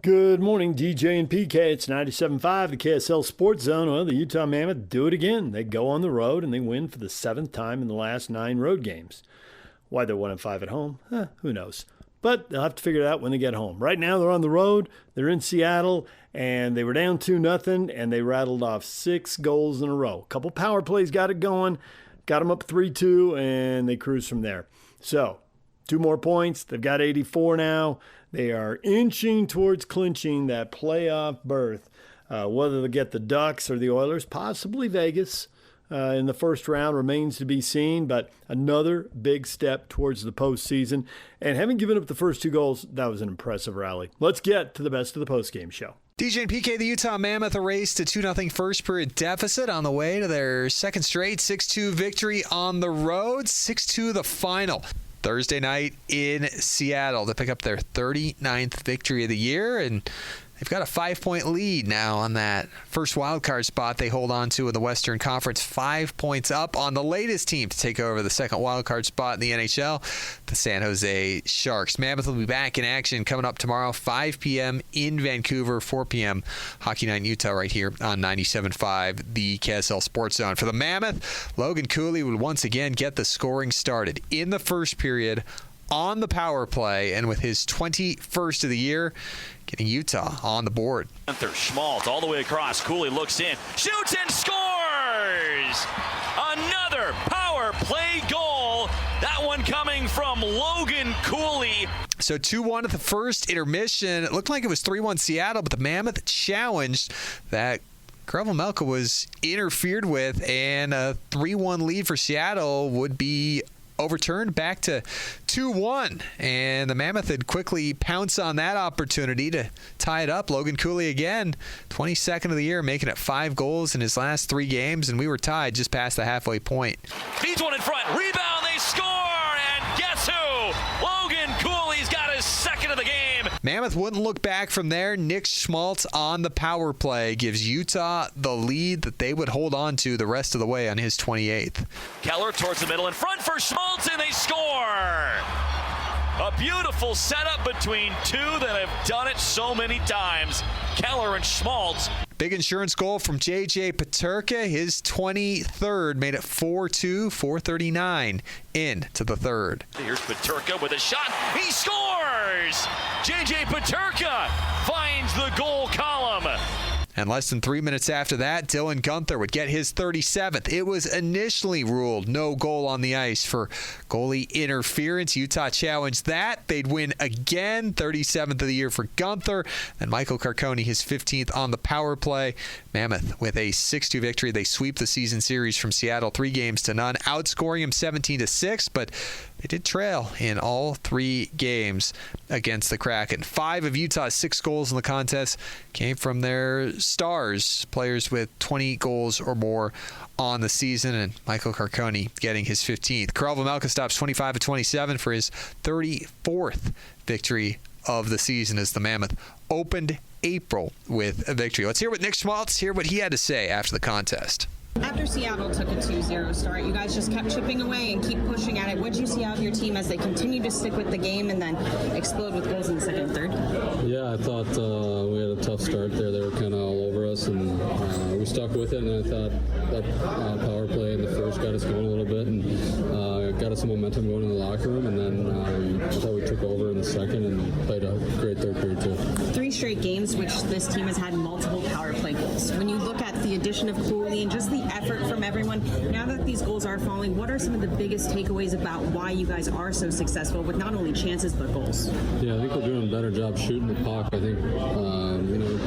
Good morning, DJ and PK. It's 97.5, the KSL Sports Zone. Well, the Utah Mammoth do it again. They go on the road and they win for the 7th time in the last 9 road games. Why they're 1-5 at home, who knows? But they'll have to figure it out when they get home. Right now, they're on the road. They're in Seattle, and they were down 2-0, and they rattled off 6 goals in a row. A couple power plays got it going, got them up 3-2, and they cruise from there. So, 2 more points. They've got 84 now. They are inching towards clinching that playoff berth. Whether they'll get the Ducks or the Oilers, possibly Vegas in the first round, remains to be seen. But another big step towards the postseason. And having given up the first 2 goals, that was an impressive rally. Let's get to the best of the postgame show. DJ and PK, the Utah Mammoth erased a 2-0 first period deficit on the way to their second straight 6-2 victory on the road. 6-2 the final. Thursday night in Seattle to pick up their 39th victory of the year, and they've got a 5-point lead now on that first wildcard spot they hold on to in the Western Conference. 5 points up on the latest team to take over the second wildcard spot in the NHL, the San Jose Sharks. Mammoth will be back in action coming up tomorrow, 5 p.m. in Vancouver, 4 p.m. Hockey Night in Utah right here on 97.5, the KSL Sports Zone. For the Mammoth, Logan Cooley would once again get the scoring started in the first period on the power play, and with his 21st of the year, getting Utah on the board. Schmaltz all the way across. Cooley looks in, shoots and scores! Another power play goal. That one coming from Logan Cooley. So 2-1 at the first intermission. It looked like it was 3-1 Seattle, but the Mammoth challenged that. Krelvel-Melka was interfered with, and a 3-1 lead for Seattle would be overturned back to 2-1, and the Mammoth had quickly pounced on that opportunity to tie it up. Logan Cooley again, 22nd of the year, making it 5 goals in his last 3 games, and we were tied just past the halfway point. He's one in front, rebound, they score, and guess who? Logan Cooley's got his 2nd of the game. Mammoth wouldn't look back from there. Nick Schmaltz on the power play gives Utah the lead that they would hold on to the rest of the way on his 28th. Keller towards the middle in front for Schmaltz, and they score! A beautiful setup between 2 that have done it so many times. Keller and Schmaltz. Big insurance goal from J.J. Peterka. His 23rd made it 4-2, 4:39 into the third. Here's Peterka with a shot. He scores! J.J. Peterka finds the goal column. And less than 3 minutes after that, Dylan Guenther would get his 37th. It was initially ruled no goal on the ice for goalie interference. Utah challenged that. They'd win again, 37th of the year for Guenther. And Michael Carcone, his 15th on the power play. Mammoth with a 6-2 victory. They sweep the season series from Seattle 3-0, outscoring him 17-6, but they did trail in all 3 games against the Kraken. 5 of Utah's 6 goals in the contest came from their stars, players with 20 goals or more on the season, and Michael Carcone getting his 15th. Krelvel-Melka stops 25 of 27 for his 34th victory of the season as the Mammoth opened April with a victory. Let's hear what Nick Schmaltz, hear what he had to say after the contest. After Seattle took a 2-0 start, you guys just kept chipping away and keep pushing at it. What did you see out of your team as they continue to stick with the game and then explode with goals in the second and third? Yeah, I thought we had a tough start there. They were kind of all over us, and we stuck with it. And I thought that power play in the first got us going a little bit and got us some momentum going in the locker room. And then I thought we took over in the second and played a great third period too. 3 straight games which this team has had multiple power play goals. When you look at the addition of Cooley and just the effort from everyone, now that these goals are falling, what are some of the biggest takeaways about why you guys are so successful with not only chances but goals? Yeah, I think we're doing a better job shooting the puck. I think a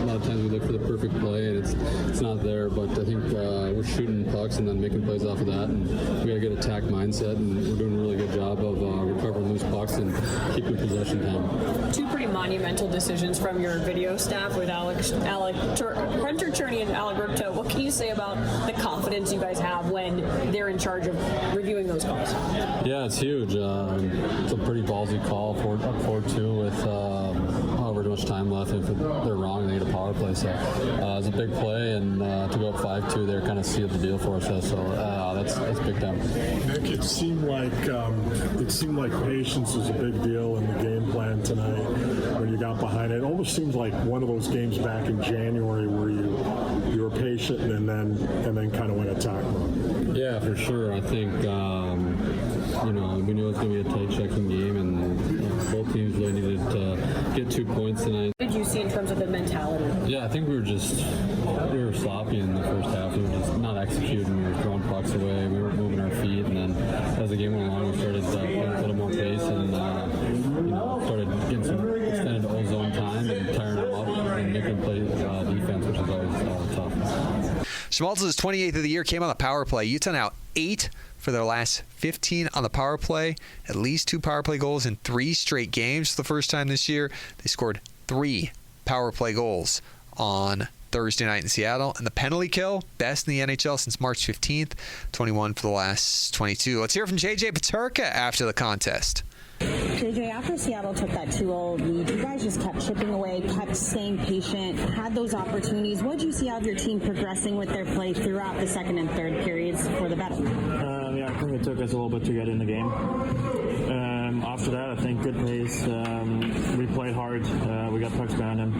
lot of times we look for the perfect play and it's not there, but I think we're shooting pucks and then making plays off of that, and we got a good attack mindset, and we're doing a really good job of recovering loose pucks and keeping possession time. 2 pretty monumental decisions from your video staff with Hunter Cherney and Alec Ripto. What can you say about the confidence you guys have when they're in charge of reviewing those calls? Yeah, it's huge. It's a pretty ballsy call up 4-2 with however much time left. If they're wrong, they get a power play. So it was a big play, and to go up 5-2 there kind of sealed the deal for us. So that's big time. Nick, it seemed like patience was a big deal in the game plan tonight when you got behind it. It almost seems like one of those games back in January where you were patient and then kind of went attack mode. Yeah, for sure. I think we knew it was going to be a tight checking game, and both teams really needed to get 2 points tonight. What did you see in terms of the mentality? Yeah, I think we were sloppy in the first half. We were just not executing. We were throwing pucks away. We were moving our feet, and then as the game went along, we started getting a little more pace and started getting some extended ozone time and tiring them up and making them play defense, which is always tough. Schmaltz's 28th of the year came on the power play. Utah now 8 for their last 15 on the power play. At least 2 power play goals in 3 straight games for the first time this year. They scored 3 power play goals on Thursday night in Seattle. And the penalty kill, best in the NHL since March 15th, 21 for the last 22. Let's hear from J.J. Peterka after the contest. JJ, after Seattle took that 2-0 lead, you guys just kept chipping away, kept staying patient, had those opportunities. What did you see out of your team progressing with their play throughout the second and third periods for the battle? I think it took us a little bit to get in the game. After that, I think good pace. We played hard. We got pucks behind him.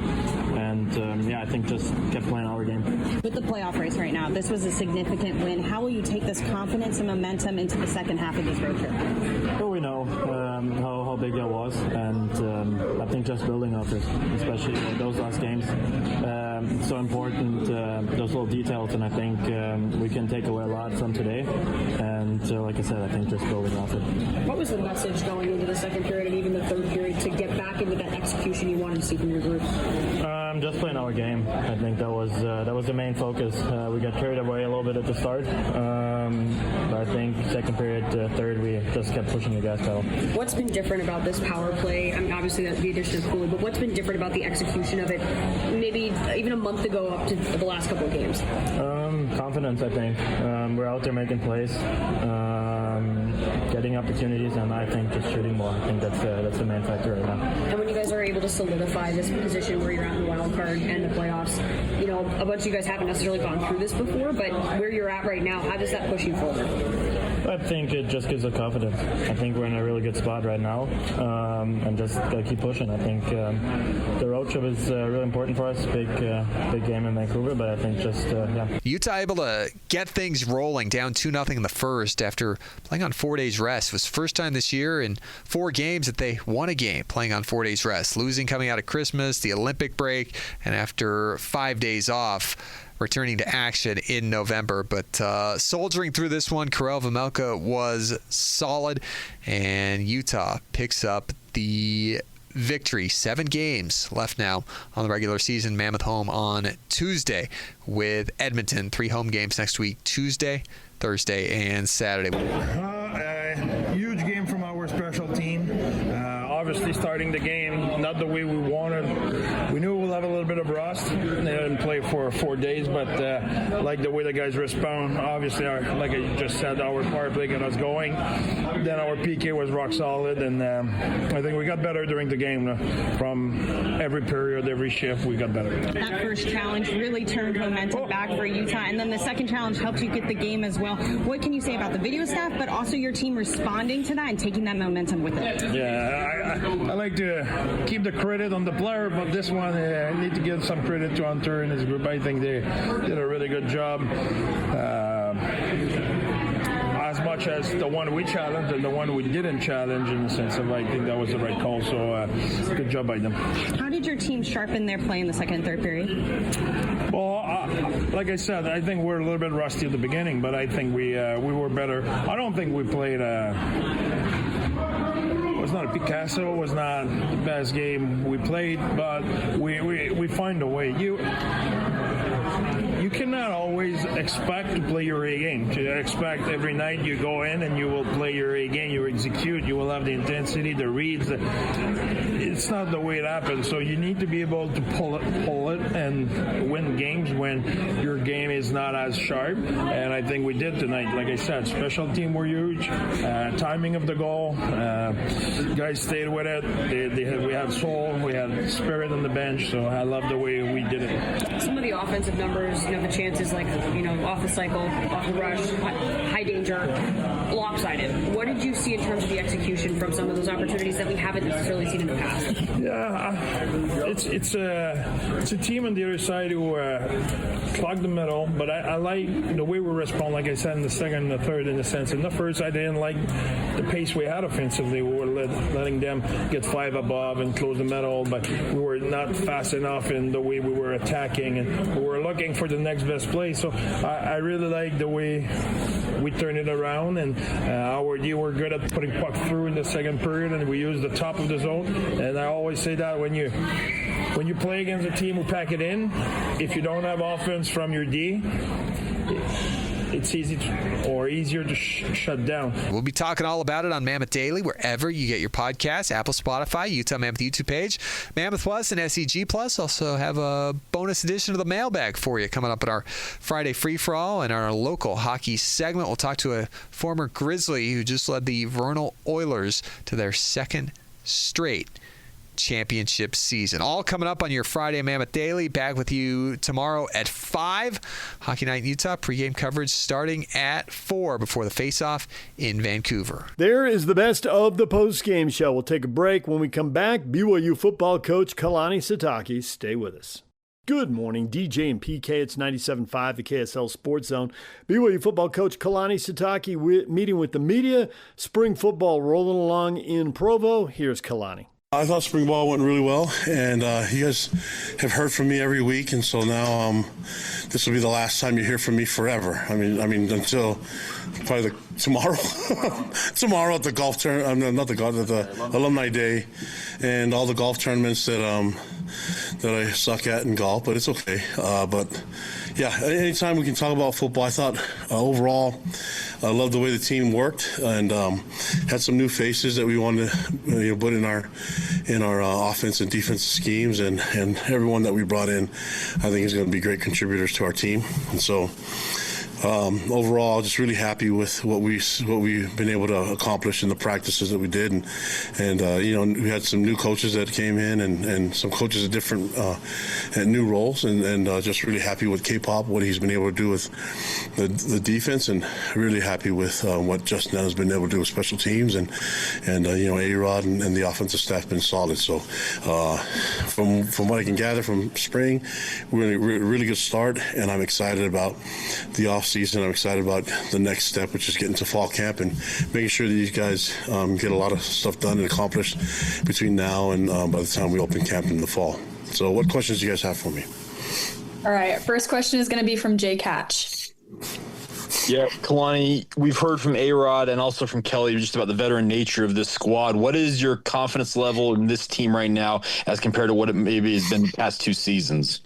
And, I think just kept playing our game. With the playoff race right now, this was a significant win. How will you take this confidence and momentum into the second half of this road trip? Well, we know how big that was. And I think just building off it, especially those last games, so important, those little details. And I think we can take away a lot from today. And like I said, I think just building off it. What was the message going into the second period and even the third period to get back into that execution you wanted to see from your group? Just playing our game. I think that was the main focus. We got carried away a little bit at the start, but I think second period, third, we just kept pushing the gas pedal. What's been different about this power play? I mean, obviously that's the addition of Cooley, but what's been different about the execution of it? Maybe even a month ago up to the last couple of games. Confidence, I think. We're out there making plays, getting opportunities, and I think just shooting more. I think that's the main factor right now. And when you guys are able to solidify this position where you're at in the wild card and the playoffs, a bunch of you guys haven't necessarily gone through this before, but where you're at right now, how does that push you forward? I think it just gives us confidence. I think we're in a really good spot right now, and just gotta keep pushing. I think the road trip is really important for us. Big game in Vancouver, but I think just Utah able to get things rolling, down 2-0 in the first after playing on 4 days rest. It was the first time this year in 4 games that they won a game playing on 4 days rest, losing coming out of Christmas, the Olympic break, and after 5 days off, returning to action in November. But soldiering through this one, Karel Vejmelka was solid, and Utah picks up the victory. 7 games left now on the regular season. Mammoth home on Tuesday with Edmonton. 3 home games next week, Tuesday, Thursday, and Saturday. Huge game from our special team. Obviously starting the game not the way we wanted. We knew we'll have a little bit of rust. They didn't play for 4 days, but like the way the guys respond, obviously, like I just said, our power play got us going. Then our PK was rock solid, and I think we got better during the game. From every period, every shift, we got better. That first challenge really turned momentum back for Utah, and then the second challenge helped you get the game as well. What can you say about the video staff, but also your team responding to that and taking that momentum with it? Yeah, I like to keep the credit on the player, but this one, I need to give some credit to Hunter and his group. I think they did a really good job. As much as the one we challenged and the one we didn't challenge, in the sense of I think that was the right call. So good job by them. How did your team sharpen their play in the second and third period? Well, like I said, I think we're a little bit rusty at the beginning, but I think we were better. I don't think we played. It was not a Picasso. It was not the best game we played, but we find a way. you cannot always expect to play your A game. To expect every night you go in and you will play your A game, you execute, you will have the intensity, the reads. It's not the way it happens. So you need to be able to pull it and win games when your game is not as sharp. And I think we did tonight. Like I said, special team were huge. Timing of the goal, guys stayed with it. We had soul, we had spirit on the bench. So I love the way we did it. Some of the offensive numbers, the chances off the cycle, off the rush, high danger, lopsided. What did you see in terms of the execution from some of those opportunities that we haven't necessarily seen in the past? Yeah, it's a team on the other side who clogged the middle, but I like the way we respond. Like I said, in the second and the third, in the sense. In the first, I didn't like the pace we had offensively. We were letting them get 5 above and close the middle, but we were not fast enough in the way we were attacking, and we were looking for the next best play. So I really like the way we turned it around, and our D were good at putting puck through in the second period, and we used the top of the zone. And I always say that when you play against a team who pack it in, if you don't have offense from your D, it's easier to shut down. We'll be talking all about it on Mammoth Daily, wherever you get your podcasts, Apple, Spotify, Utah Mammoth YouTube page, Mammoth Plus, and SEG Plus. Also have a bonus edition of the mailbag for you coming up at our Friday free-for-all and our local hockey segment. We'll talk to a former Grizzly who just led the Vernal Oilers to their second straight championship season. All coming up on your Friday Mammoth Daily. Back with you tomorrow at 5. Hockey Night in Utah. Pregame coverage starting at 4 before the face-off in Vancouver. There is the best of the post-game show. We'll take a break. When we come back, BYU football coach Kalani Sitake. Stay with us. Good morning, DJ and PK. It's 97.5, the KSL Sports Zone. BYU football coach Kalani Sitake meeting with the media. Spring football rolling along in Provo. Here's Kalani. I thought spring ball went really well, and you guys have heard from me every week, and so now this will be the last time you hear from me forever. I mean until probably tomorrow. Tomorrow at the golf tournament, not the golf, at the alumni day, and all the golf tournaments that I suck at in golf, but it's okay. But yeah, anytime we can talk about football, I thought overall I loved the way the team worked, and had some new faces that we wanted to put in our offense and defensive schemes, and everyone that we brought in, I think is going to be great contributors to our team. And so overall, just really happy with what we've been able to accomplish in the practices that we did, and we had some new coaches that came in, and some coaches at different at new roles, and just really happy with K-Pop, what he's been able to do with the defense, and really happy with what Justin has been able to do with special teams, and A-Rod and the offensive staff have been solid. So from what I can gather from spring, really good start, and I'm excited about the off-season. I'm excited about the next step, which is getting to fall camp and making sure that these guys get a lot of stuff done and accomplished between now and by the time we open camp in the fall. So what questions do you guys have for me? All right. First question is going to be from Jay Catch. Yeah, Kalani, we've heard from A-Rod and also from Kelly just about the veteran nature of this squad. What is your confidence level in this team right now as compared to what it maybe has been the past 2 seasons?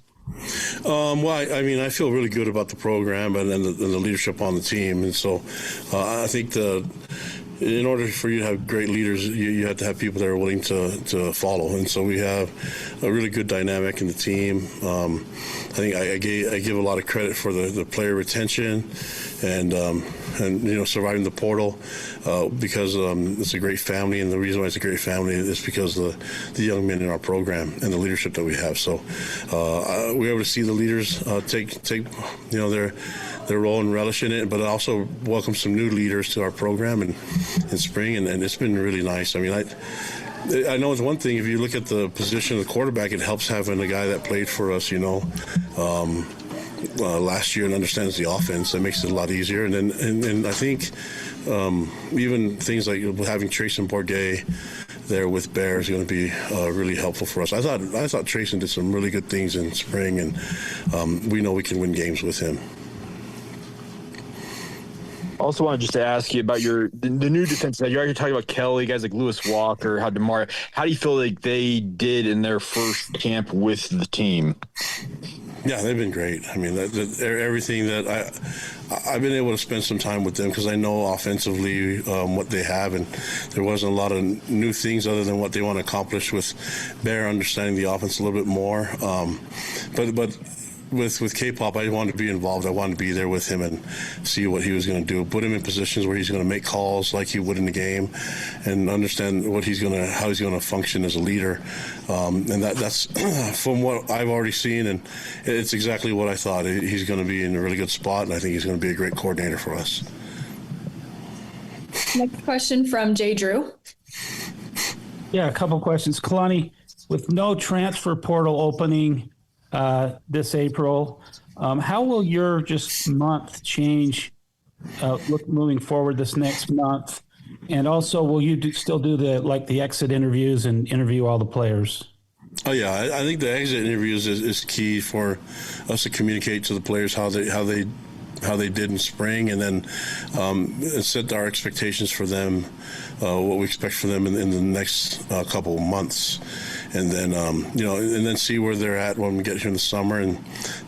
Well, I mean, I feel really good about the program and the leadership on the team. And so I think in order for you to have great leaders, you have to have people that are willing to follow. And so we have a really good dynamic in the team. I think I give a lot of credit for the player retention and surviving the portal because it's a great family, and the reason why it's a great family is because of the young men in our program and the leadership that we have. So we're able to see the leaders take their role and relish in it, but also welcome some new leaders to our program in spring, and it's been really nice. I mean, I know it's one thing, if you look at the position of the quarterback, it helps having a guy that played for us, last year and understands the offense. That makes it a lot easier. And I think even things like having Trayson Bourget there with Bear is going to be really helpful for us. I thought Trayson did some really good things in spring, and we know we can win games with him. Also wanted just to ask you about the new defense. You already talked about Kelly, guys like Lewis Walker, how DeMar. How do you feel like they did in their first camp with the team? Yeah, they've been great. I mean, everything that I've been able to spend some time with them because I know offensively what they have, and there wasn't a lot of new things other than what they want to accomplish with Bear understanding the offense a little bit more. But with K-pop, I wanted to be involved. I wanted to be there with him and see what he was going to do. Put him in positions where he's going to make calls like he would in the game, and understand how he's going to function as a leader. And that's from what I've already seen, and it's exactly what I thought. He's going to be in a really good spot, and I think he's going to be a great coordinator for us. Next question from Jay Drew. Yeah, a couple questions. Kalani, with no transfer portal opening this April, how will your just month change look moving forward this next month? And also, will you still do the exit interviews and interview all the players? Oh yeah, I think the exit interviews is key for us to communicate to the players how they did in spring, and then set our expectations for them, what we expect for them in the next couple of months. And then, and then see where they're at when we get here in the summer. And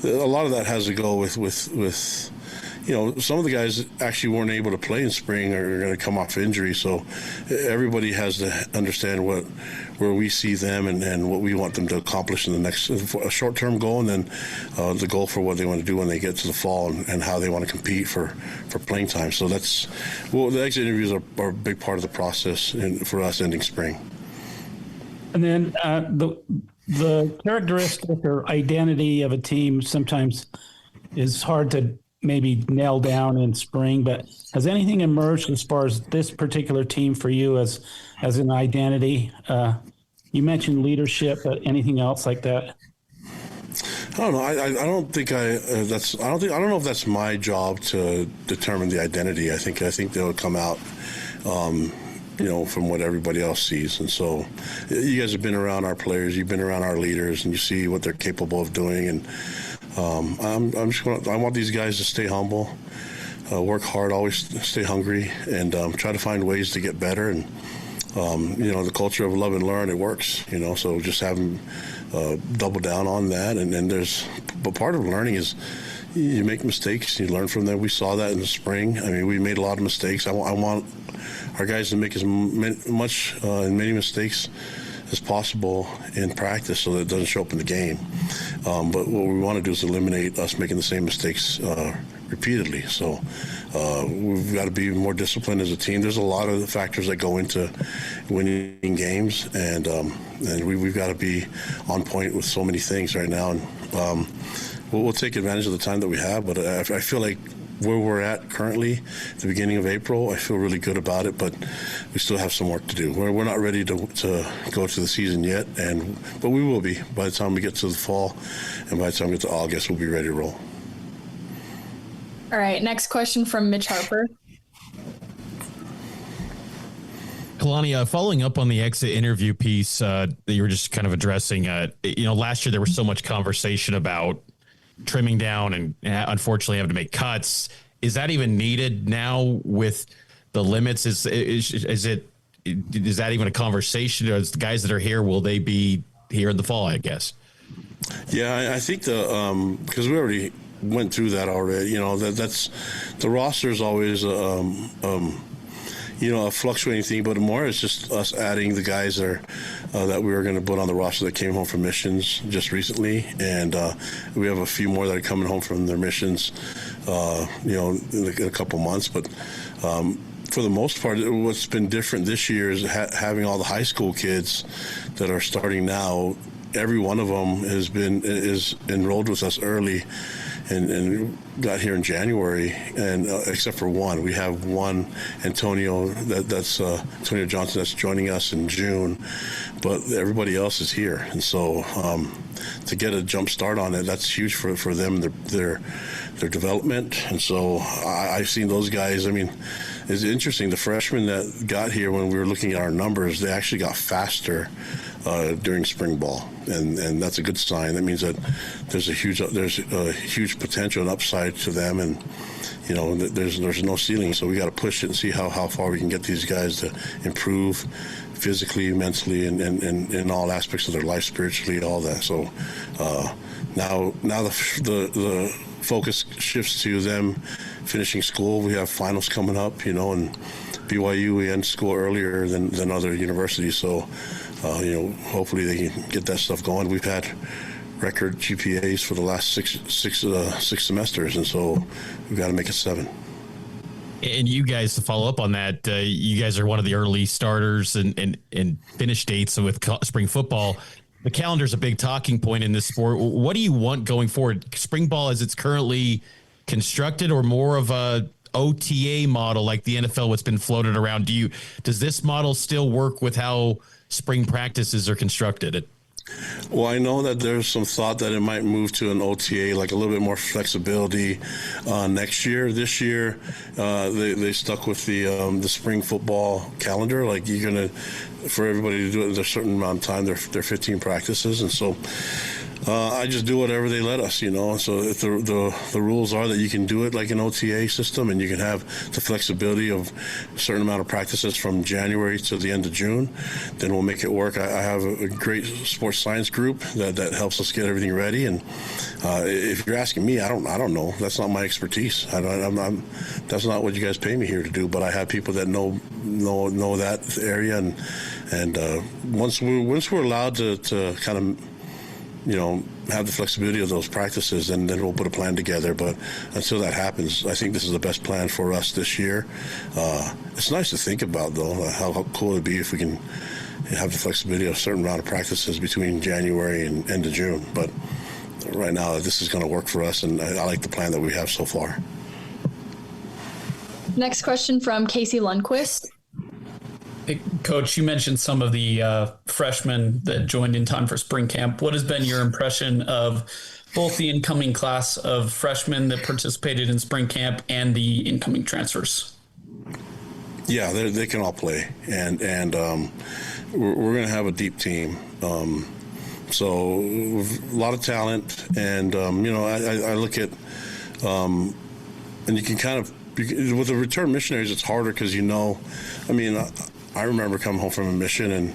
a lot of that has to go with some of the guys actually weren't able to play in spring or are going to come off injury. So everybody has to understand where we see them and what we want them to accomplish in the next a short-term goal, and then the goal for what they want to do when they get to the fall and how they want to compete for playing time. So the exit interviews are a big part of the process for us ending spring. And then the characteristic or identity of a team sometimes is hard to maybe nail down in spring, but has anything emerged as far as this particular team for you as an identity? You mentioned leadership, but anything else like that? I don't know. I don't think I don't know if that's my job to determine the identity. I think they'll come out from what everybody else sees. And so you guys have been around our players, you've been around our leaders, and you see what they're capable of doing. And I want these guys to stay humble, work hard, always stay hungry, and try to find ways to get better. And, the culture of love and learn, it works, so just have them double down on that. But part of learning is you make mistakes, you learn from them. We saw that in the spring. I mean, we made a lot of mistakes. I want our guys to make as many mistakes as possible in practice so that it doesn't show up in the game. But what we want to do is eliminate us making the same mistakes repeatedly. So we've got to be more disciplined as a team. There's a lot of factors that go into winning games, and we've got to be on point with so many things right now. And we'll take advantage of the time that we have, but I feel like where we're at currently, at the beginning of April, I feel really good about it, but we still have some work to do. We're not ready to go to the season yet, but we will be. By the time we get to the fall and by the time we get to August, we'll be ready to roll. All right, next question from Mitch Harper. Kalani, following up on the exit interview piece that you were just kind of addressing, last year there was so much conversation about trimming down and unfortunately having to make cuts. Is that even needed now with the limits? Is that even a conversation? Or the guys that are here, will they be here in the fall, I guess? Yeah, I think because we already went through that already. That's the roster is always a fluctuating thing, but more it's just us adding the guys that we were going to put on the roster that came home from missions just recently, and we have a few more that are coming home from their missions, in a couple months. But for the most part, what's been different this year is having all the high school kids that are starting now. Every one of them is enrolled with us early. And got here in January, and except for one, we have one Antonio that's Antonio Johnson that's joining us in June, but everybody else is here, and so to get a jump start on it, that's huge for them, their development. And so I've seen those guys. I mean, it's interesting. The freshmen that got here, when we were looking at our numbers, they actually got faster during spring ball, and that's a good sign. That means that there's a huge potential and upside to them, and there's no ceiling. So we got to push it and see how far we can get these guys to improve physically, mentally, and in all aspects of their life, spiritually, all that. So now the focus shifts to them finishing school. We have finals coming up, and BYU, we end school earlier than other universities. So, hopefully they can get that stuff going. We've had record GPAs for the last six semesters, and so we've got to make it 7. And you guys, to follow up on that, you guys are one of the early starters and finish dates with spring football. The calendar is a big talking point in this sport. What do you want going forward? Spring ball as it's currently constructed, or more of a OTA model like the NFL, what's been floated around? Does this model still work with how spring practices are constructed? Well, I know that there's some thought that it might move to an OTA, like a little bit more flexibility next year. This year, they stuck with the spring football calendar. Like, you're gonna, for everybody to do it, there's a certain amount of time. There are 15 practices, and so I just do whatever they let us, So if the rules are that you can do it like an OTA system, and you can have the flexibility of a certain amount of practices from January to the end of June, then we'll make it work. I have a great sports science group that helps us get everything ready. And if you're asking me, I don't know. That's not my expertise. That's not what you guys pay me here to do. But I have people that know that area, and once we're allowed to kind of have the flexibility of those practices, and then we'll put a plan together. But until that happens, I think this is the best plan for us this year. It's nice to think about, though, how cool it'd be if we can have the flexibility of a certain amount of practices between January and end of June. But right now, this is going to work for us, and I like the plan that we have so far. Next question from Casey Lundquist. Hey, Coach, you mentioned some of the freshmen that joined in time for spring camp. What has been your impression of both the incoming class of freshmen that participated in spring camp and the incoming transfers? Yeah, they can all play, and we're going to have a deep team. So a lot of talent, and I look at, and you can kind of, with the return missionaries, it's harder because I remember coming home from a mission and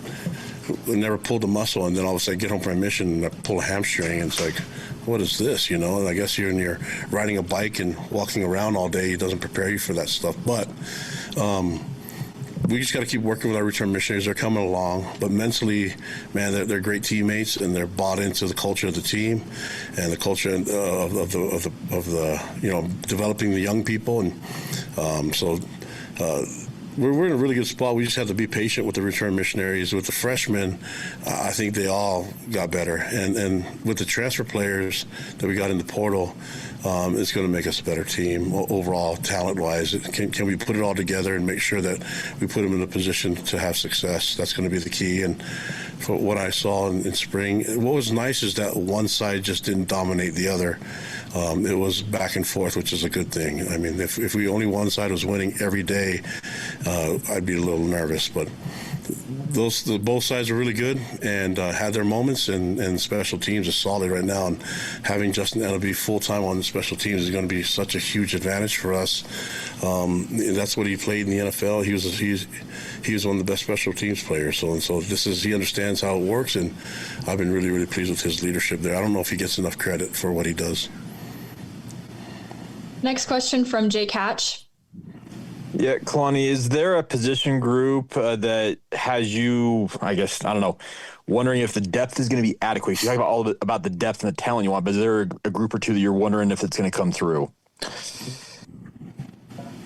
never pulled a muscle, and then all of a sudden I get home from a mission and I pull a hamstring, and it's like, what is this? And I guess you're riding a bike and walking around all day, it doesn't prepare you for that stuff. But we just got to keep working with our return missionaries. They're coming along, but mentally, man, they're great teammates, and they're bought into the culture of the team and the culture of the developing the young people, and so. We're in a really good spot. We just have to be patient with the return missionaries. With the freshmen, I think they all got better. And with the transfer players that we got in the portal, it's going to make us a better team overall, talent-wise. Can we put it all together and make sure that we put them in a position to have success? That's going to be the key. And for what I saw in spring, what was nice is that one side just didn't dominate the other. It was back and forth, which is a good thing. I mean, if we only one side was winning every day, I'd be a little nervous. But both sides are really good and had their moments, and special teams is solid right now. And having Justin Ellaby full-time on the special teams is going to be such a huge advantage for us. That's what he played in the NFL. He was one of the best special teams players. So he understands how it works, and I've been really, really pleased with his leadership there. I don't know if he gets enough credit for what he does. Next question from Jake Hatch. Yeah, Kalani, is there a position group that has you, wondering if the depth is going to be adequate? You talk about the depth and the talent you want, but is there a group or two that you're wondering if it's going to come through?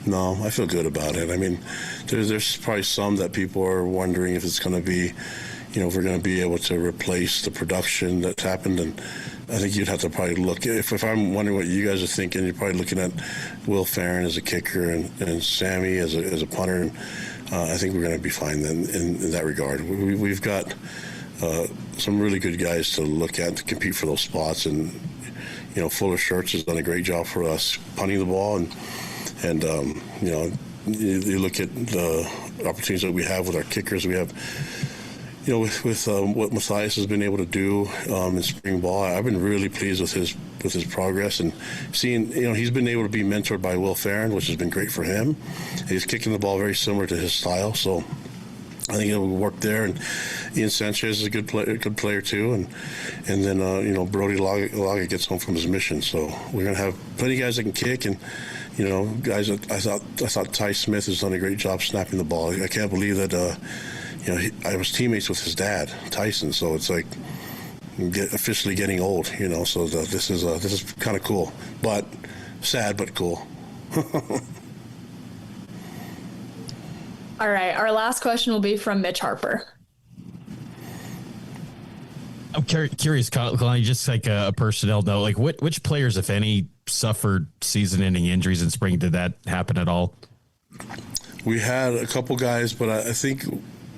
No, I feel good about it. I mean, there's probably some that people are wondering if it's going to be, if we're going to be able to replace the production that's happened. And I think you'd have to probably look, if I'm wondering what you guys are thinking, you're probably looking at Will Farron as a kicker and Sammy as a punter. And I think we're going to be fine then in that regard. We've got some really good guys to look at to compete for those spots. And, Fuller Shirts has done a great job for us punting the ball. And you look at the opportunities that we have with our kickers. We have with what Matthias has been able to do in spring ball, I've been really pleased with his progress, and seeing, he's been able to be mentored by Will Farron, which has been great for him. He's kicking the ball very similar to his style, so I think it will work there. And Ian Sanchez is a good player too, and then Brody Locke gets home from his mission, so we're gonna have plenty of guys that can kick, and guys that I thought Ty Smith has done a great job snapping the ball. I can't believe that. I was teammates with his dad, Tyson, so it's like officially getting old, so this is kind of cool, but sad, but cool. All right, our last question will be from Mitch Harper. I'm curious, Kalani, just like a personnel note, like which players, if any, suffered season-ending injuries in spring? Did that happen at all? We had a couple guys, but I think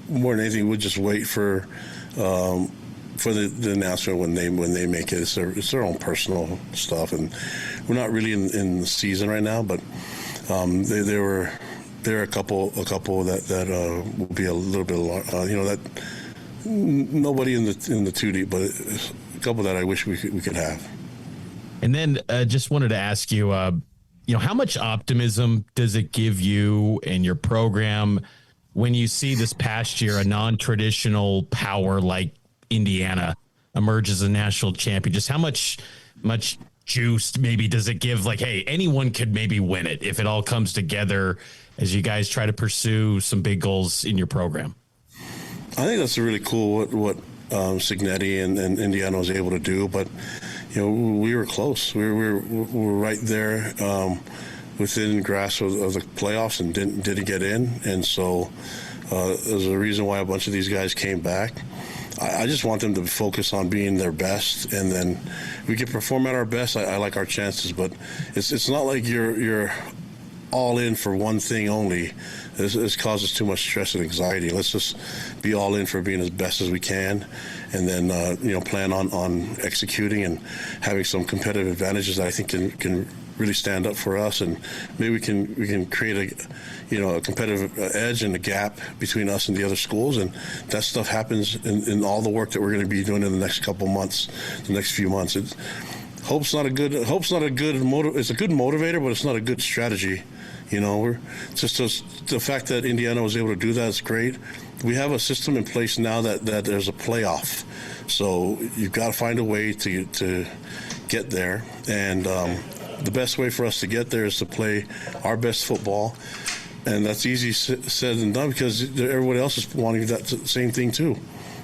more than anything, we'll just wait for the announcement when they make it. It's their own personal stuff, and we're not really in the season right now. But there are a couple that will be a little bit that nobody in the 2D, but a couple that I wish we could have. And then just wanted to ask you, how much optimism does it give you and your program when you see this past year a non-traditional power like Indiana emerge as a national champion? Just how much juice maybe does it give? Like, hey, anyone could maybe win it if it all comes together as you guys try to pursue some big goals in your program. I think that's really cool what Signetti and Indiana was able to do, but we were close. We were right there within grasp of the playoffs and didn't get in, and so there's a reason why a bunch of these guys came back. I just want them to focus on being their best, and then if we can perform at our best, I like our chances. But it's not like you're all in for one thing only. This causes too much stress and anxiety. Let's just be all in for being as best as we can, and then plan on executing and having some competitive advantages that I think can really stand up for us, and maybe we can create a competitive edge and a gap between us and the other schools, and that stuff happens in all the work that we're going to be doing in the next couple months, the next few months. Hope's not a good it's a good motivator, but it's not a good strategy. We're just the fact that Indiana was able to do that is great. We have a system in place now that there's a playoff, so you've got to find a way to get there, and the best way for us to get there is to play our best football, and that's easy said than done because everybody else is wanting that same thing too.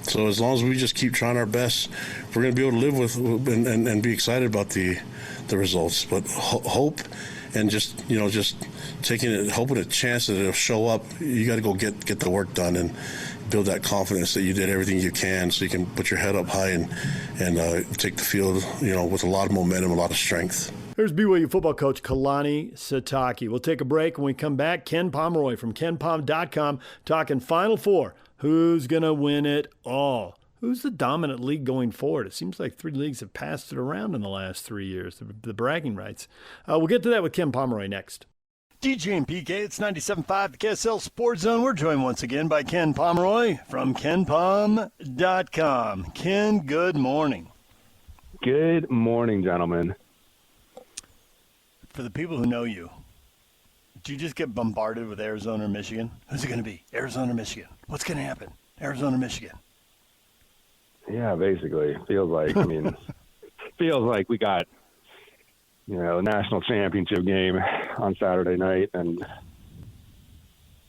So as long as we just keep trying our best, we're going to be able to live with and be excited about the results. But hope and just taking it, hoping a chance that it'll show up. You got to go get the work done and build that confidence that you did everything you can, so you can put your head up high and take the field, with a lot of momentum, a lot of strength. Here's BYU football coach Kalani Sitake. We'll take a break. When we come back, Ken Pomeroy from KenPom.com talking Final Four. Who's going to win it all? Who's the dominant league going forward? It seems like 3 leagues have passed it around in the last 3 years, the bragging rights. We'll get to that with Ken Pomeroy next. DJ and PK, it's 97.5, the KSL Sports Zone. We're joined once again by Ken Pomeroy from KenPom.com. Ken, good morning. Good morning, gentlemen. For the people who know you, did you just get bombarded with Arizona or Michigan? Who's it going to be? Arizona or Michigan? What's going to happen? Arizona or Michigan? Yeah, basically. Feels like, feels like we got, the national championship game on Saturday night, and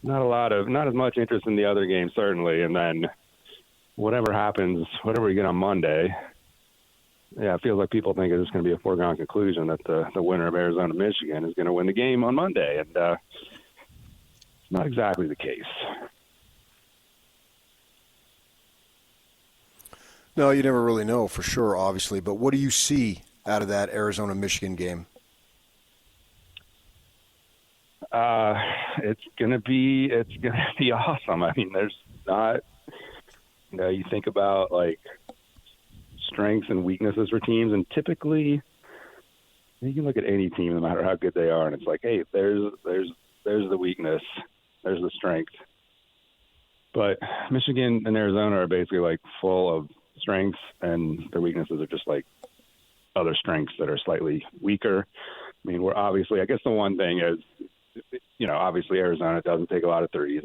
not as much interest in the other games, certainly. And then whatever happens, whatever we get on Monday, it feels like people think it's going to be a foregone conclusion that the winner of Arizona, Michigan is going to win the game on Monday. And it's not exactly the case. No, you never really know for sure, obviously. But what do you see out of that Arizona-Michigan game? It's gonna be awesome. There's not, you think about like strengths and weaknesses for teams, and typically you can look at any team, no matter how good they are, and it's like, hey, there's the weakness, there's the strength. But Michigan and Arizona are basically like full of strengths, and their weaknesses are just like other strengths that are slightly weaker. I mean, we're obviously, I guess the one thing is, obviously Arizona doesn't take a lot of threes.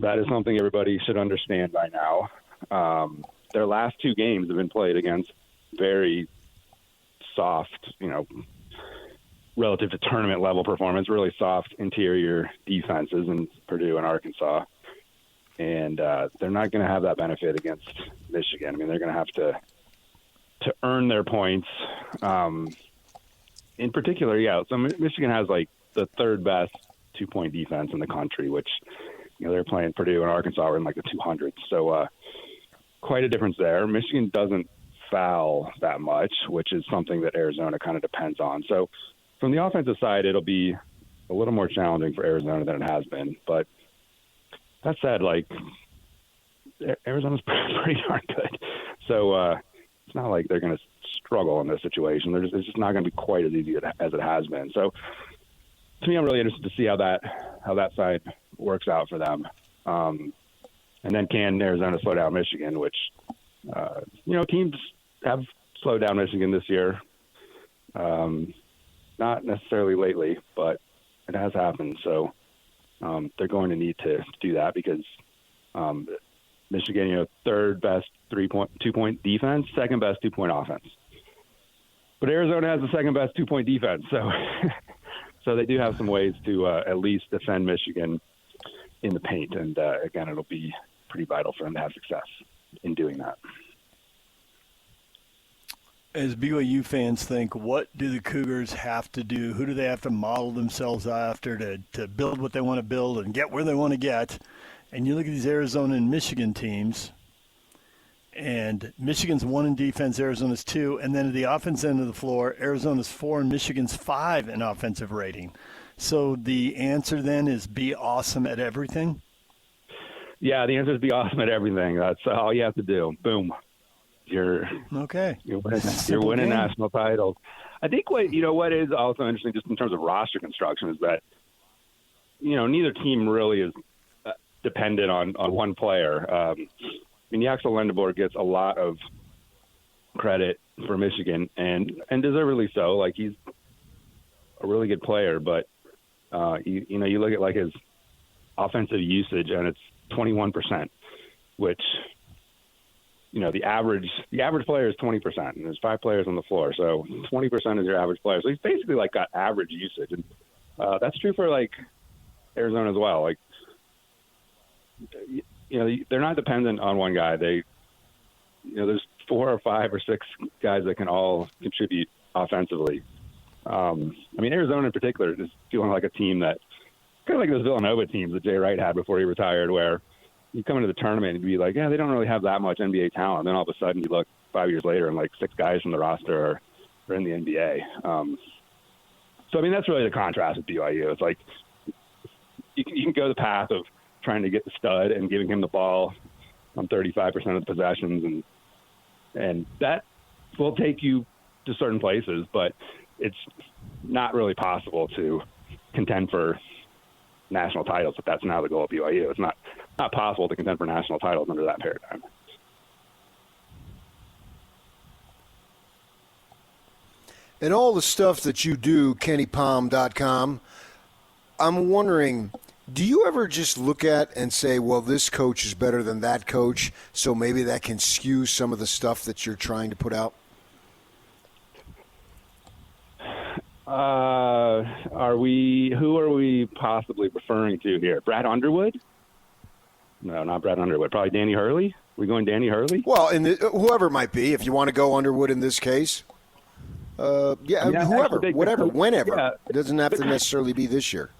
That is something everybody should understand by now. Their last two games have been played against very soft, relative to tournament level performance, really soft interior defenses in Purdue and Arkansas. And they're not going to have that benefit against Michigan. I mean, they're going to have to earn their points. In particular, so Michigan has like the third best 2-point defense in the country, which, they're playing Purdue and Arkansas are in like the 200s. So quite a difference there. Michigan doesn't foul that much, which is something that Arizona kind of depends on. So from the offensive side, it'll be a little more challenging for Arizona than it has been. But that said, like, Arizona's pretty darn good. So it's not like they're going to struggle in this situation. It's just not going to be quite as easy as it has been. So to me, I'm really interested to see how that side works out for them. And then can Arizona slow down Michigan, which, teams have slowed down Michigan this year. Not necessarily lately, but it has happened. So they're going to need to do that because Michigan, third best 2-point defense, second best 2-point offense. But Arizona has the second best 2-point defense. So so they do have some ways to at least defend Michigan in the paint. And again, it'll be pretty vital for them to have success in doing that. As BYU fans think, what do the Cougars have to do? Who do they have to model themselves after to build what they want to build and get where they want to get? And you look at these Arizona and Michigan teams, and Michigan's 1 in defense, Arizona's 2, and then at the offense end of the floor, Arizona's 4 and Michigan's 5 in offensive rating. So the answer then is be awesome at everything? Yeah, the answer is be awesome at everything. That's all you have to do. Boom. You're winning national titles. I think what is also interesting just in terms of roster construction is that, neither team really is dependent on one player. Axel Lendeborg gets a lot of credit for Michigan and deservedly so. Like, he's a really good player, but you look at like his offensive usage and it's 21%, which the average player is 20%, and there's 5 players on the floor, so 20% is your average player. So he's basically like got average usage, and that's true for like Arizona as well. Like, they're not dependent on one guy. There's 4 or 5 or 6 guys that can all contribute offensively. Arizona in particular is feeling like a team that kind of like those Villanova teams that Jay Wright had before he retired, where you come into the tournament and be like, yeah, they don't really have that much NBA talent. Then all of a sudden you look 5 years later and like 6 guys from the roster are in the NBA. That's really the contrast with BYU. It's like you can go the path of trying to get the stud and giving him the ball on 35% of the possessions, and that will take you to certain places, but it's not really possible to contend for national titles if that's now the goal of BYU. It's not possible to contend for national titles under that paradigm. And all the stuff that you do, KennyPalm.com, I'm wondering, do you ever just look at and say, well, this coach is better than that coach, so maybe that can skew some of the stuff that you're trying to put out? Who are we possibly referring to here? Brad Underwood? No, not Brad Underwood. Probably Danny Hurley? We going Danny Hurley? Well, whoever it might be, if you want to go Underwood in this case. Whoever, whatever, whenever. Yeah. It doesn't have to necessarily be this year.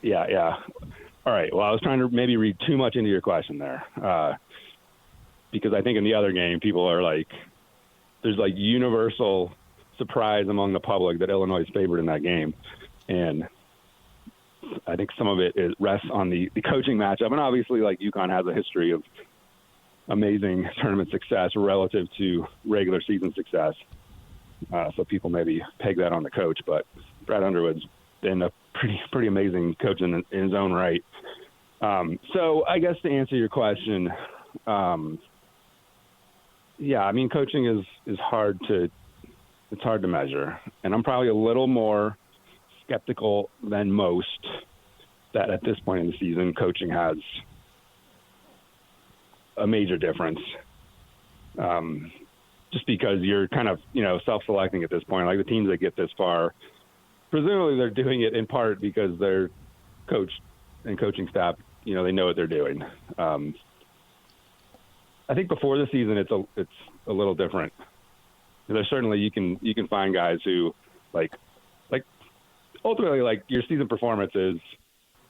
Yeah. All right. Well, I was trying to maybe read too much into your question there. Because I think in the other game, people are like, there's like universal surprise among the public that Illinois is favored in that game. And I think some of it rests on the coaching matchup. And obviously, like, UConn has a history of amazing tournament success relative to regular season success. So people maybe peg that on the coach. But Brad Underwood's been a pretty amazing coach in his own right. So I guess to answer your question, yeah, I mean, coaching is hard to measure, and I'm probably a little more skeptical than most that at this point in the season, coaching has a major difference. Just because you're kind of, self-selecting at this point. Like the teams that get this far, presumably they're doing it in part because their coach and coaching staff, they know what they're doing. I think before the season, it's a little different. There's certainly you can find guys who like ultimately, like, your season performance is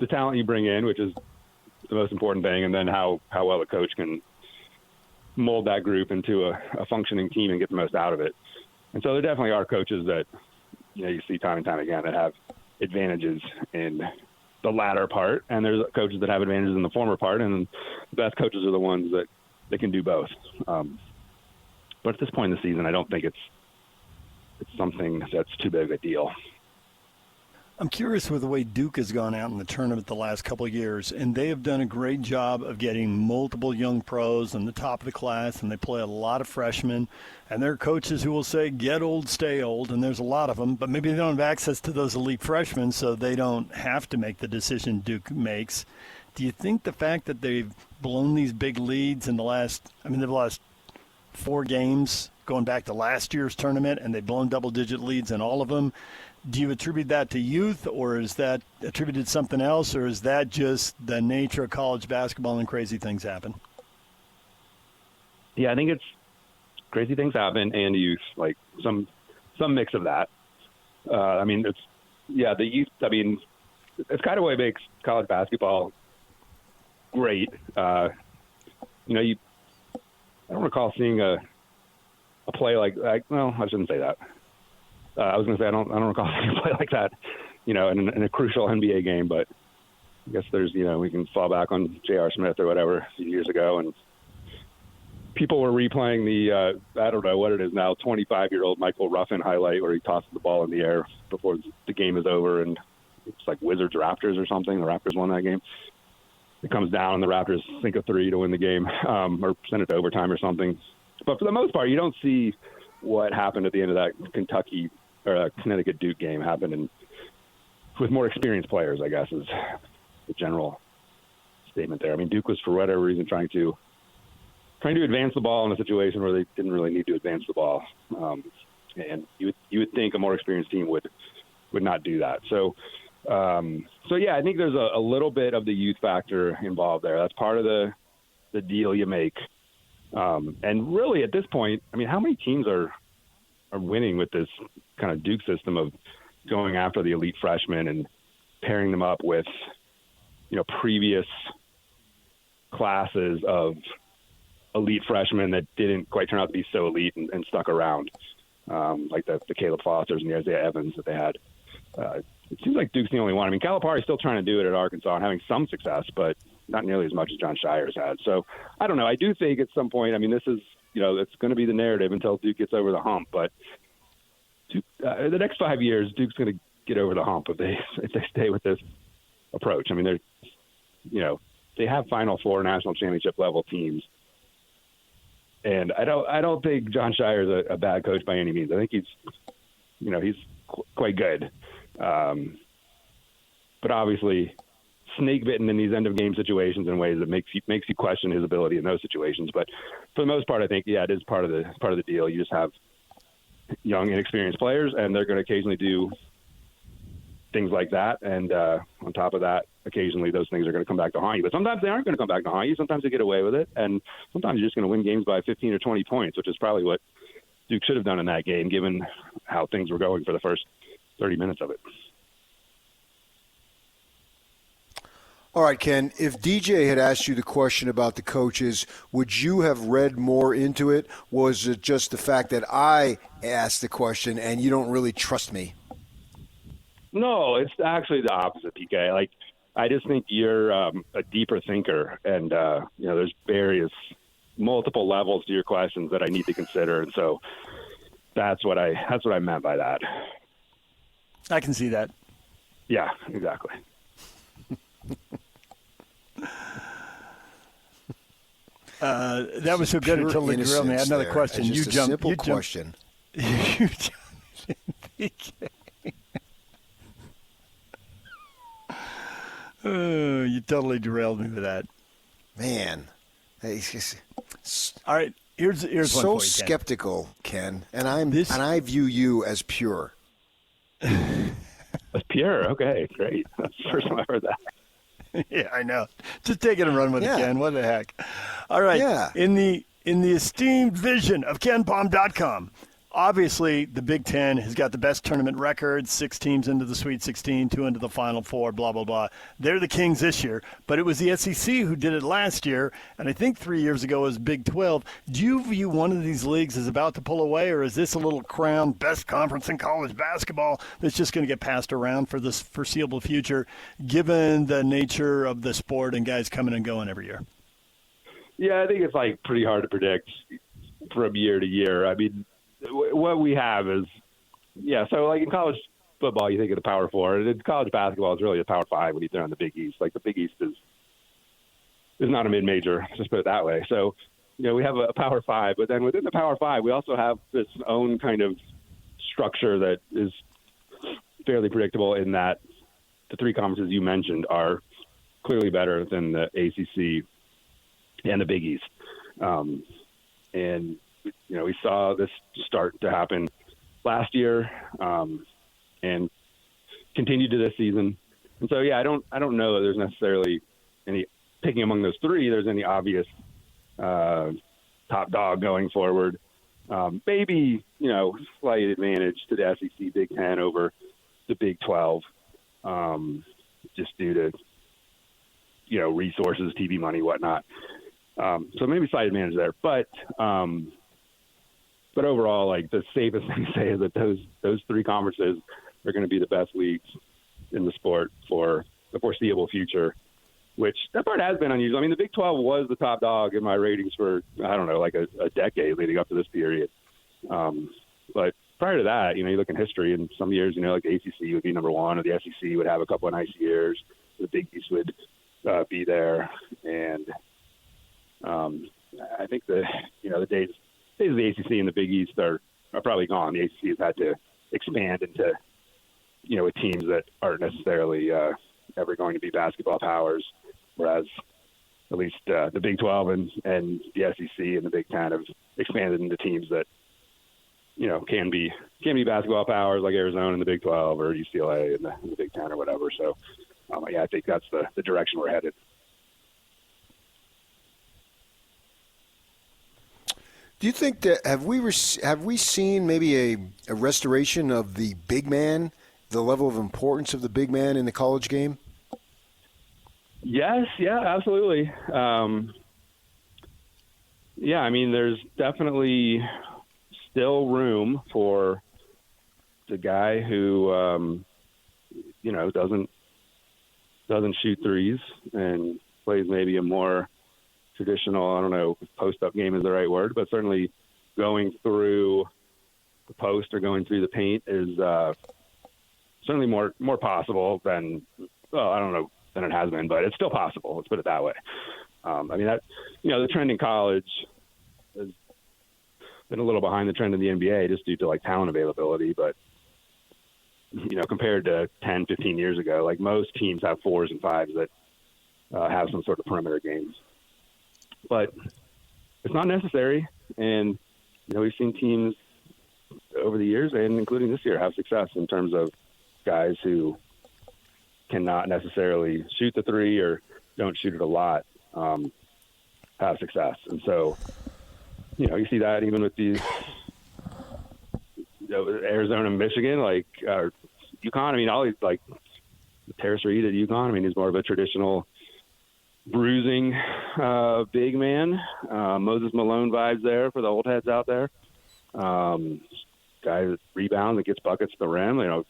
the talent you bring in, which is the most important thing, and then how well a coach can mold that group into a functioning team and get the most out of it. And so there definitely are coaches that, you see time and time again that have advantages in the latter part, and there's coaches that have advantages in the former part, and the best coaches are the ones that they can do both. But at this point in the season, I don't think it's something that's too big a deal. I'm curious with the way Duke has gone out in the tournament the last couple of years, and they have done a great job of getting multiple young pros in the top of the class, and they play a lot of freshmen, and there are coaches who will say, get old, stay old, and there's a lot of them, but maybe they don't have access to those elite freshmen, so they don't have to make the decision Duke makes. Do you think the fact that they've blown these big leads in they've lost 4 games going back to last year's tournament, and they've blown double-digit leads in all of them, do you attribute that to youth, or is that attributed to something else, or is that just the nature of college basketball and crazy things happen? Yeah, I think it's crazy things happen and youth, like some mix of that. The youth, it's kind of what makes college basketball great. I don't recall seeing a play like well, I shouldn't say that. I was going to say I don't recall seeing a play like that, in a crucial NBA game. But I guess there's we can fall back on J.R. Smith or whatever a few years ago, and people were replaying the I don't know what it is now, 25-year-old Michael Ruffin highlight where he tosses the ball in the air before the game is over, and it's like Wizards Raptors or something. The Raptors won that game. It comes down and the Raptors sink a 3 to win the game, or send it to overtime or something. But for the most part, you don't see what happened at the end of that Kentucky or Connecticut Duke game happen with more experienced players, I guess, is the general statement there. I mean, Duke was, for whatever reason, trying to advance the ball in a situation where they didn't really need to advance the ball. And you would think a more experienced team would not do that. So yeah, I think there's a little bit of the youth factor involved there. That's part of the deal you make. And really, at this point, I mean, how many teams are winning with this kind of Duke system of going after the elite freshmen and pairing them up with, previous classes of elite freshmen that didn't quite turn out to be so elite and stuck around, like the Caleb Fosters and the Isaiah Evans that they had. It seems like Duke's the only one. I mean, Calipari's still trying to do it at Arkansas and having some success, but not nearly as much as John Shire's had. So I don't know. I do think at some point, I mean, this is, it's going to be the narrative until Duke gets over the hump. But Duke, the next 5 years, Duke's going to get over the hump if they stay with this approach. I mean, they have Final Four national championship level teams. And I don't think John Shire's a bad coach by any means. I think he's quite good. But obviously snake bitten in these end of game situations in ways that makes you question his ability in those situations. But for the most part, I think, yeah, it is part of the deal. You just have young, inexperienced players, and they're going to occasionally do things like that. And on top of that, occasionally those things are going to come back to haunt you. But sometimes they aren't going to come back to haunt you. Sometimes they get away with it. And sometimes you're just going to win games by 15 or 20 points, which is probably what Duke should have done in that game, given how things were going for the first 30 minutes of it. All right, Ken, if DJ had asked you the question about the coaches, would you have read more into it? Was it just the fact that I asked the question and you don't really trust me? No, it's actually the opposite, PK. Like, I just think you're a deeper thinker, and there's multiple levels to your questions that I need to consider, and so that's what I meant by that. I can see that. Yeah, exactly. That was so good it totally derailed me. I had another question. Just a simple question. You you totally derailed me with that. Man. All right. Here's one so for you, Ken. skeptical, Ken, and I view you as pure. That's pure. Okay, great. That's the first time I heard that. Yeah, I know. Just take it and run with it, Ken. What the heck? All right. Yeah. In the esteemed vision of KenPom.com, obviously the Big Ten has got the best tournament record, 6 teams into the Sweet 16, 2 into the Final Four, blah, blah, blah. They're the kings this year, but it was the SEC who did it last year, and I think 3 years ago was Big 12. Do you view one of these leagues as about to pull away, or is this a little crown best conference in college basketball that's just going to get passed around for this foreseeable future, given the nature of the sport and guys coming and going every year? Yeah, I think it's like pretty hard to predict from year to year. I mean, what we have is, so like in college football, you think of the Power Four, and in college basketball, it's really the Power Five when you throw in the Big East. Like the Big East is not a mid-major, just put it that way. So, we have a Power Five, but then within the Power Five, we also have this own kind of structure that is fairly predictable in that the 3 conferences you mentioned are clearly better than the ACC and the Big East. And we saw this start to happen last year and continue to this season. And so, I don't know that there's necessarily any picking among those 3. There's any obvious top dog going forward. Maybe, slight advantage to the SEC Big Ten over the Big 12 just due to, resources, TV money, whatnot. So maybe slight advantage there. But overall, like the safest thing to say is that those 3 conferences are going to be the best leagues in the sport for the foreseeable future, which that part has been unusual. I mean, the Big 12 was the top dog in my ratings for, I don't know, like a decade leading up to this period. But prior to that, you look in history and some years, like the ACC would be number 1 or the SEC would have a couple of nice years. The Big East would be there. And I think the days of the ACC and the Big East are probably gone. The ACC has had to expand into, with teams that aren't necessarily ever going to be basketball powers, whereas at least the Big 12 and the SEC and the Big 10 have expanded into teams that, can be basketball powers like Arizona in the Big 12 or UCLA in the Big 10 or whatever. So, I think that's the direction we're headed. Do you think that have we seen maybe a restoration of the big man, the level of importance of the big man in the college game? Yes, yeah, absolutely. I mean, there's definitely still room for the guy who doesn't shoot threes and plays maybe a more traditional, I don't know if post-up game is the right word, but certainly going through the post or going through the paint is certainly more possible than, I don't know, than it has been, but it's still possible. Let's put it that way. I mean, that, the trend in college has been a little behind the trend in the NBA just due to like talent availability, but compared to 10, 15 years ago, like most teams have 4s and 5s that have some sort of perimeter games. But it's not necessary, and we've seen teams over the years, and including this year, have success in terms of guys who cannot necessarily shoot the 3 or don't shoot it a lot, have success. And so, you see that even with these Arizona and Michigan, like UConn. I mean, all these like Terrace Reed at UConn. I mean, he's more of a traditional bruising big man. Moses Malone vibes there for the old heads out there. Guy that rebounds and gets buckets to the rim.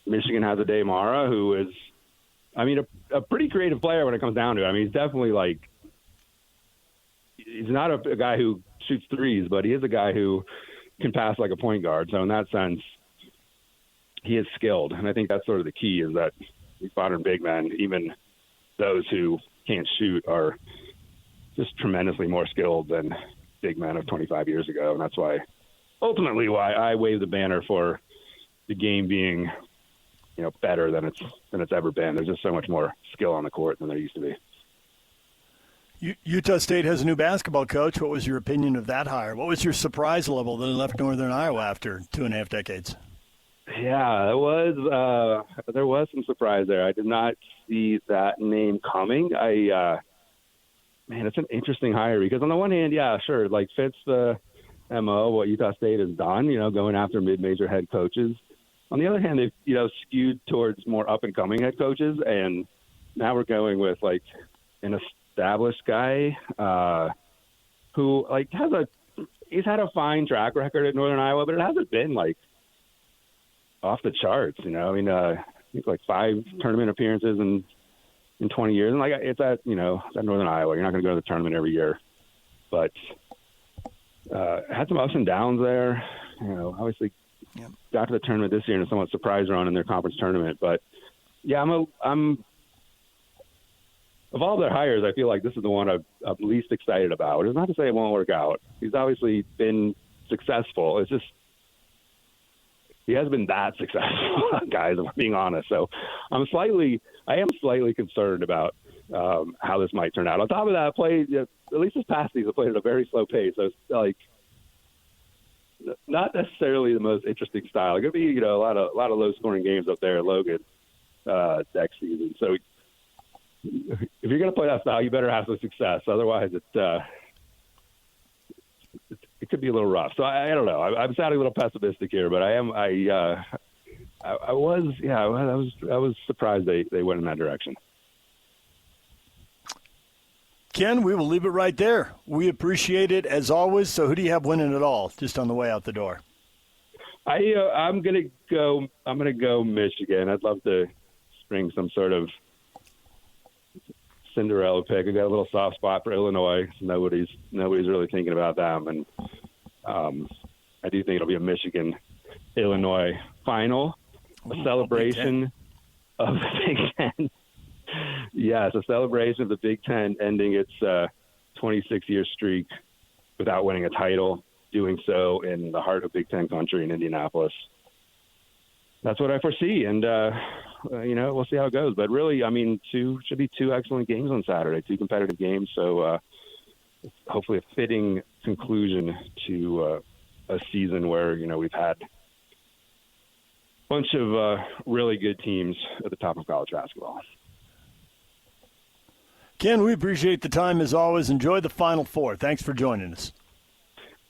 Michigan has a Day Mara who is, I mean, a pretty creative player when it comes down to it. I mean, he's definitely like, he's not a guy who shoots threes, but he is a guy who can pass like a point guard. So in that sense, he is skilled. And I think that's sort of the key is that these modern big men, even those who can't shoot, are just tremendously more skilled than big men of 25 years ago. And that's ultimately why I wave the banner for the game being, better than it's ever been. There's just so much more skill on the court than there used to be. Utah State has a new basketball coach. What was your opinion of that hire? What was your surprise level that he left Northern Iowa after 2.5 decades? Yeah, there was some surprise there. I did not see that name coming. Man, it's an interesting hire because on the one hand, yeah, sure, fits the MO, what Utah State has done, going after mid-major head coaches. On the other hand, they've, skewed towards more up-and-coming head coaches, and now we're going with, an established guy who, he's had a fine track record at Northern Iowa, but it hasn't been, off the charts, I think 5 tournament appearances in 20 years. And it's at Northern Iowa. You're not going to go to the tournament every year, but had some ups and downs there. Obviously got to the tournament this year in a somewhat surprise run in their conference tournament. But yeah, I'm of all their hires, I feel like this is the one I'm least excited about. It's not to say it won't work out. He's obviously been successful. It's just he hasn't been that successful, guys, if I'm being honest. So I am slightly concerned about how this might turn out. On top of that, at least this past season, played at a very slow pace. So it's not necessarily the most interesting style. It could be, a lot of low-scoring games up there at Logan next season. So if you're going to play that style, you better have some success. Otherwise, it could be a little rough. So I don't know. I'm sounding a little pessimistic here, but I was surprised they went in that direction. Ken, we will leave it right there. We appreciate it as always. So who do you have winning it all just on the way out the door? I'm gonna go Michigan. I'd love to spring some sort of Cinderella pick. I got a little soft spot for Illinois. Nobody's really thinking about them, and I do think it'll be a Michigan-Illinois final, a celebration of the Big Ten. Yes, a celebration of the Big Ten ending its 26-year streak without winning a title, doing so in the heart of Big Ten country in Indianapolis. That's what I foresee, and we'll see how it goes. But really, should be 2 excellent games on Saturday, 2 competitive games. So hopefully a fitting conclusion to a season where, we've had a bunch of really good teams at the top of college basketball. Ken, we appreciate the time as always. Enjoy the Final Four. Thanks for joining us.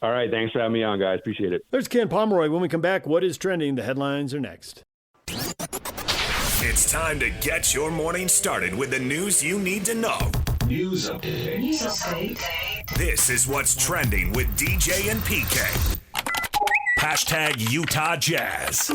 All right. Thanks for having me on, guys. Appreciate it. There's Ken Pomeroy. When we come back, what is trending? The headlines are next. It's time to get your morning started with the news you need to know. News update. This is what's trending with DJ and PK. Hashtag Utah Jazz.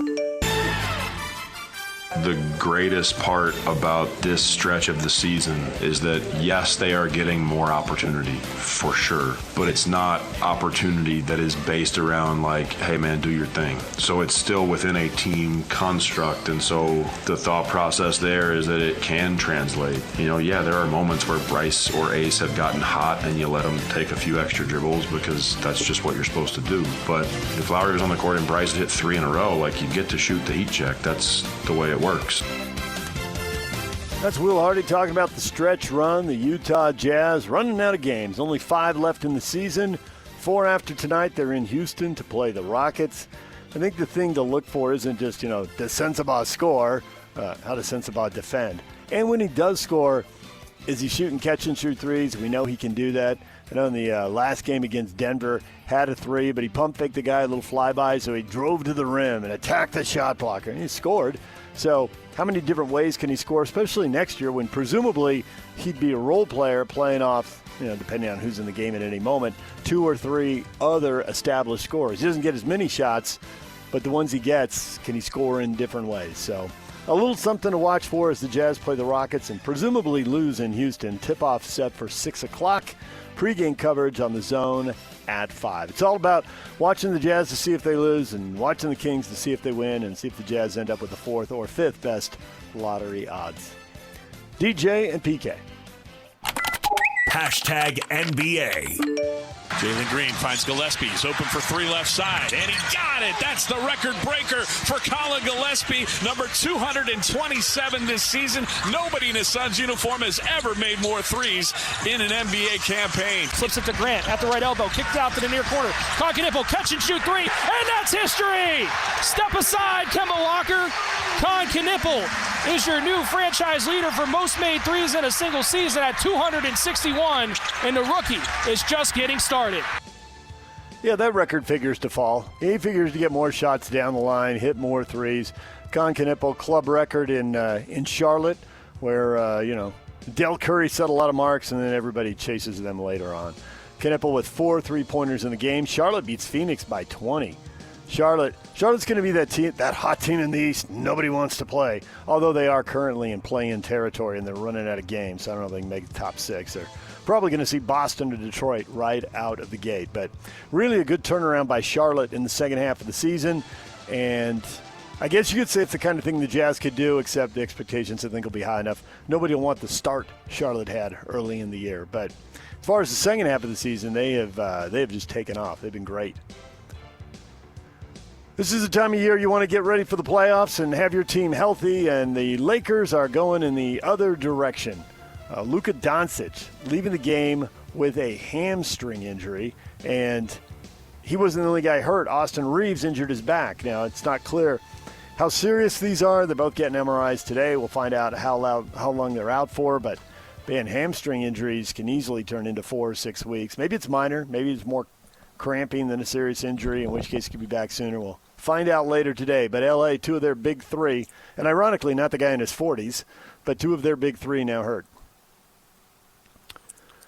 The greatest part about this stretch of the season is that, yes, they are getting more opportunity for sure, but it's not opportunity that is based around hey man, do your thing. So it's still within a team construct, and so the thought process there is that it can translate. There are moments where Bryce or Ace have gotten hot and you let them take a few extra dribbles because that's just what you're supposed to do. But if Lowry was on the court and Bryce hit 3 in a row, you get to shoot the heat check. That's the way it works. That's Will Hardy talking about the stretch run, the Utah Jazz running out of games. Only 5 left in the season. 4 after tonight. They're in Houston to play the Rockets. I think the thing to look for isn't just, does Sensabaugh score? How does Sensabaugh defend? And when he does score, is he shooting catch and shoot threes? We know he can do that. I know in the last game against Denver, had a 3, but he pump faked the guy, a little flyby, so he drove to the rim and attacked the shot blocker, and he scored. So how many different ways can he score, especially next year when presumably he'd be a role player playing off, depending on who's in the game at any moment, 2 or 3 other established scorers. He doesn't get as many shots, but the ones he gets, can he score in different ways? So a little something to watch for as the Jazz play the Rockets and presumably lose in Houston. Tip-off set for 6 o'clock. Pre-game coverage on the Zone at 5. It's all about watching the Jazz to see if they lose and watching the Kings to see if they win and see if the Jazz end up with the 4th or 5th best lottery odds. DJ and PK. #NBA. Jalen Green finds Gillespie. He's open for three left side, and he got it. That's the record breaker for Colin Gillespie, number 227 this season. Nobody in his Suns uniform has ever made more threes in an NBA campaign. Flips it to Grant at the right elbow, kicked out to the near corner. Concanippo, catch and shoot three, and that's history. Step aside, Kemba Walker. Concanippo is your new franchise leader for most made threes in a single season at 261, and the rookie is just getting started. Yeah, that record figures to fall. He figures to get more shots down the line, hit more threes. Concanippo club record in Charlotte, where Del Curry set a lot of marks, and then everybody chases them later on. Knipple with 4 3-pointers in the game. Charlotte beats Phoenix by 20. Charlotte's going to be that hot team in the East nobody wants to play, although they are currently in play-in territory and they're running out of games. So I don't know if they can make the top 6. They're probably going to see Boston or Detroit right out of the gate. But really a good turnaround by Charlotte in the second half of the season. And I guess you could say it's the kind of thing the Jazz could do, except the expectations I think will be high enough. Nobody will want the start Charlotte had early in the year. But as far as the second half of the season, they have just taken off. They've been great. This is the time of year you want to get ready for the playoffs and have your team healthy, and the Lakers are going in the other direction. Luka Doncic leaving the game with a hamstring injury, and he wasn't the only guy hurt. Austin Reeves injured his back. Now, it's not clear how serious these are. They're both getting MRIs today. We'll find out how long they're out for, but man, hamstring injuries can easily turn into 4 or 6 weeks. Maybe it's minor. Maybe it's more cramping than a serious injury, in which case he could be back sooner. We'll find out later today. But L.A., 2 of their big 3, and ironically not the guy in his 40s, but 2 of their big 3 now hurt.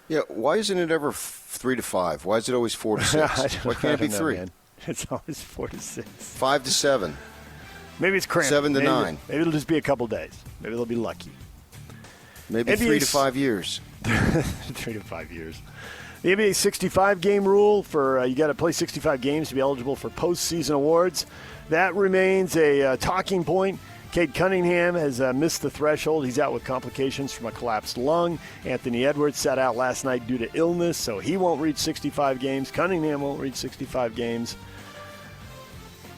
Yeah, why isn't it ever 3 to 5? Why is it always 4 to 6? Why can't it be 3? Man. It's always 4 to 6. 5 to 7. Maybe it's cramping. 7 to 9. Maybe it'll just be a couple days. Maybe they'll be lucky. Maybe 3 to 5 years. 3 to 5 years. The NBA 65-game rule for you got to play 65 games to be eligible for postseason awards. That remains a talking point. Cade Cunningham has missed the threshold. He's out with complications from a collapsed lung. Anthony Edwards sat out last night due to illness, so he won't reach 65 games. Cunningham won't reach 65 games.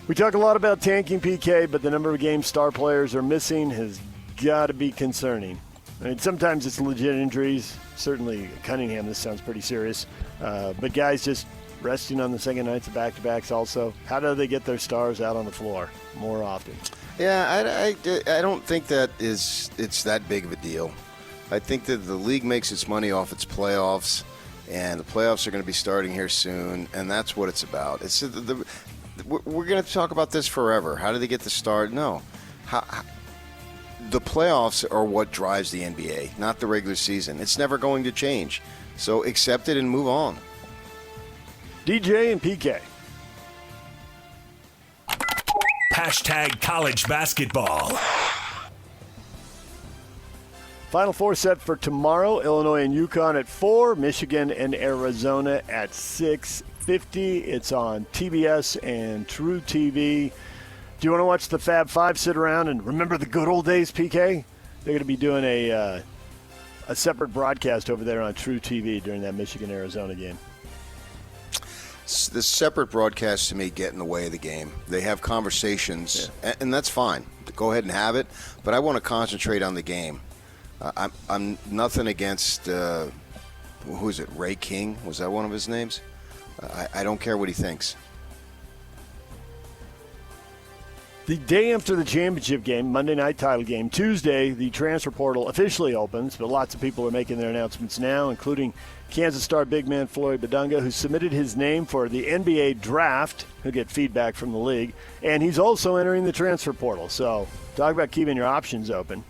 We talk a lot about tanking, PK, but the number of games star players are missing has got to be concerning. I mean, sometimes it's legit injuries. Certainly Cunningham, this sounds pretty serious. But guys just resting on the second nights of back-to-backs also. How do they get their stars out on the floor more often? Yeah, I don't think it's that big of a deal. I think that the league makes its money off its playoffs, and the playoffs are going to be starting here soon, and that's what it's about. We're going to talk about this forever. How do they get the start? No. The playoffs are what drives the NBA, not the regular season. It's never going to change. So accept it and move on. DJ and PK. #college basketball. Final 4 set for tomorrow. Illinois and UConn at 4. Michigan and Arizona at 6:50. It's on TBS and True TV. Do you want to watch the Fab Five sit around and remember the good old days, PK? They're going to be doing a separate broadcast over there on True TV during that Michigan-Arizona game. The separate broadcasts, to me, get in the way of the game. They have conversations, and that's fine. Go ahead and have it, but I want to concentrate on the game. I'm nothing against, who is it, Ray King? Was that one of his names? I don't care what he thinks. The day after the championship game, Monday night title game, Tuesday, the transfer portal officially opens, but lots of people are making their announcements now, including Kansas star big man Floyd Badunga, who submitted his name for the NBA draft. He'll get feedback from the league, and he's also entering the transfer portal. So talk about keeping your options open.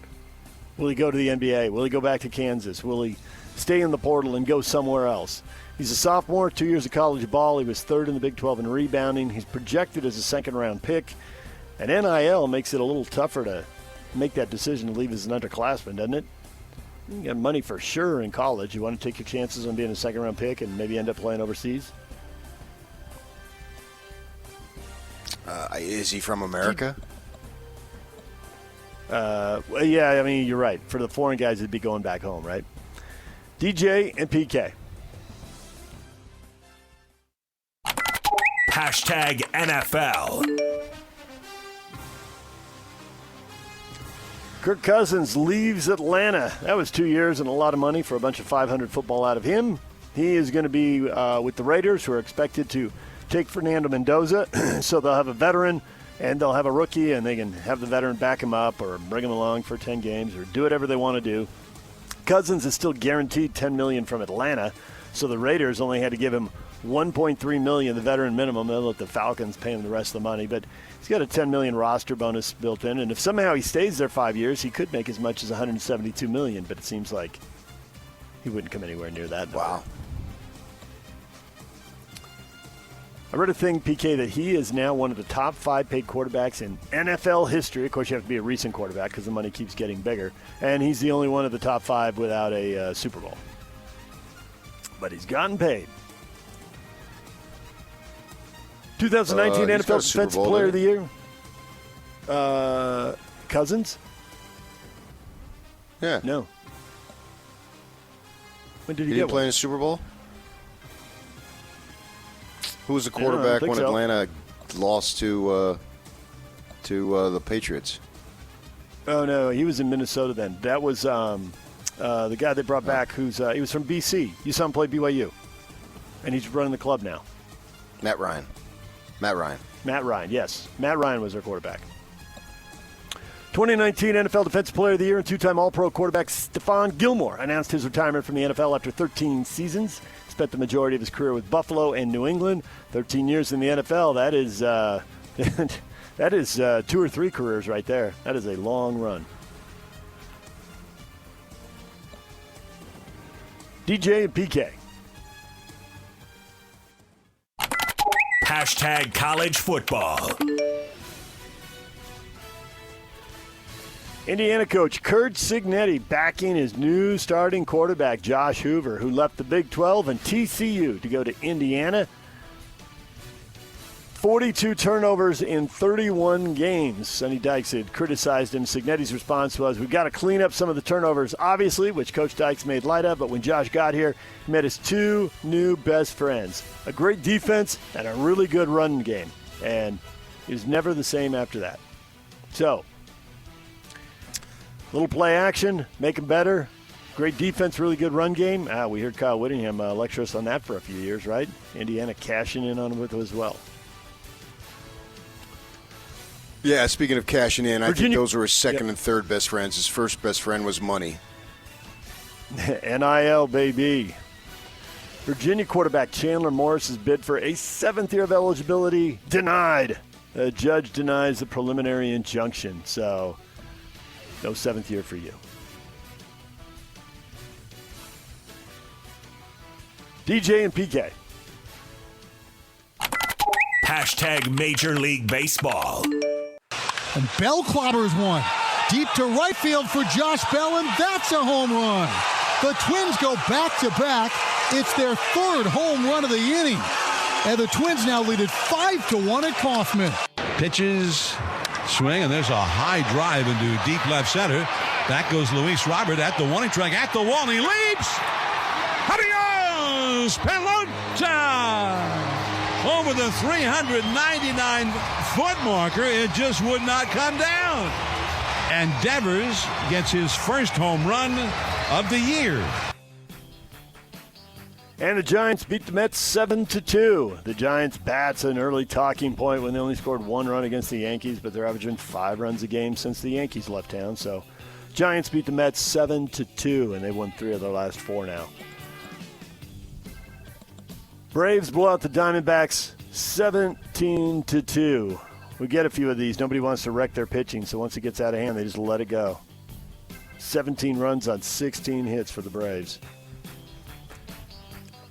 Will he go to the NBA? Will he go back to Kansas? Will he stay in the portal and go somewhere else? He's a sophomore, 2 years of college ball. He was 3rd in the Big 12 in rebounding. He's projected as a second-round pick. And NIL makes it a little tougher to make that decision to leave as an underclassman, doesn't it? You got money for sure in college. You want to take your chances on being a second-round pick and maybe end up playing overseas? Is he from America? Yeah, I mean, you're right. For the foreign guys, it'd be going back home, right? DJ and PK. Hashtag NFL. Kirk Cousins leaves Atlanta. That was 2 years and a lot of money for a bunch of 500 football out of him. He is going to be with the Raiders, who are expected to take Fernando Mendoza. So they'll have a veteran and they'll have a rookie, and they can have the veteran back him up or bring him along for 10 games or do whatever they want to do. Cousins is still guaranteed $10 million from Atlanta, so the Raiders only had to give him $1.3 million, the veteran minimum. They'll let the Falcons pay him the rest of the money, but he's got a $10 million roster bonus built in, and if somehow he stays there 5 years, he could make as much as $172 million, but it seems like he wouldn't come anywhere near that. Wow. I read a thing, PK, that he is now one of the top 5 paid quarterbacks in NFL history. Of course, you have to be a recent quarterback because the money keeps getting bigger, and he's the only one of the top 5 without a Super Bowl. But he's gotten paid. 2019 NFL Defensive Player of the Year. Cousins? Yeah. No. When did he Did get he play one? in a Super Bowl? Who was the quarterback when Atlanta lost to the Patriots? Oh, no. He was in Minnesota then. That was the guy they brought back who's he was from BC. You saw him play BYU. And he's running the club now. Matt Ryan, yes. Matt Ryan was their quarterback. 2019 NFL Defensive Player of the Year and two-time All-Pro quarterback Stephon Gilmore announced his retirement from the NFL after 13 seasons. Spent the majority of his career with Buffalo and New England. 13 years in the NFL, that is that is 2 or 3 careers right there. That is a long run. DJ and PK. Hashtag college football. Indiana coach Curt Cignetti backing his new starting quarterback Josh Hoover, who left the Big 12 and TCU to go to Indiana. 42 turnovers in 31 games. Sonny Dykes had criticized him. Cignetti's response was, we've got to clean up some of the turnovers, obviously, which Coach Dykes made light of. But when Josh got here, he met his 2 new best friends. A great defense and a really good run game. And he was never the same after that. So, little play action, make him better. Great defense, really good run game. We heard Kyle Whittingham lecture us on that for a few years, right? Indiana cashing in on him with it as well. Yeah, speaking of cashing in, Virginia, I think those were his second and third best friends. His first best friend was money. NIL, baby. Virginia quarterback Chandler Morris's bid for a 7th year of eligibility denied. The judge denies the preliminary injunction, so no 7th year for you. DJ and PK. Hashtag Major League Baseball. And Bell clobbers one. Deep to right field for Josh Bell, and that's a home run. The Twins go back-to-back. It's their 3rd home run of the inning. And the Twins now lead it 5-1 at Kauffman. Pitches, swing, and there's a high drive into deep left center. Back goes Luis Robert at the warning track, at the wall, and he leaps! Adios, pelota! Over the 399-foot marker, it just would not come down. And Devers gets his first home run of the year. And the Giants beat the Mets 7-2. The Giants bats an early talking point when they only scored 1 run against the Yankees, but they're averaging 5 runs a game since the Yankees left town. So Giants beat the Mets 7-2, and they won 3 of their last 4 now. Braves blow out the Diamondbacks 17-2. We get a few of these. Nobody wants to wreck their pitching, so once it gets out of hand, they just let it go. 17 runs on 16 hits for the Braves.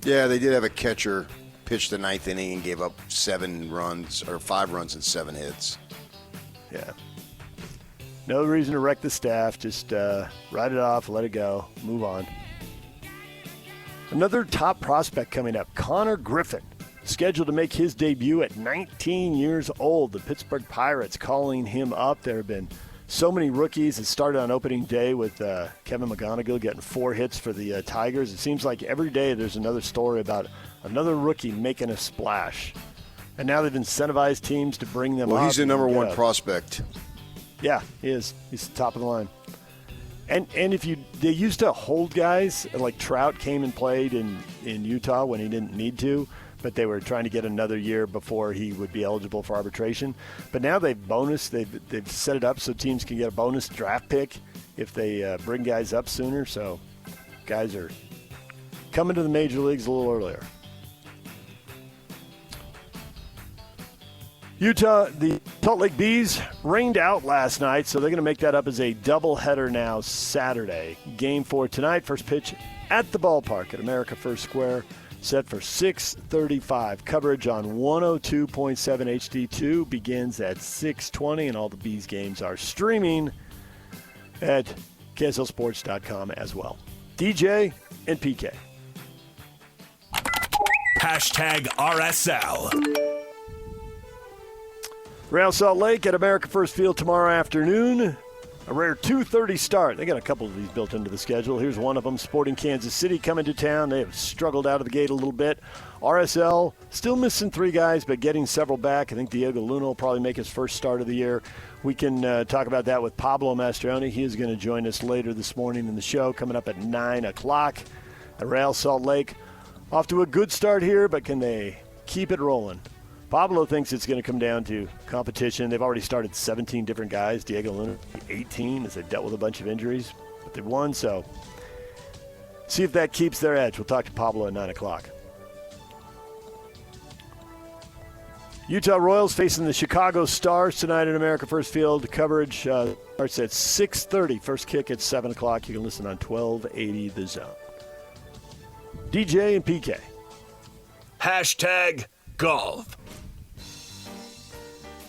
Yeah, they did have a catcher pitch the 9th inning and gave up 5 runs and 7 hits. Yeah. No reason to wreck the staff. Just write it off, let it go, move on. Another top prospect coming up, Connor Griffin, scheduled to make his debut at 19 years old. The Pittsburgh Pirates calling him up. There have been so many rookies. It started on opening day with Kevin McGonigal getting 4 hits for the Tigers. It seems like every day there's another story about another rookie making a splash. And now they've incentivized teams to bring them up. Well, he's the number one prospect. Yeah, he is. He's the top of the line. And they used to hold guys, like Trout came and played in Utah when he didn't need to, but they were trying to get another year before he would be eligible for arbitration. But now they've set it up so teams can get a bonus draft pick if they bring guys up sooner. So guys are coming to the major leagues a little earlier. Utah, the Salt Lake Bees rained out last night, so they're going to make that up as a doubleheader now Saturday. Game 4 tonight, first pitch at the ballpark at America First Square, set for 6:35. Coverage on 102.7 HD2 begins at 6:20, and all the Bees games are streaming at KSLSports.com as well. DJ and PK. Hashtag RSL. Real Salt Lake at America First Field tomorrow afternoon. A rare 2:30 start. They got a couple of these built into the schedule. Here's one of them. Sporting Kansas City coming to town. They have struggled out of the gate a little bit. RSL still missing 3 guys, but getting several back. I think Diego Luna will probably make his first start of the year. We can talk about that with Pablo Mastroeni. He is going to join us later this morning in the show, coming up at 9 o'clock at Real Salt Lake. Off to a good start here, but can they keep it rolling? Pablo thinks it's going to come down to competition. They've already started 17 different guys. Diego Luna, 18, as they dealt with a bunch of injuries. But they've won, so see if that keeps their edge. We'll talk to Pablo at 9 o'clock. Utah Royals facing the Chicago Stars tonight at America First Field. Coverage starts at 6:30. First kick at 7 o'clock. You can listen on 1280 The Zone. DJ and PK. Hashtag golf.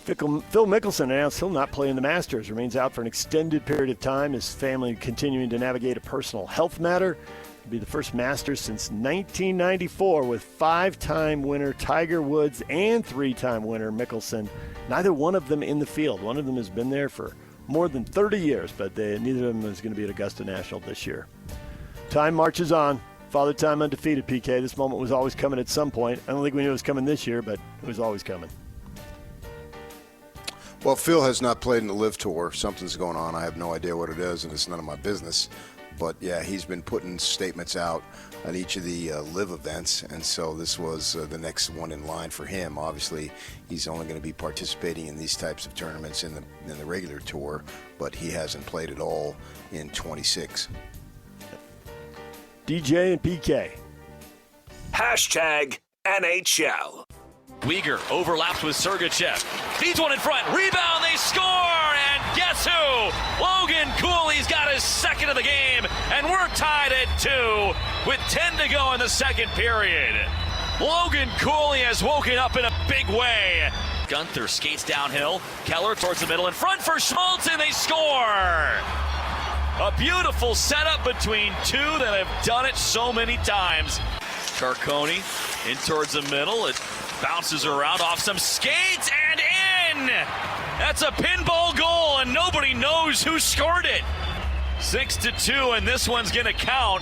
Phil Mickelson announced he'll not play in the Masters. Remains out for an extended period of time. His family continuing to navigate a personal health matter. It'll be the first Masters since 1994 with 5-time winner Tiger Woods and 3-time winner Mickelson. Neither one of them in the field. One of them has been there for more than 30 years, but neither of them is going to be at Augusta National this year. Time marches on. Father Time undefeated, PK. This moment was always coming at some point. I don't think we knew it was coming this year, but it was always coming. Well, Phil has not played in the LIV Tour. Something's going on. I have no idea what it is, and it's none of my business. But, yeah, he's been putting statements out on each of the LIV events, and so this was the next one in line for him. Obviously, he's only going to be participating in these types of tournaments in the regular tour, but he hasn't played at all in 26. DJ and PK. Hashtag NHL. Uyghur overlaps with Sergachev. Feeds one in front. Rebound. They score. And guess who? Logan Cooley's got his second of the game. And we're tied at 2 with 10 to go in the second period. Logan Cooley has woken up in a big way. Gunther skates downhill. Keller towards the middle in front for Schmaltz, and they score. A beautiful setup between two that have done it so many times. Carconi in towards the middle. It bounces around off some skates and in. That's a pinball goal, and nobody knows who scored it. 6-2, and this one's going to count.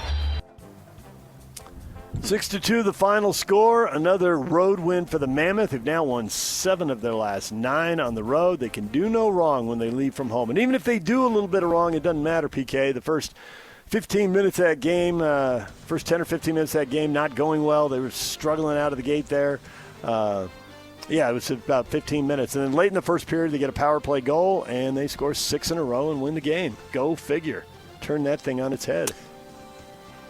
6-2, the final score. Another road win for the Mammoth, who've now won 7 of their last 9 on the road. They can do no wrong when they leave from home. And even if they do a little bit of wrong, it doesn't matter, PK. The first 15 minutes of that game, first 10 or 15 minutes of that game not going well. They were struggling out of the gate there. It was about 15 minutes. And then late in the first period, they get a power play goal, and they score 6 in a row and win the game. Go figure. Turn that thing on its head.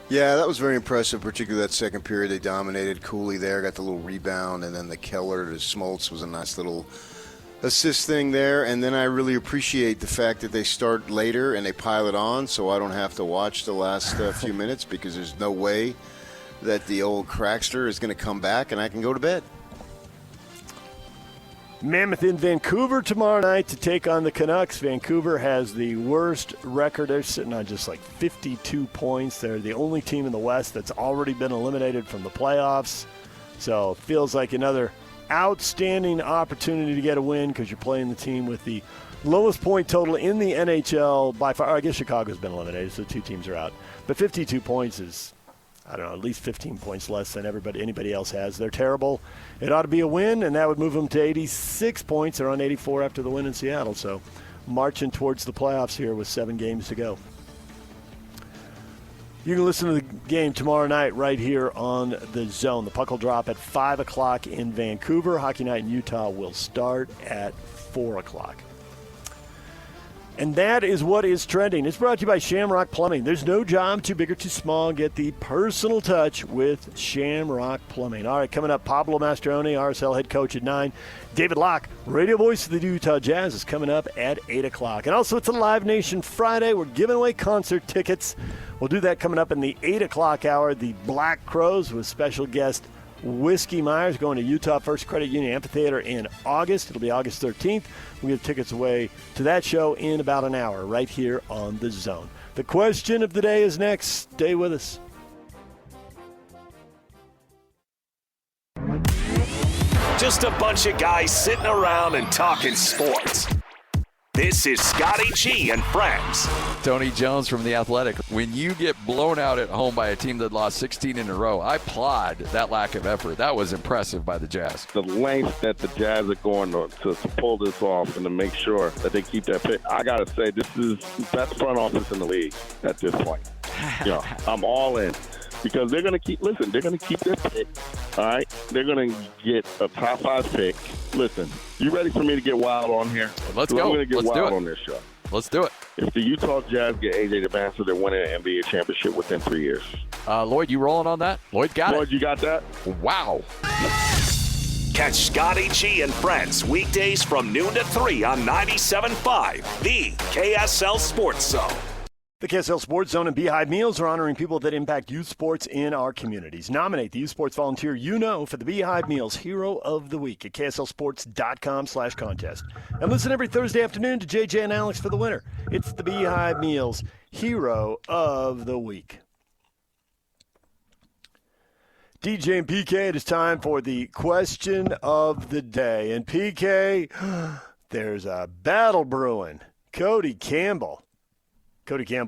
Yeah, that was very impressive, particularly that second period. They dominated. Cooley there, got the little rebound, and then the Keller to Schmaltz was a nice little assist thing there. And then I really appreciate the fact that they start later and they pile it on, so I don't have to watch the last few minutes, because there's no way that the old crackster is going to come back and I can go to bed. Mammoth in Vancouver tomorrow night to take on the Canucks. Vancouver has the worst record. They're sitting on just like 52 points. They're the only team in the West that's already been eliminated from the playoffs. So it feels like another outstanding opportunity to get a win because you're playing the team with the lowest point total in the NHL by far. I guess Chicago's been eliminated, so 2 teams are out. But 52 points is, I don't know, at least 15 points less than anybody else has. They're terrible. It ought to be a win, and that would move them to 86 points. They're on 84 after the win in Seattle. So marching towards the playoffs here with 7 games to go. You can listen to the game tomorrow night right here on The Zone. The puck will drop at 5 o'clock in Vancouver. Hockey night in Utah will start at 4 o'clock. And that is what is trending. It's brought to you by Shamrock Plumbing. There's no job too big or too small. Get the personal touch with Shamrock Plumbing. All right, coming up, Pablo Mastroeni, RSL head coach at 9. David Locke, radio voice of the Utah Jazz, is coming up at 8 o'clock. And also, it's a Live Nation Friday. We're giving away concert tickets. We'll do that coming up in the 8 o'clock hour. The Black Crows with special guest Whiskey Myers going to Utah First Credit Union Amphitheater in August. It'll be August 13th. We give tickets away to that show in about an hour right here on The Zone. The question of the day is next. Stay with us. Just a bunch of guys sitting around and talking sports. This is Scotty G and Friends. Tony Jones from The Athletic. When you get blown out at home by a team that lost 16 in a row, I applaud that lack of effort. That was impressive by the Jazz. The length that the Jazz are going to pull this off and to make sure that they keep that pick. I got to say, this is the best front office in the league at this point. I'm all in. Because they're going to keep their pick, all right? They're going to get a top 5 pick. Listen, you ready for me to get wild on here? Let's go. I'm going to get Let's wild on this show. Let's do it. If the Utah Jazz get A.J. DeBancer, they're winning an NBA championship within 3 years. Lloyd, you rolling on that? Lloyd got it. Lloyd, you got that? Wow. Catch Scotty G and Friends weekdays from noon to 3 on 97.5, the KSL Sports Zone. The KSL Sports Zone and Beehive Meals are honoring people that impact youth sports in our communities. Nominate the youth sports volunteer you know for the Beehive Meals Hero of the Week at KSLSports.com/contest. And listen every Thursday afternoon to JJ and Alex for the winner. It's the Beehive Meals Hero of the Week. DJ and PK, it is time for the question of the day. And PK, there's a battle brewing. Cody Campbell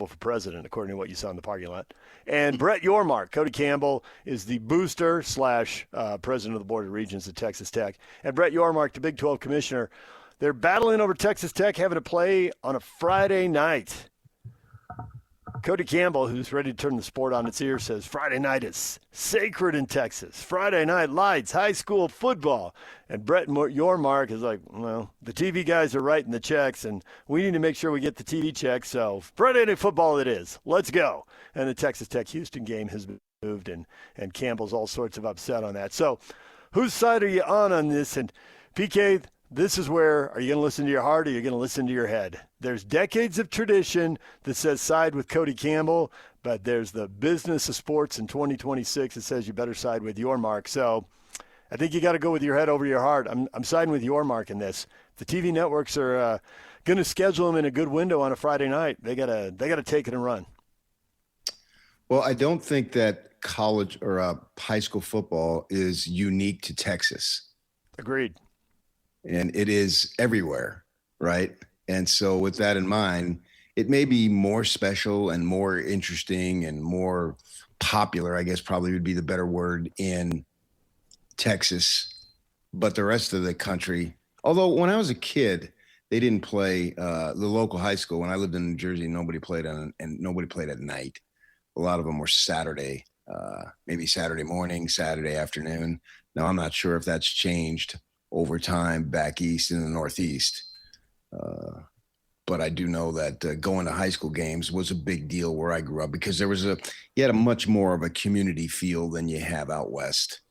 for president, according to what you saw in the parking lot. And Brett Yormark. Cody Campbell is the booster / president of the Board of Regents at Texas Tech. And Brett Yormark, the Big 12 commissioner. They're battling over Texas Tech, having to play on a Friday night. Cody Campbell, who's ready to turn the sport on its ear, says Friday night is sacred in Texas. Friday night lights, high school football. And Brett Yormark is like, well, the TV guys are writing the checks, and we need to make sure we get the TV checks. So Friday night football it is. Let's go. And the Texas Tech-Houston game has been moved, and Campbell's all sorts of upset on that. So whose side are you on this? And PK, this is where, are you going to listen to your heart or are you going to listen to your head? There's decades of tradition that says side with Cody Campbell, but there's the business of sports in 2026 that says you better side with Yormark. So I think you got to go with your head over your heart. I'm siding with Yormark in this. The TV networks are going to schedule them in a good window on a Friday night. They got to take it and run. Well, I don't think that college or high school football is unique to Texas. Agreed. And it is everywhere, right? And so with that in mind, it may be more special and more interesting and more popular, I guess probably would be the better word, in Texas. But the rest of the country, although when I was a kid, they didn't play the local high school. When I lived in New Jersey, nobody played and nobody played at night. A lot of them were Saturday, maybe Saturday morning, Saturday afternoon. Now, I'm not sure if that's changed over time back east in the Northeast. But I do know that going to high school games was a big deal where I grew up because you had a much more of a community feel than you have out west.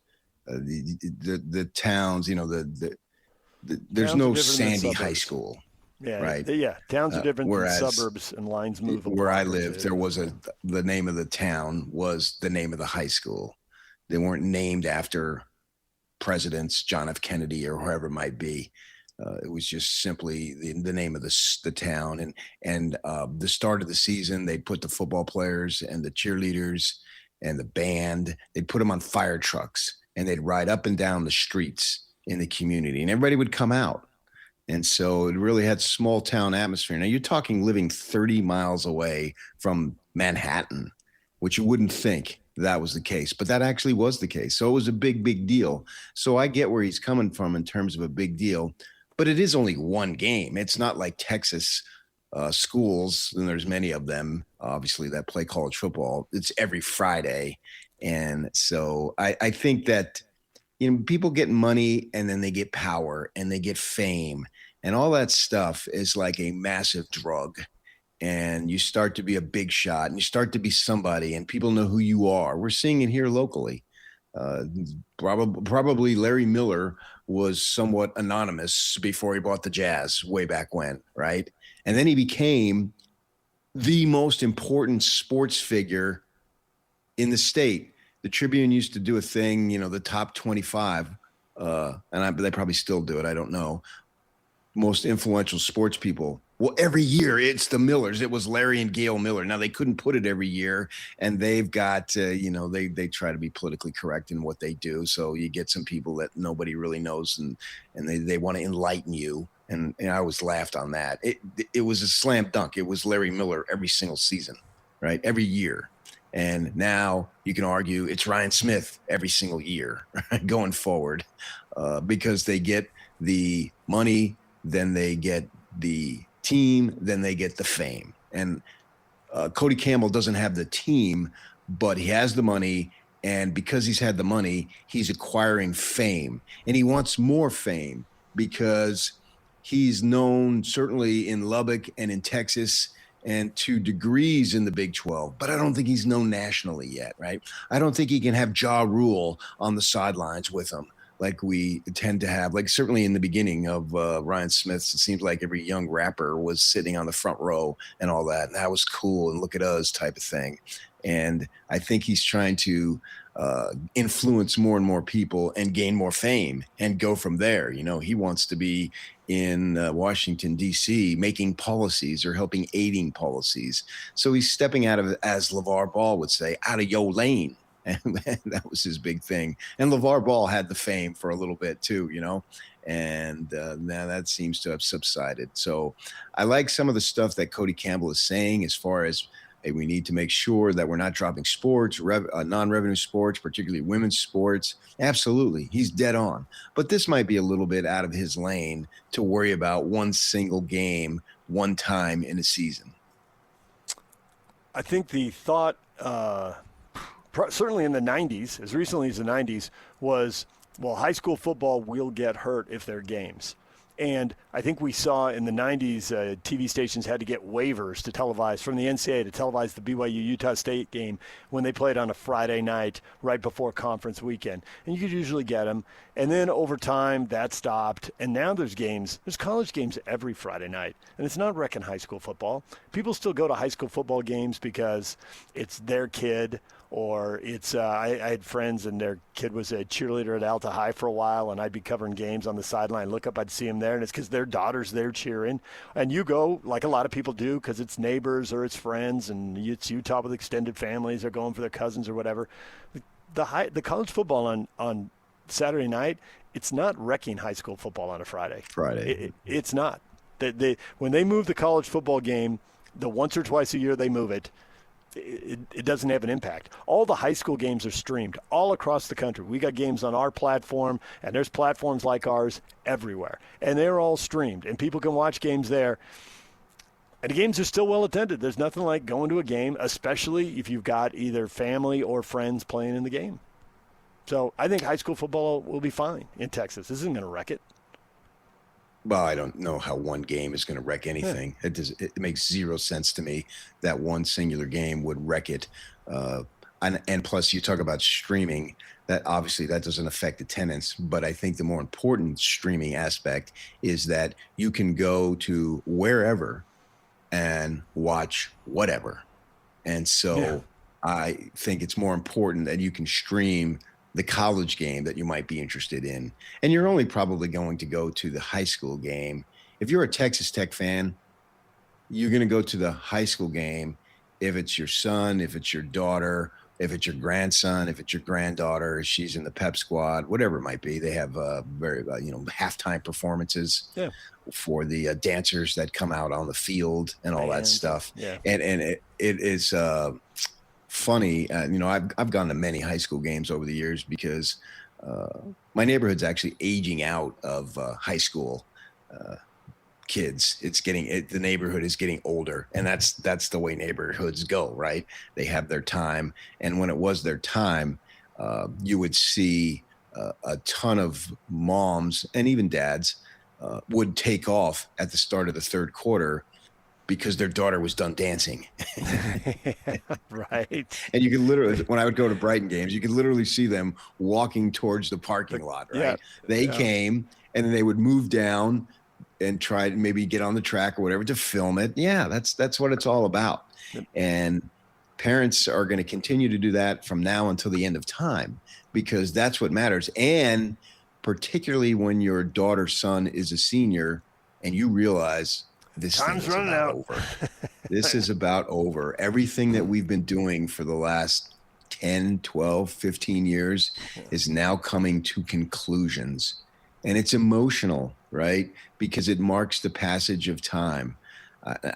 The towns, there's towns no Sandy High School. Yeah, right. Yeah, towns are different whereas than suburbs, and lines move. Where I lived, there was the name of the town was the name of the high school. They weren't named after presidents, John F. Kennedy or whoever it might be. It was just simply the name of the town. And the start of the season, they'd put the football players and the cheerleaders and the band, they'd put them on fire trucks and they'd ride up and down the streets in the community, and everybody would come out. And so it really had small town atmosphere. Now you're talking living 30 miles away from Manhattan, which you wouldn't think that was the case, but that actually was the case. So it was a big, big deal. So I get where he's coming from in terms of a big deal, but it is only one game. It's not like Texas schools, and there's many of them, obviously, that play college football. It's every Friday. And so I think that, people get money and then they get power and they get fame, and all that stuff is like a massive drug. And you start to be a big shot and you start to be somebody and people know who you are. We're seeing it here locally. Probably Larry Miller was somewhat anonymous before he bought the Jazz way back when, right? And then he became the most important sports figure in the state. The Tribune used to do a thing, the top 25, they probably still do it. I don't know. Most influential sports people. Well, every year it's the Millers. It was Larry and Gail Miller. Now they couldn't put it every year, and they've got, they try to be politically correct in what they do. So you get some people that nobody really knows, and they want to enlighten you. And I always laughed on that. It was a slam dunk. It was Larry Miller every single season, right? Every year. And now you can argue it's Ryan Smith every single year going forward, because they get the money, then they get the team, then they get the fame. And Cody Campbell doesn't have the team, but he has the money. And because he's had the money, he's acquiring fame. And he wants more fame because he's known certainly in Lubbock and in Texas and to degrees in the Big 12, but I don't think he's known nationally yet, right? I don't think he can have Ja Rule on the sidelines with him like we tend to have. Like certainly in the beginning of Ryan Smith's, it seems like every young rapper was sitting on the front row and all that, and that was cool and look at us type of thing. And I think he's trying to influence more and more people and gain more fame and go from there. He wants to be in Washington, D.C., making policies or aiding policies. So he's stepping out of, as LeVar Ball would say, out of your lane. And that was his big thing. And LeVar Ball had the fame for a little bit too, and now that seems to have subsided. So I like some of the stuff that Cody Campbell is saying as far as, hey, we need to make sure that we're not dropping sports, non-revenue sports, particularly women's sports. Absolutely. He's dead on. But this might be a little bit out of his lane to worry about one single game, one time in a season. I think the thought, certainly in the 90s, as recently as the 90s, was, well, high school football will get hurt if they're games. And I think we saw in the 90s, TV stations had to get waivers to televise from the NCAA to televise the BYU-Utah State game when they played on a Friday night right before conference weekend. And you could usually get them. And then over time, that stopped. And now there's college games every Friday night. And it's not wrecking high school football. People still go to high school football games because it's their kid, or it's I had friends and their kid was a cheerleader at Alta High for a while, and I'd be covering games on the sideline. Look up, I'd see them there, and it's because their daughter's there cheering. And you go, like a lot of people do, because it's neighbors or it's friends, and it's Utah with extended families. They're going for their cousins or whatever. The college football on Saturday night, it's not wrecking high school football on a Friday. It's not. When they move the college football game, the once or twice a year they move it, it doesn't have an impact. All the high school games are streamed all across the country. We got games on our platform, and there's platforms like ours everywhere. And they're all streamed, and people can watch games there. And the games are still well attended. There's nothing like going to a game, especially if you've got either family or friends playing in the game. So I think high school football will be fine in Texas. This isn't going to wreck it. Well, I don't know how one game is going to wreck anything. Yeah. It makes zero sense to me that one singular game would wreck it. And plus, you talk about streaming. That obviously that doesn't affect attendance. But I think the more important streaming aspect is that you can go to wherever and watch whatever. And so I think it's more important that you can stream the college game that you might be interested in. And you're only probably going to go to the high school game. If you're a Texas Tech fan, you're going to go to the high school game if it's your son, if it's your daughter, if it's your grandson, if it's your granddaughter, she's in the pep squad, whatever it might be. They have very halftime performances for the dancers that come out on the field and all that stuff. Yeah. And it is funny. I've gone to many high school games over the years because my neighborhood's actually aging out of high school kids. The neighborhood is getting older, and that's the way neighborhoods go, right? They have their time, and when it was their time, you would see a ton of moms and even dads would take off at the start of the third quarter because their daughter was done dancing. Right. And you could literally, when I would go to Brighton games, you could literally see them walking towards the parking lot, right? Yeah. They came, and then they would move down and try to maybe get on the track or whatever to film it. Yeah, that's what it's all about. And parents are going to continue to do that from now until the end of time, because that's what matters. And particularly when your daughter, son is a senior and you realize this time's thing is running about out. over. This is about over. Everything that we've been doing for the last 10, 12, 15 years is now coming to conclusions. And it's emotional, right? Because it marks the passage of time.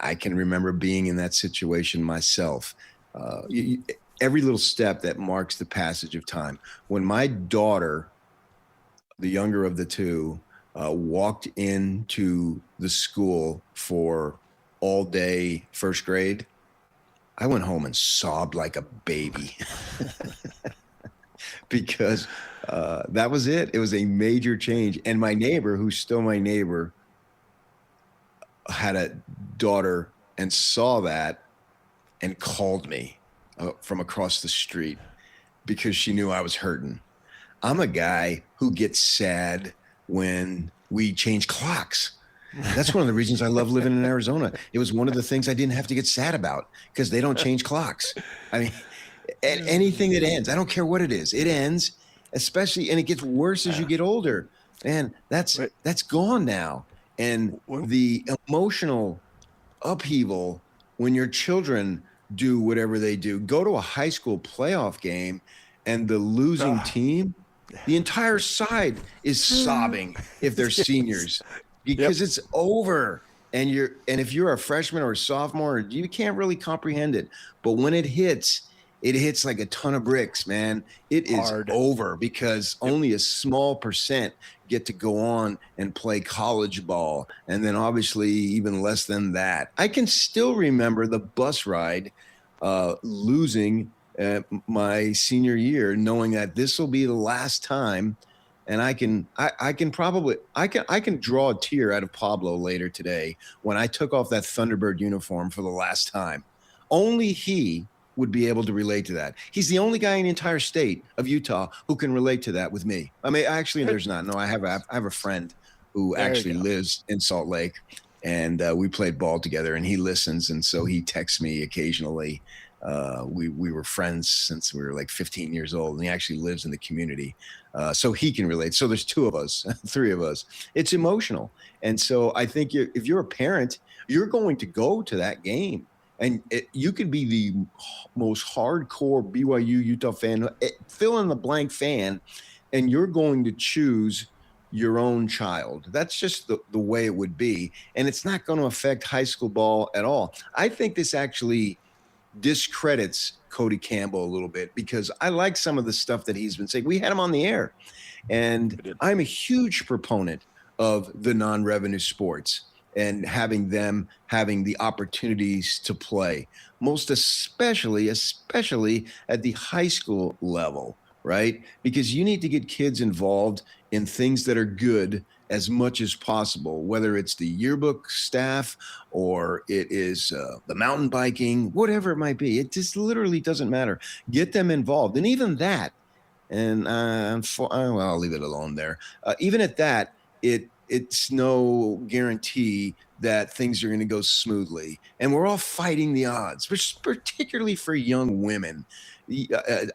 I can remember being in that situation myself. Every little step that marks the passage of time. When my daughter, the younger of the two, walked into the school for all day first grade, I went home and sobbed like a baby because that was it. It was a major change. And my neighbor, who's still my neighbor, had a daughter and saw that and called me from across the street because she knew I was hurting. I'm a guy who gets sad when we change clocks. That's one of the reasons I love living in Arizona. It was one of the things I didn't have to get sad about because they don't change clocks. I mean, anything that ends, I don't care what it is, it ends, especially, and it gets worse as you get older. Man, that's gone now. And the emotional upheaval when your children do whatever they do, go to a high school playoff game and the losing team, the entire side is sobbing if they're seniors because it's over. And if you're a freshman or a sophomore, you can't really comprehend it. But when it hits like a ton of bricks, man. It is over because only a small percent get to go on and play college ball. And then obviously even less than that. I can still remember the bus ride losing my senior year, knowing that this will be the last time. And I can draw a tear out of Pablo later today when I took off that Thunderbird uniform for the last time. Only he would be able to relate to that. He's the only guy in the entire state of Utah who can relate to that with me. I mean, actually, there's not. No, I have a friend who actually lives in Salt Lake, and we played ball together, and he listens, and so he texts me occasionally. We were friends since we were like 15 years old, and he actually lives in the community, so he can relate. So there's two of us, three of us. It's emotional, and so I think if you're a parent, you're going to go to that game. And you could be the most hardcore BYU Utah fan, fill in the blank fan, and you're going to choose your own child. That's just the way it would be. And it's not going to affect high school ball at all. I think this actually discredits Cody Campbell a little bit because I like some of the stuff that he's been saying. We had him on the air. And I'm a huge proponent of the non-revenue sports and having the opportunities to play, most especially at the high school level, right? Because you need to get kids involved in things that are good as much as possible, whether it's the yearbook staff or it is the mountain biking, whatever it might be. It just literally doesn't matter. Get them involved. And even that, and I'll leave it alone there. Even at that, it's no guarantee that things are going to go smoothly. And we're all fighting the odds, particularly for young women.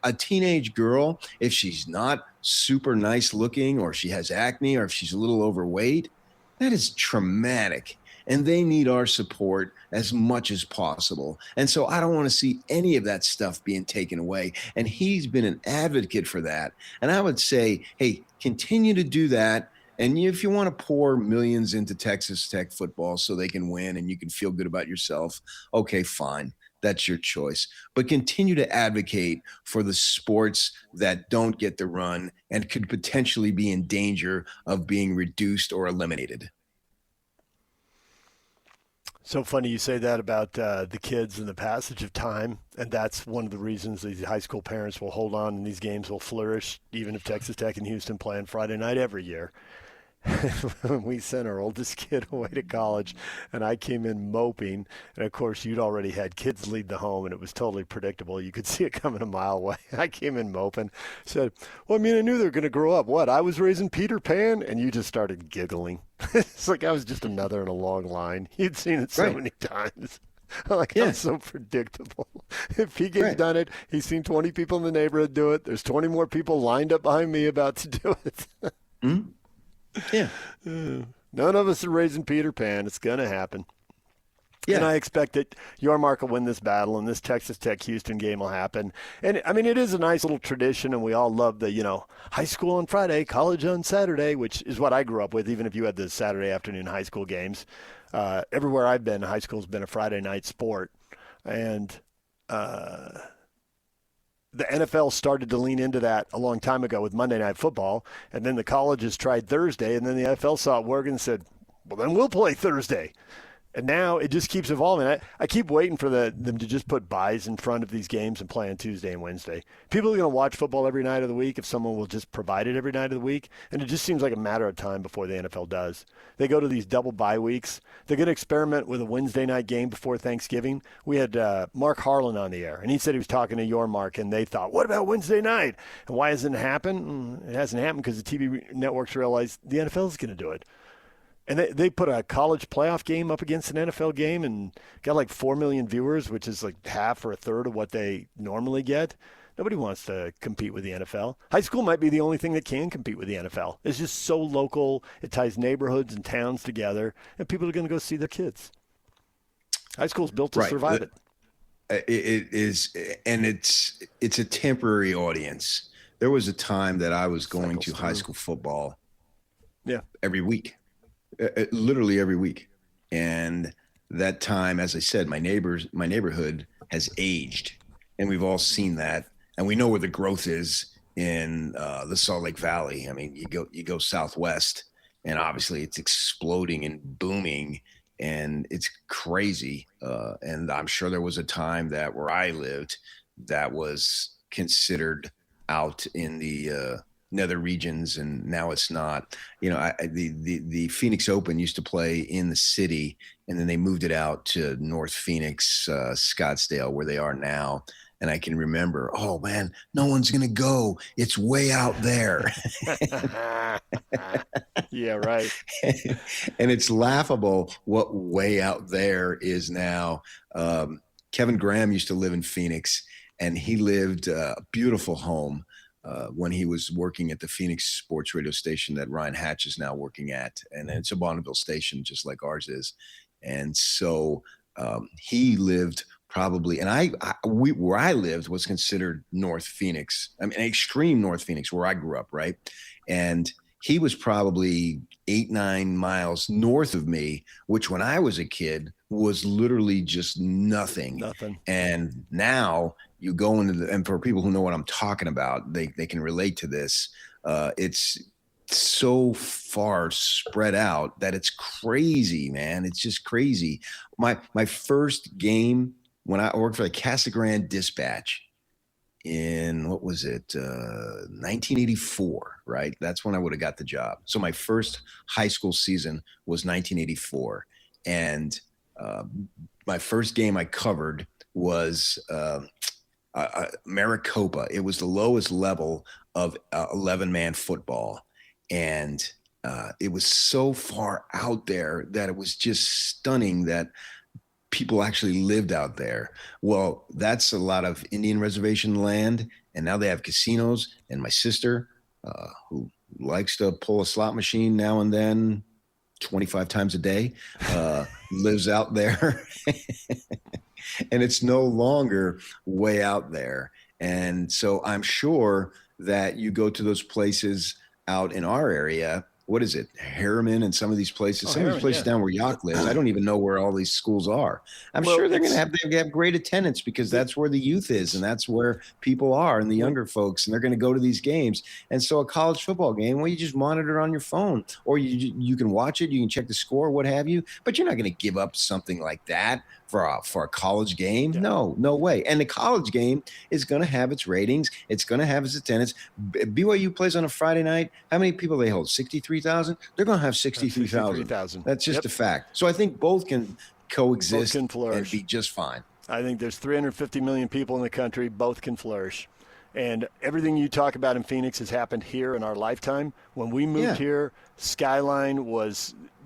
A teenage girl, if she's not super nice looking or she has acne or if she's a little overweight, that is traumatic. and they need our support as much as possible. And so I don't want to see any of that stuff being taken away. And he's been an advocate for that. And I would say, hey, continue to do that. And if you want to pour millions into Texas Tech football so they can win and you can feel good about yourself, okay, fine. That's your choice. But continue to advocate for the sports that don't get the run and could potentially be in danger of being reduced or eliminated. So funny you say that about the kids and the passage of time, and that's one of the reasons these high school parents will hold on and these games will flourish, even if Texas Tech and Houston play on Friday night every year. We sent our oldest kid away to college, and I came in moping. And, of course, you'd already had kids leave the home, and it was totally predictable. You could see it coming a mile away. I came in moping, said, well, I mean, I knew they were going to grow up. What, I was raising Peter Pan? And you just started giggling. It's like I was just another in a long line. You'd seen it so many times. That's so predictable. If PK's done it, he's seen 20 people in the neighborhood do it. There's 20 more people lined up behind me about to do it. Mm-hmm. Yeah. None of us are raising Peter Pan. It's going to happen. Yeah. And I expect that Yormark will win this battle, and this Texas Tech-Houston game will happen. And, I mean, it is a nice little tradition, and we all love the, high school on Friday, college on Saturday, which is what I grew up with, even if you had the Saturday afternoon high school games. Everywhere I've been, high school's been a Friday night sport. And the NFL started to lean into that a long time ago with Monday Night Football, and then the colleges tried Thursday, and then the NFL saw it work and said, well, then we'll play Thursday. And now it just keeps evolving. I keep waiting for them to just put buys in front of these games and play on Tuesday and Wednesday. People are going to watch football every night of the week if someone will just provide it every night of the week, and it just seems like a matter of time before the NFL does. They go to these double bye weeks. They're going to experiment with a Wednesday night game before Thanksgiving. We had Mark Harlan on the air, and he said he was talking to Yormark, and they thought, what about Wednesday night? And why hasn't it happened? It hasn't happened because the TV networks realized the NFL is going to do it. And they put a college playoff game up against an NFL game and got like 4 million viewers, which is like half or a third of what they normally get. Nobody wants to compete with the NFL. High school might be the only thing that can compete with the NFL. It's just so local. It ties neighborhoods and towns together, and people are going to go see their kids. High school's built to survive it. It is, and it's a temporary audience. There was a time that I was going to high school football every week. Literally every week. And that time, as I said, my neighborhood has aged, and we've all seen that. And we know where the growth is in the Salt Lake Valley. I mean, you go southwest, and obviously it's exploding and booming, and it's crazy. And I'm sure there was a time that where I lived that was considered out in the nether regions, and now it's not. The Phoenix Open used to play in the city, and then they moved it out to North Phoenix, Scottsdale, where they are now. And I can remember, oh man, no one's gonna go. It's way out there. Yeah, right. And it's laughable what way out there is now. Kevin Graham used to live in Phoenix, and he lived a beautiful home when he was working at the Phoenix sports radio station that Ryan Hatch is now working at. And it's a Bonneville station, just like ours is. And so he lived probably, and where I lived was considered North Phoenix. I mean, extreme North Phoenix, where I grew up, right? And he was probably 8-9 miles north of me, which when I was a kid was literally just nothing. And now you go into and for people who know what I'm talking about, they can relate to this. It's so far spread out that it's crazy, man. It's just crazy. My first game when I worked for the Casa Grande Dispatch in, 1984, right? That's when I would have got the job. So my first high school season was 1984. And my first game I covered was Maricopa. It was the lowest level of 11-man football. And it was so far out there that it was just stunning that people actually lived out there. Well, that's a lot of Indian reservation land, and now they have casinos. And my sister, who likes to pull a slot machine now and then, 25 times a day, lives out there. And it's no longer way out there. And so I'm sure that you go to those places out in our area. What is it? Harriman and some of these places, some of these places down where York lives. I don't even know where all these schools are. I'm sure they're going to have great attendance because that's where the youth is and that's where people are and the younger folks, and they're going to go to these games. And so a college football game, well, you just monitor it on your phone, or you can watch it, you can check the score, what have you. But you're not going to give up something like that for a college game. No way. And the college game is going to have its ratings. It's going to have its attendance. BYU plays on a Friday night. How many people they hold? 63,000. They're going to have 63,000. That's just a fact. So I think both can coexist and be just fine. I think there's 350 million people in the country. Both can flourish. And everything you talk about in Phoenix has happened here in our lifetime. When we moved here, Skyline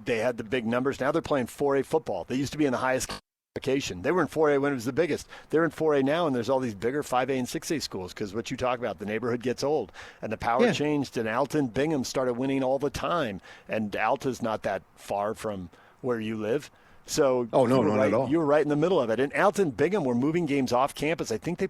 they had the big numbers. Now they're playing 4A football. They used to be in the highest classification. They were in 4A when it was the biggest. They're in 4A now, and there's all these bigger 5A and 6A schools because what you talk about, the neighborhood gets old. And the power changed, and Alton Bingham started winning all the time. And Alta's not that far from where you live. So not at all. You were right in the middle of it. And Alton Bingham were moving games off campus. I think they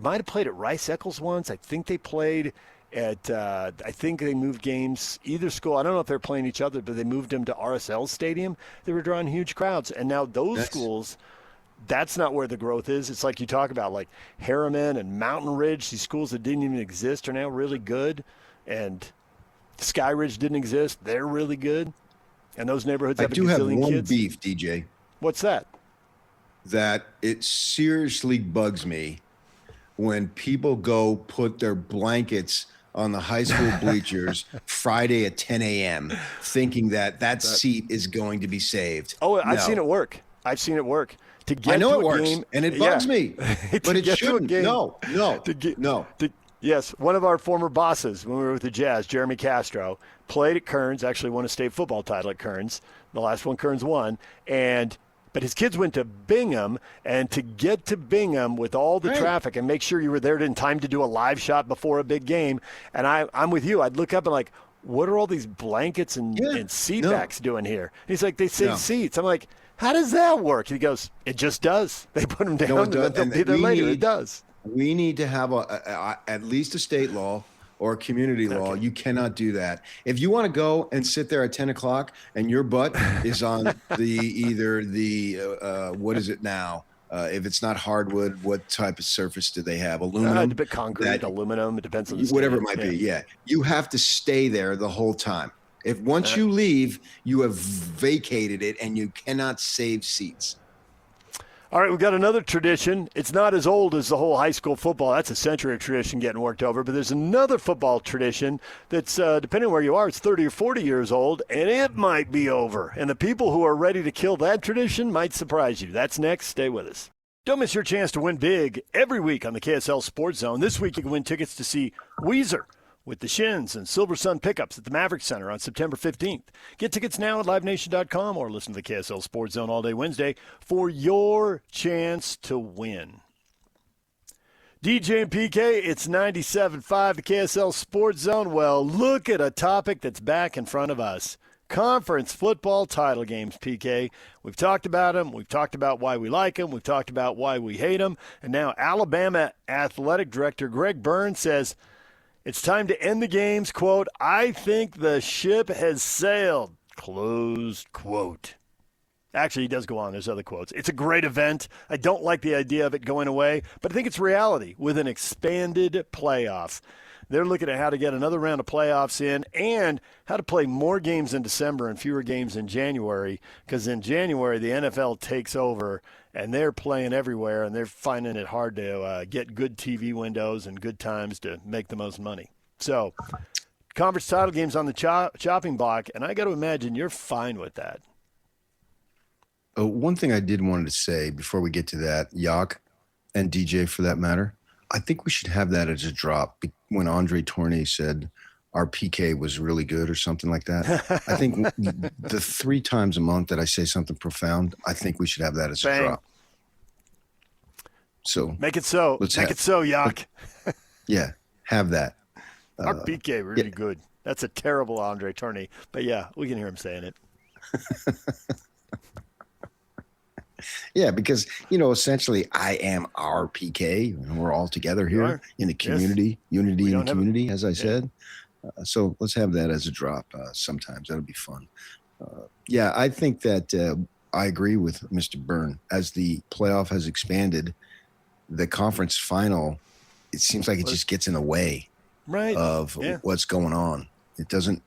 might have played at Rice-Eccles once. I think they played at I think they moved games, either school. I don't know if they're playing each other, but they moved them to RSL Stadium. They were drawing huge crowds. And now those schools, that's not where the growth is. It's like you talk about, like Harriman and Mountain Ridge, these schools that didn't even exist are now really good. And Sky Ridge didn't exist. They're really good. And those neighborhoods have a gazillion kids. I do have one beef, DJ. What's that? That it seriously bugs me when people go put their blankets on the high school bleachers Friday at 10 a.m. thinking that seat is going to be saved. Oh, I've seen it work. To get I know to it a works, game, and it bugs me, but it shouldn't. No. Yes, one of our former bosses when we were with the Jazz, Jeremy Castro, played at Kearns, actually won a state football title at Kearns. The last one Kearns won. But his kids went to Bingham, and to get to Bingham with all the traffic and make sure you were there in time to do a live shot before a big game. And I'm with you. I'd look up and like, what are all these blankets and seat backs doing here? And he's like, they save seats. I'm like, how does that work? He goes, it just does. They put them down and they'll be there later. It does. We need to have at least a state law or a community law. You cannot do that. If you want to go and sit there at 10 o'clock and your butt is on what is it now? If it's not hardwood, what type of surface do they have? Aluminum? Concrete, aluminum. It depends on the whatever it might be. Yeah. You have to stay there the whole time. If once you leave, you have vacated it and you cannot save seats. All right, we've got another tradition. It's not as old as the whole high school football. That's a century of tradition getting worked over. But there's another football tradition that's, depending on where you are, it's 30 or 40 years old, and it might be over. And the people who are ready to kill that tradition might surprise you. That's next. Stay with us. Don't miss your chance to win big every week on the KSL Sports Zone. This week you can win tickets to see Weezer with the Shins and Silver Sun Pickups at the Maverick Center on September 15th. Get tickets now at livenation.com or listen to the KSL Sports Zone all day Wednesday for your chance to win. DJ and PK, it's 97.5, the KSL Sports Zone. Well, look at a topic that's back in front of us. Conference football title games, PK. We've talked about them. We've talked about why we like them. We've talked about why we hate them. And now Alabama Athletic Director Greg Burns says, it's time to end the games, quote, I think the ship has sailed, closed quote. Actually, he does go on. There's other quotes. It's a great event. I don't like the idea of it going away, but I think it's reality with an expanded playoff. They're looking at how to get another round of playoffs in and how to play more games in December and fewer games in January, because in January the NFL takes over and they're playing everywhere and they're finding it hard to get good TV windows and good times to make the most money. So conference title games on the chopping block, and I got to imagine you're fine with that. One thing I did wanted to say before we get to that, Yak and DJ for that matter, I think we should have that as a drop when Andre Tourney said our PK was really good or something like that. I think the 3 times a month that I say something profound, I think we should have that as a drop. So make it so. Make it so, Yak. Yeah, have that. Our PK really good. That's a terrible Andre Tourney. But, yeah, we can hear him saying it. Yeah, because, you know, essentially I am our PK. And we're all together here in the community, unity in the community, as I said. So let's have that as a drop sometimes. That'll be fun. Yeah, I think that I agree with Mr. Byrne. As the playoff has expanded, the conference final, it seems like it just gets in the way of what's going on. It doesn't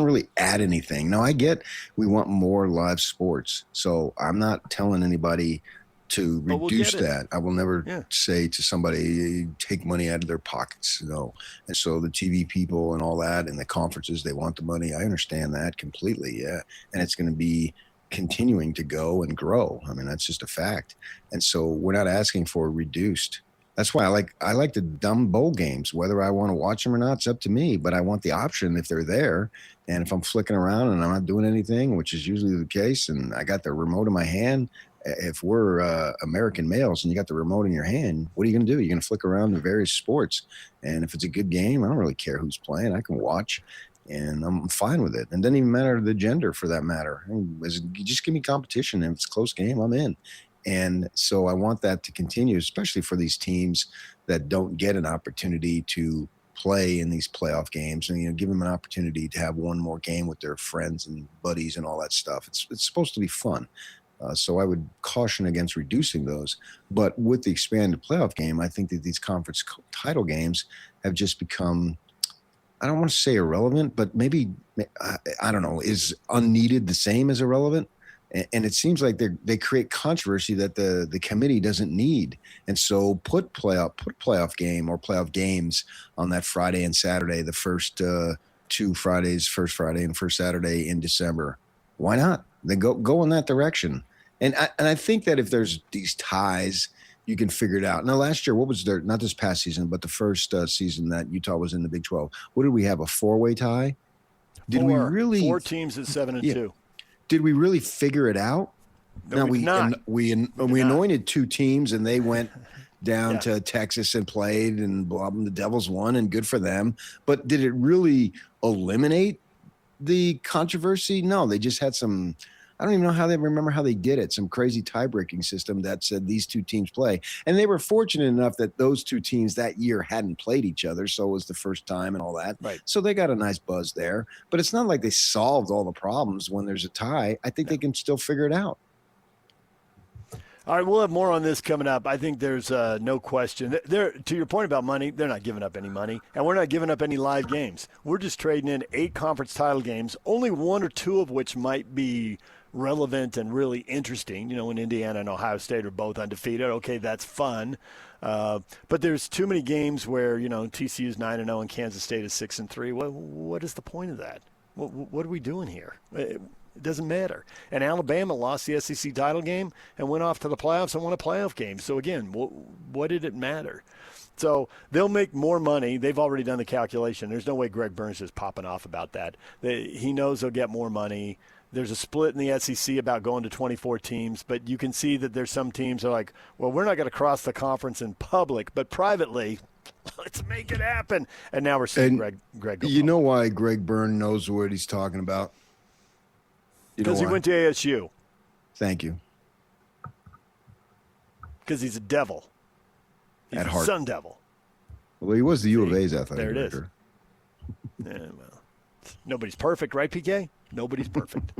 really add anything. Now, I get we want more live sports, so I'm not telling anybody to reduce that. I will never say to somebody, take money out of their pockets, you know. And so the TV people and all that and the conferences, they want the money. I understand that completely, yeah. And it's going to be continuing to go and grow. I mean, that's just a fact. And so we're not asking for reduced. That's why I like the dumb bowl games. Whether I want to watch them or not, it's up to me. But I want the option if they're there. And if I'm flicking around and I'm not doing anything, which is usually the case, and I got the remote in my hand, if we're American males and you got the remote in your hand, what are you going to do? You're going to flick around to various sports. And if it's a good game, I don't really care who's playing. I can watch, and I'm fine with it. And it doesn't even matter the gender for that matter. Just give me competition. If it's a close game, I'm in. And so I want that to continue, especially for these teams that don't get an opportunity to play in these playoff games, and, you know, give them an opportunity to have one more game with their friends and buddies and all that stuff. It's supposed to be fun. So I would caution against reducing those. But with the expanded playoff game, I think that these conference title games have just become, I don't want to say irrelevant, but maybe, I don't know, is unneeded the same as irrelevant? And it seems like they create controversy that the committee doesn't need. And so put playoff game or playoff games on that Friday and Saturday, the first 2 Fridays, first Friday and first Saturday in December. Why not? Then go in that direction. And I think that if there's these ties, you can figure it out. Now, last year, what was there? Not this past season, but the first season that Utah was in the Big 12. What did we have? A 4-way tie? Did we really? 4 teams at 7-2. Did we really figure it out? No, we anointed 2 teams, and they went down to Texas and played, and the Devils won, and good for them. But did it really eliminate the controversy? No, they just had some. I don't even know remember how they did it. Some crazy tie-breaking system that said these 2 teams play. And they were fortunate enough that those 2 teams that year hadn't played each other. So it was the first time and all that. Right. So they got a nice buzz there. But it's not like they solved all the problems when there's a tie. I think they can still figure it out. All right, we'll have more on this coming up. I think there's no question. To your point about money, they're not giving up any money, and we're not giving up any live games. We're just trading in 8 conference title games, only 1 or 2 of which might be relevant and really interesting. You know, when Indiana and Ohio State are both undefeated, okay, that's fun. But there's too many games where, you know, TCU is 9-0 and Kansas State is 6-3. What is the point of that? What are we doing here? It doesn't matter. And Alabama lost the SEC title game and went off to the playoffs and won a playoff game. So, again, what did it matter? So they'll make more money. They've already done the calculation. There's no way Greg Burns is popping off about that. He knows they'll get more money. There's a split in the SEC about going to 24 teams, but you can see that there's some teams that are like, well, we're not going to cross the conference in public, but privately, let's make it happen. And now we're seeing Greg go You know why Greg Byrne knows what he's talking about? Because he went to ASU. Thank you. Because he's a devil. He's At a heart. Sun Devil. Well, he was the U of A's athletic There it director. is. Yeah, well, nobody's perfect, right, PK? Nobody's perfect.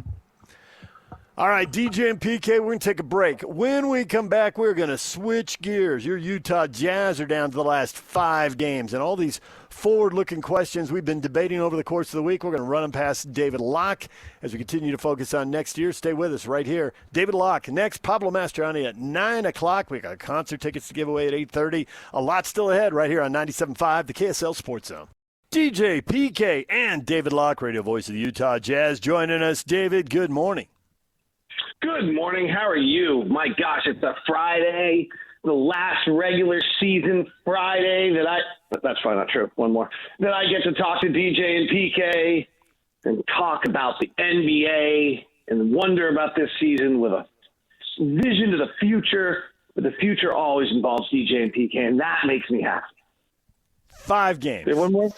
All right, DJ and PK, we're going to take a break. When we come back, we're going to switch gears. Your Utah Jazz are down to the last 5 games, and all these forward-looking questions we've been debating over the course of the week, we're going to run them past David Locke as we continue to focus on next year. Stay with us right here. David Locke next, Pablo Mastroeni at 9 o'clock. We got concert tickets to give away at 8:30. A lot still ahead right here on 97.5, the KSL Sports Zone. DJ, PK, and David Locke, radio voice of the Utah Jazz, joining us. David, good morning. Good morning. How are you? My gosh, it's a Friday, the last regular season Friday that's probably not true. One more. That I get to talk to DJ and PK and talk about the NBA and wonder about this season with a vision to the future. But the future always involves DJ and PK, and that makes me happy. 5 games. We have one more?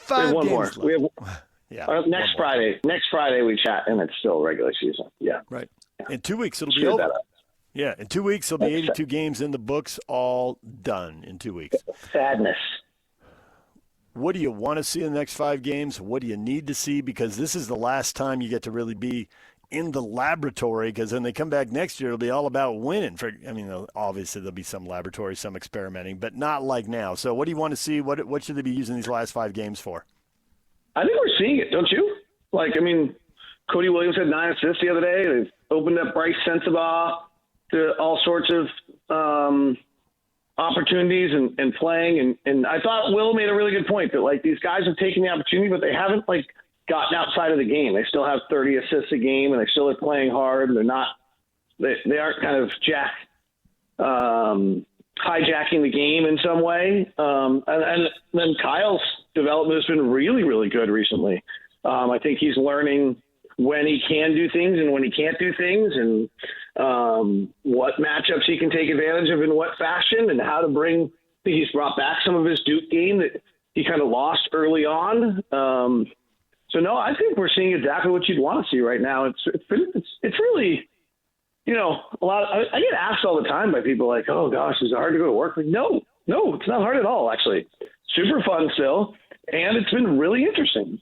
5 one games more. Left. Yeah. Next Friday we chat, and it's still regular season. Yeah. Right. In 2 weeks, it'll be over. Yeah. In 2 weeks, there'll be 82 games in the books, all done in 2 weeks. Sadness. What do you want to see in the next 5 games? What do you need to see? Because this is the last time you get to really be in the laboratory, because when they come back next year, it'll be all about winning. Obviously, there'll be some laboratory, some experimenting, but not like now. So what do you want to see? What should they be using these last 5 games for? I think we're seeing it, don't you? Cody Williams had 9 assists the other day. They've opened up Bryce Sensabaugh to all sorts of opportunities and playing. And I thought Will made a really good point that, these guys have taken the opportunity, but they haven't, gotten outside of the game. They still have 30 assists a game, and they still are playing hard. And they aren't kind of hijacking the game in some way. And then Kyle's development has been really, really good recently. I think he's learning when he can do things and when he can't do things, and what matchups he can take advantage of in what fashion, and how to bring. I think he's brought back some of his Duke game that he kind of lost early on. So no, I think we're seeing exactly what you'd want to see right now. It's really, a lot. I get asked all the time by people like, "Oh gosh, is it hard to go to work?" No, it's not hard at all. Actually, super fun still, and it's been really interesting.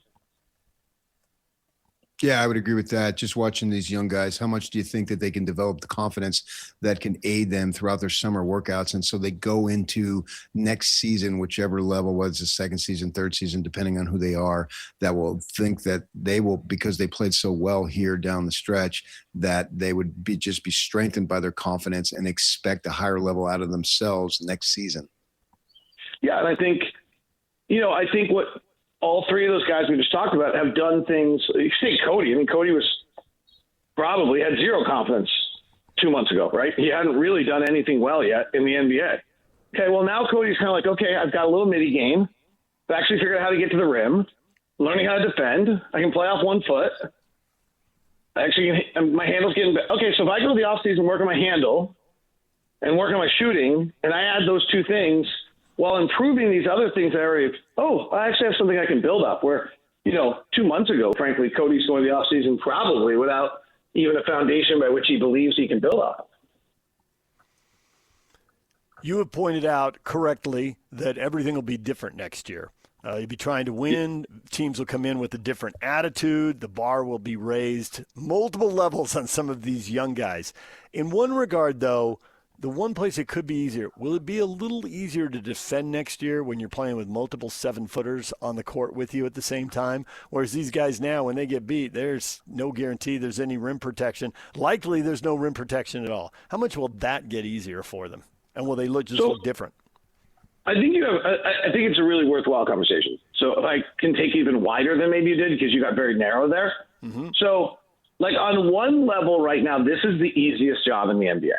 Yeah, I would agree with that. Just watching these young guys, how much do you think that they can develop the confidence that can aid them throughout their summer workouts? And so they go into next season, whichever level, whether it's the second season, third season, depending on who they are, that will think that they will, because they played so well here down the stretch, that they would be strengthened by their confidence and expect a higher level out of themselves next season. Yeah, and I think what all 3 of those guys we just talked about have done things. You say Cody. Cody had 0 confidence 2 months ago, right? He hadn't really done anything well yet in the NBA. Okay, well, now Cody's kind of okay, I've got a little midi game. I've actually figured out how to get to the rim, learning how to defend. I can play off 1 foot. Actually, my handle's getting better. Okay, so if I go to the offseason and work on my handle and work on my shooting, and I add those 2 things – while improving these other things, I actually have something I can build up. Where, 2 months ago, frankly, Cody's going to the offseason probably without even a foundation by which he believes he can build up. You have pointed out correctly that everything will be different next year. You'll be trying to win. Teams will come in with a different attitude. The bar will be raised multiple levels on some of these young guys. In one regard, though, the one place it could be easier, will it be a little easier to defend next year when you're playing with multiple 7-footers on the court with you at the same time? Whereas these guys now, when they get beat, there's no guarantee there's any rim protection. Likely there's no rim protection at all. How much will that get easier for them? And will they look different? I think I think it's a really worthwhile conversation. So if I can take even wider than maybe you did, because you got very narrow there. Mm-hmm. So on one level right now, this is the easiest job in the NBA.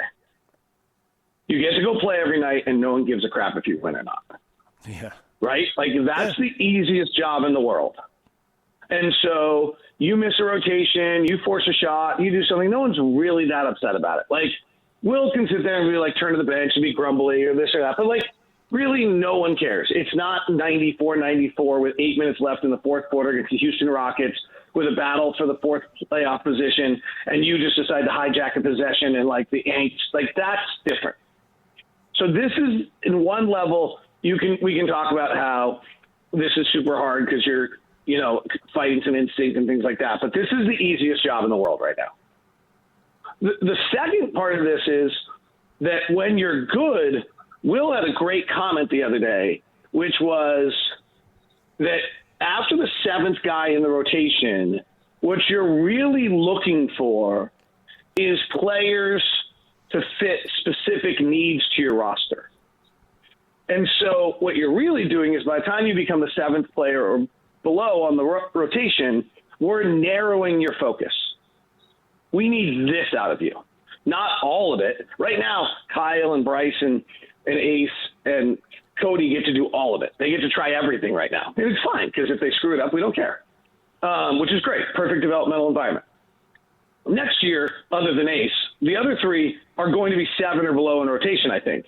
You get to go play every night, and no one gives a crap if you win or not. Yeah. Right? That's the easiest job in the world. And so you miss a rotation, you force a shot, you do something, no one's really that upset about it. Will can sit there and be turn to the bench and be grumbly or this or that. But really no one cares. It's not 94-94 with 8 minutes left in the fourth quarter against the Houston Rockets with a battle for the 4th playoff position, and you just decide to hijack a possession and the angst. That's different. So this is, in one level, we can talk about how this is super hard because you're, fighting some instinct and things like that. But this is the easiest job in the world right now. The second part of this is that when you're good, Will had a great comment the other day, which was that after the 7th guy in the rotation, what you're really looking for is players to fit specific needs to your roster. And so what you're really doing is by the time you become the 7th player or below on the rotation, we're narrowing your focus. We need this out of you, not all of it. Right now, Kyle and Bryce and Ace and Cody get to do all of it. They get to try everything right now. And it's fine, because if they screw it up, we don't care, which is great. Perfect developmental environment. Next year, other than Ace, the other 3 are going to be 7 or below in rotation, I think.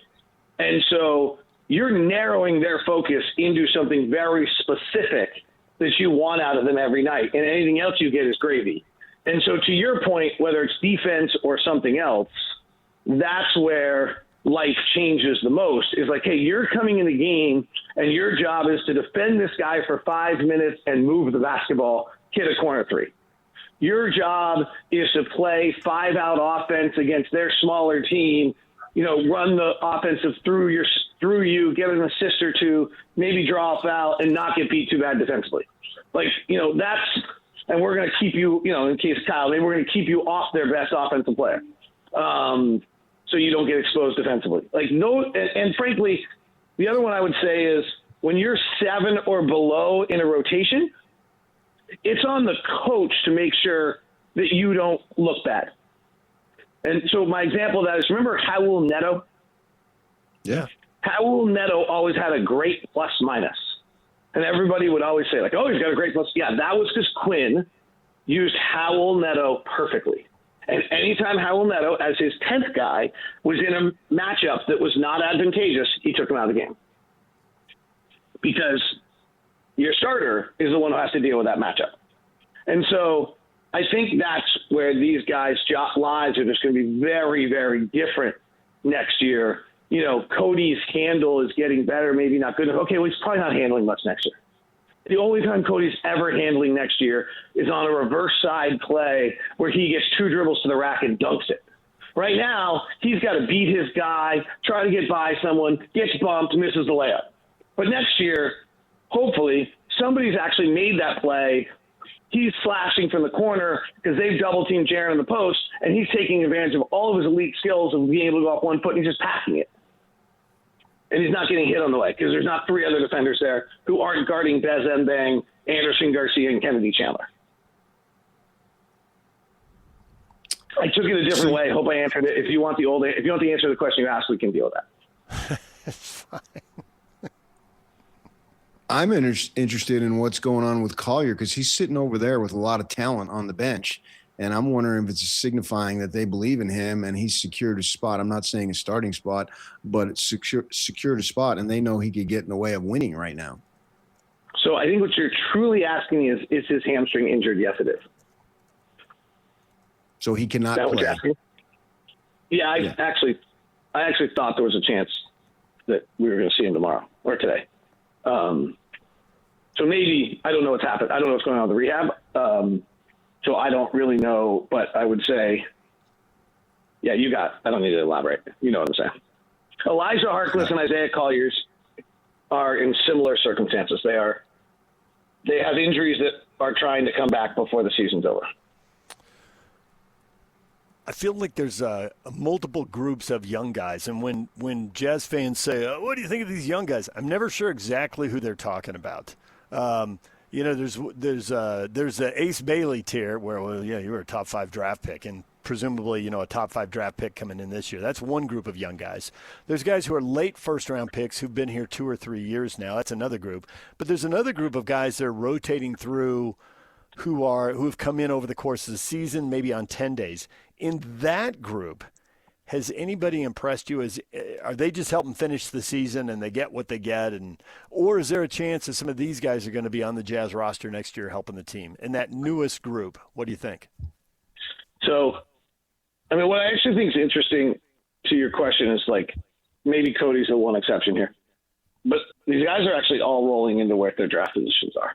And so you're narrowing their focus into something very specific that you want out of them every night, and anything else you get is gravy. And so to your point, whether it's defense or something else, that's where life changes the most. Is like, hey, you're coming in the game and your job is to defend this guy for 5 minutes and move the basketball, hit a corner three. Your job is to play 5-out offense against their smaller team, run the offensive through you, get an assist or two, maybe draw a foul and not get beat too bad defensively. And we're going to keep you, in case Kyle, maybe we're going to keep you off their best offensive player. So you don't get exposed defensively. And frankly, the other one I would say is when you're 7 or below in a rotation, it's on the coach to make sure that you don't look bad. And so my example of that is, remember Raul Neto? Yeah. Raul Neto always had a great plus minus. And everybody would always say, like, oh, he's got a great plus. Yeah, that was because Quinn used Raul Neto perfectly. And anytime Raul Neto, as his 10th guy, was in a matchup that was not advantageous, he took him out of the game. Because your starter is the one who has to deal with that matchup. And so I think that's where these guys' lives are just going to be very, very different next year. Cody's handle is getting better, maybe not good. Okay, well, he's probably not handling much next year. The only time Cody's ever handling next year is on a reverse side play where he gets 2 dribbles to the rack and dunks it. Right now, he's got to beat his guy, try to get by someone, gets bumped, misses the layup. But next year, hopefully, somebody's actually made that play. He's slashing from the corner because they've double-teamed Jaren in the post, and he's taking advantage of all of his elite skills of being able to go off one foot, and he's just passing it. And he's not getting hit on the way because there's not 3 other defenders there who aren't guarding Bez Mbang, Anderson Garcia, and Kennedy Chandler. I took it a different way. Hope I answered it. If you want the answer to the question you asked, we can deal with that. It's fine. I'm interested in what's going on with Collier because he's sitting over there with a lot of talent on the bench. And I'm wondering if it's signifying that they believe in him and he's secured a spot. I'm not saying a starting spot, but it's secured a spot, and they know he could get in the way of winning right now. So I think what you're truly asking is his hamstring injured? Yes, it is. So he cannot play. Yeah, I actually thought there was a chance that we were going to see him tomorrow or today. So maybe, I don't know what's happened. I don't know what's going on with the rehab. So I don't really know, but I would say, I don't need to elaborate. You know what I'm saying. Elijah Harkless and Isaiah Colliers are in similar circumstances. They have injuries that are trying to come back before the season's over. I feel like there's multiple groups of young guys, and when Jazz fans say, what do you think of these young guys? I'm never sure exactly who they're talking about. There's the Ace Bailey tier where, you were a top 5 draft pick and presumably, a top 5 draft pick coming in this year. That's one group of young guys. There's guys who are late first-round picks who've been here 2 or 3 years now. That's another group. But there's another group of guys that are rotating through who have come in over the course of the season, maybe on 10 days. In that group, has anybody impressed you? Are they just helping finish the season and they get what they get? Or is there a chance that some of these guys are going to be on the Jazz roster next year helping the team? In that newest group, what do you think? So, what I actually think is interesting to your question is maybe Cody's the one exception here. But these guys are actually all rolling into where their draft positions are.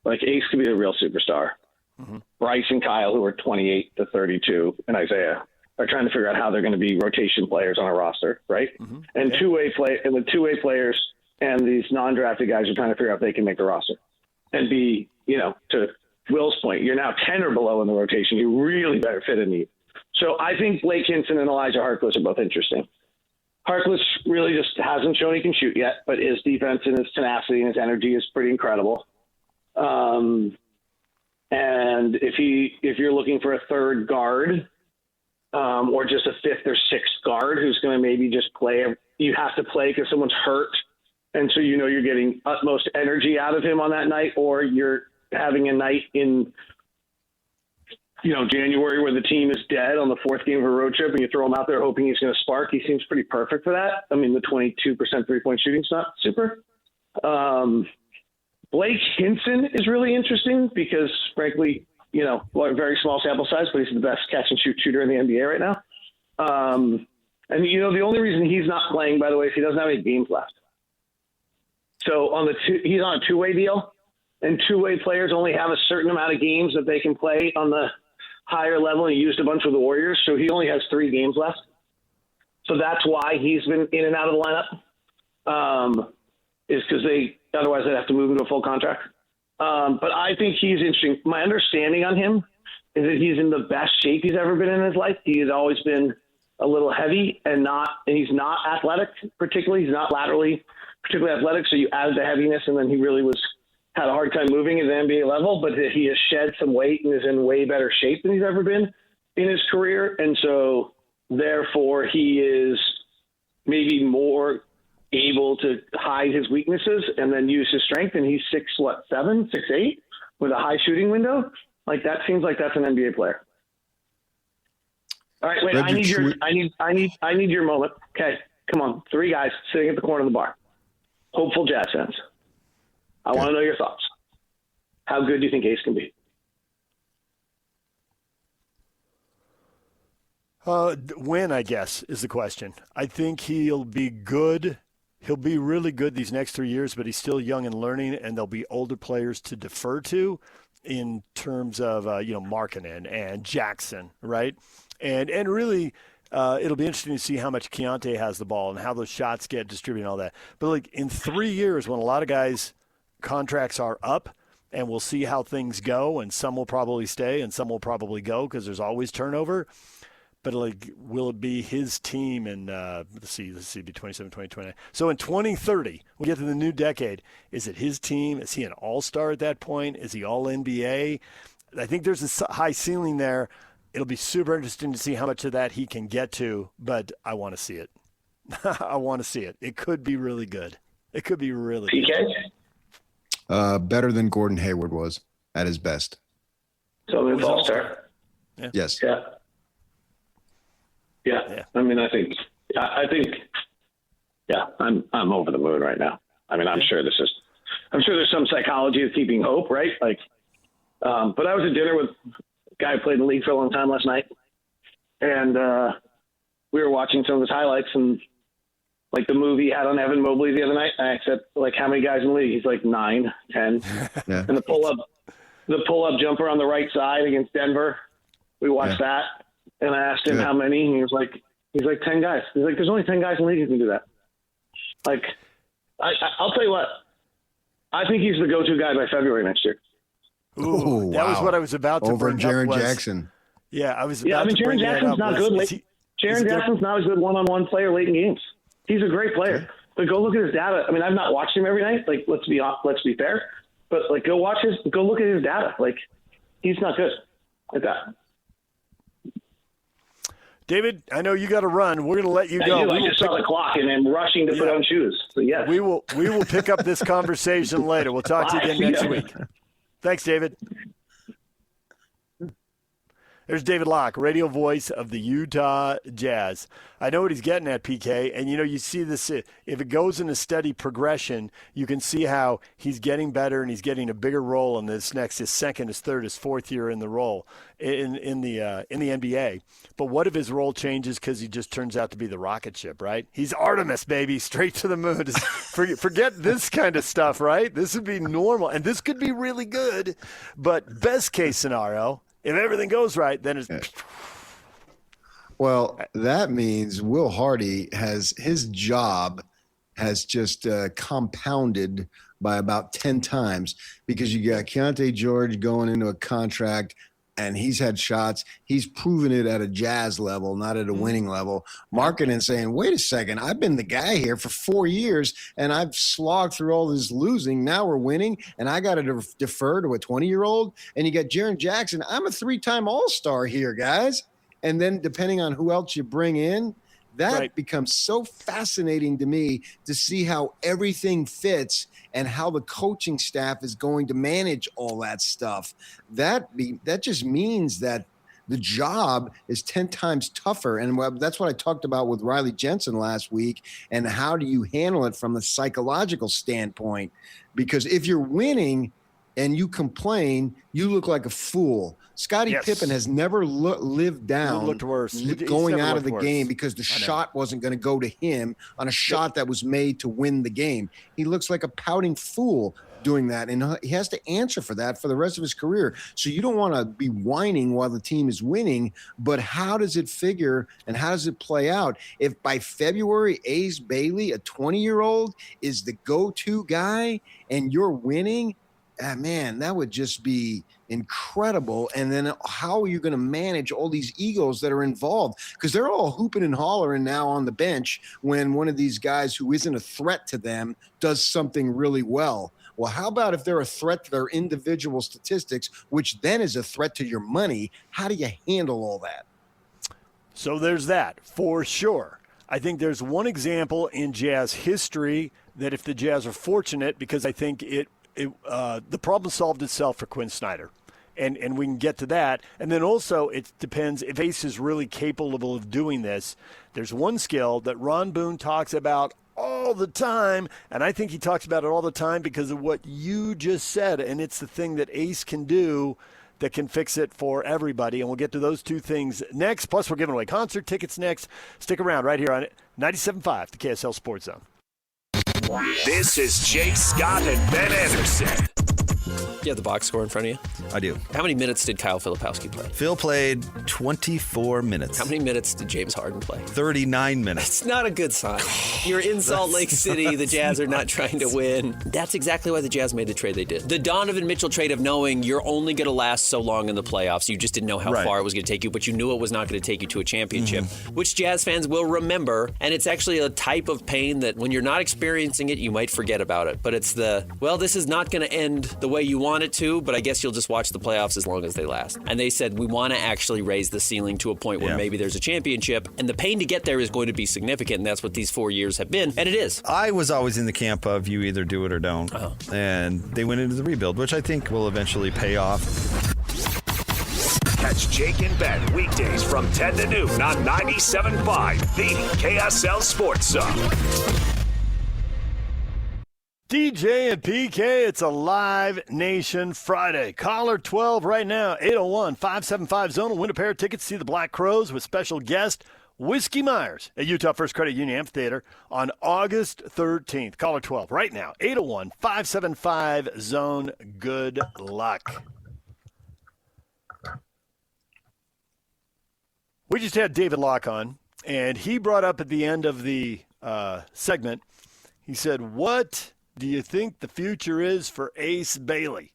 Ace could be a real superstar. Mm-hmm. Bryce and Kyle, who are 28 to 32, and Isaiah are trying to figure out how they're going to be rotation players on a roster, right? Mm-hmm. And the two-way players and these non-drafted guys are trying to figure out if they can make the roster and be, to Will's point, you're now 10 or below in the rotation. You really better fit a need. So I think Blake Hinson and Elijah Harkless are both interesting. Harkless really just hasn't shown he can shoot yet, but his defense and his tenacity and his energy is pretty incredible. And if you're looking for a third guard, or just a 5th or 6th guard who's going to maybe just play, you have to play because someone's hurt. And so, you're getting utmost energy out of him on that night, or you're having a night in, January where the team is dead on the 4th game of a road trip and you throw him out there hoping he's going to spark. He seems pretty perfect for that. The 22% 3-point shooting's not super. Blake Hinson is really interesting because, frankly, very small sample size, but he's the best catch and shoot shooter in the NBA right now. And the only reason he's not playing, by the way, is he doesn't have any games left. So he's on a two-way deal, and two-way players only have a certain amount of games that they can play on the higher level. And he used a bunch with the Warriors, so he only has 3 games left. So that's why he's been in and out of the lineup. Is because otherwise they'd have to move him to a full contract. But I think he's interesting. My understanding on him is that he's in the best shape he's ever been in his life. He has always been a little heavy and he's not athletic, particularly. He's not laterally particularly athletic. So you added the heaviness, and then he really had a hard time moving at the NBA level, but he has shed some weight and is in way better shape than he's ever been in his career. And so therefore he is maybe more able to hide his weaknesses and then use his strength. And he's 6'7", 6'8", with a high shooting window. Like, that seems like that's an NBA player. All right, wait, I need your moment. Okay, come on. 3 guys sitting at the corner of the bar. Hopeful Jazz fans. I want to know your thoughts. How good do you think Ace can be? When, I guess, is the question. I think he'll be good. He'll be really good these next 3 years, but he's still young and learning, and there'll be older players to defer to in terms of, Markkanen and Jackson, right? And really, it'll be interesting to see how much Keontae has the ball and how those shots get distributed and all that. But, like, in 3 years, when a lot of guys' contracts are up, and we'll see how things go, and some will probably stay and some will probably go because there's always turnover. But, like, will it be his team in, let's see, be 27, 20, 29. So in 2030, we get to the new decade, is it his team? Is he an all-star at that point? Is he all-NBA? I think there's a high ceiling there. It'll be super interesting to see how much of that he can get to, but I want to see it. I want to see it. It could be really good. It could be really good. Better than Gordon Hayward was at his best. So he's all-star? Yeah. Yes. Yeah. I mean, I think, I'm over the moon right now. I mean, I'm sure there's some psychology of keeping hope, right? Like, but I was at dinner with a guy who played in the league for a long time last night, and we were watching some of his highlights, and like the movie he had on Evan Mobley the other night. I said, like, how many guys in the league? He's like 9, 10. Yeah. And the pull-up jumper on the right side against Denver. We watched that. And I asked him how many, and he was like 10 guys. He's like, there's only 10 guys in the league who can do that. Like, I'll tell you what, I think he's the go-to guy by February next year. Ooh, that was what I was about to over bring Jaren up. Jackson. Yeah, I was about to Jaren bring that Jackson's up. not good. Jaren Jackson's not a good one-on-one player late in games. He's a great player, but go look at his data. I mean, I've not watched him every night. Like, let's be fair, but like, go look at his data. Like, he's not good like that. David, I know you got to run. We're going to let you go. I just saw the clock and I'm rushing to put on shoes. So yes. We will pick up this conversation later. We'll talk to you again next week. Thanks, David. There's David Locke, radio voice of the Utah Jazz. I know what he's getting at, PK, and you see this. If it goes in a steady progression, you can see how he's getting better and he's getting a bigger role in his second, his third, his fourth year in the role in the NBA. But what if his role changes because he just turns out to be the rocket ship, right? He's Artemis, baby, straight to the moon. Forget this kind of stuff, right? This would be normal, and this could be really good. But best case scenario, if everything goes right, then it's. Well, that means Will Hardy his job has just compounded by about 10 times because you got Keontae George going into a contract and he's had shots. He's proven it at a Jazz level, not at a winning level. Markkanen saying, wait a second, I've been the guy here for 4 years, and I've slogged through all this losing. Now we're winning, and I got to defer to a 20-year-old. And you got Jaren Jackson. I'm a 3-time All-Star here, guys. And then depending on who else you bring in, that becomes so fascinating to me to see how everything fits and how the coaching staff is going to manage all that stuff. That just means that The job is 10 times tougher. And that's what I talked about with Riley Jensen last week. And how do you handle it from the psychological standpoint? Because if you're winning and you complain, you look like a fool. Scottie Pippen has never lived down looked worse. going out of the worse. game because the shot wasn't going to go to him on a shot that was made to win the game. He looks like a pouting fool doing that, and he has to answer for that for the rest of his career. So you don't want to be whining while the team is winning, but how does it figure and how does it play out if by February Ace Bailey, a 20-year-old, is the go-to guy and you're winning? Man, that would just be incredible. And then how are you going to manage all these egos that are involved? Because they're all hooping and hollering now on the bench when one of these guys who isn't a threat to them does something really well. Well, how about if they're a threat to their individual statistics, which then is a threat to your money? How do you handle all that? So there's that, for sure. I think there's one example in Jazz history that if the Jazz are fortunate, because I think the problem solved itself for Quinn Snyder. And we can get to that. And then also it depends if Ace is really capable of doing this. There's one skill that Ron Boone talks about all the time, and I think he talks about it all the time because of what you just said, and it's the thing that Ace can do that can fix it for everybody, and we'll get to those two things next. Plus, we're giving away concert tickets next. Stick around right here on 97.5, the KSL Sports Zone. This is Jake Scott and Ben Anderson. You have the box score in front of you? I do. How many minutes did Kyle Filipowski play? Phil played 24 minutes. How many minutes did James Harden play? 39 minutes. It's not a good sign. You're in Salt Lake City. The Jazz are not trying to win. That's exactly why the Jazz made the trade they did. The Donovan Mitchell trade of knowing you're only going to last so long in the playoffs. You just didn't know how far it was going to take you, but you knew it was not going to take you to a championship, which Jazz fans will remember. And it's actually a type of pain that when you're not experiencing it, you might forget about it. But it's this is not going to end the way you want it to, but I guess you'll just watch the playoffs as long as they last. And they said, we want to actually raise the ceiling to a point where maybe there's a championship, and the pain to get there is going to be significant, and that's what these 4 years have been, and it is. I was always in the camp of you either do it or don't, and they went into the rebuild, which I think will eventually pay off. Catch Jake and Ben weekdays from 10 to noon on 97.5, the KSL Sports Zone. DJ and PK, it's a Live Nation Friday. Caller 12 right now, 801-575-ZONE. Win a pair of tickets to see the Black Crowes with special guest Whiskey Myers at Utah First Credit Union Amphitheater on August 13th. Caller 12 right now, 801-575-ZONE. Good luck. We just had David Locke on, and he brought up at the end of the segment, he said, what do you think the future is for Ace Bailey?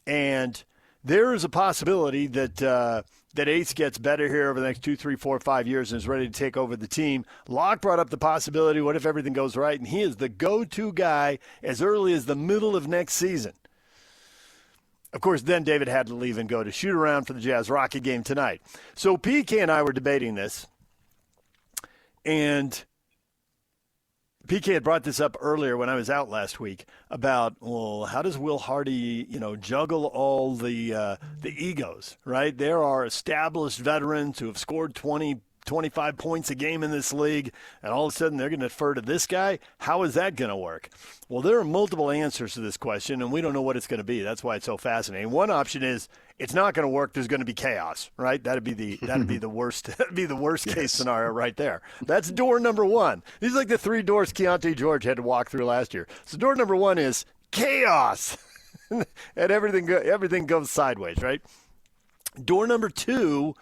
And there is a possibility that Ace gets better here over the next 2, 3, 4, 5 years and is ready to take over the team. Locke brought up the possibility, what if everything goes right? And he is the go-to guy as early as the middle of next season. Of course, then David had to leave and go to shoot around for the Jazz Rocket game tonight. So PK and I were debating this, and PK had brought this up earlier when I was out last week about, well, how does Will Hardy, juggle all the egos, right? There are established veterans who have scored 20, 25 points a game in this league, and all of a sudden they're going to defer to this guy? How is that going to work? Well, there are multiple answers to this question, and we don't know what it's going to be. That's why it's so fascinating. One option is it's not going to work. There's going to be chaos, right? That'd be the worst. That'd be the worst case scenario right there. That's door number one. These are like the 3 doors Keontae George had to walk through last year. So door number one is chaos, and everything goes sideways, right? Door number 2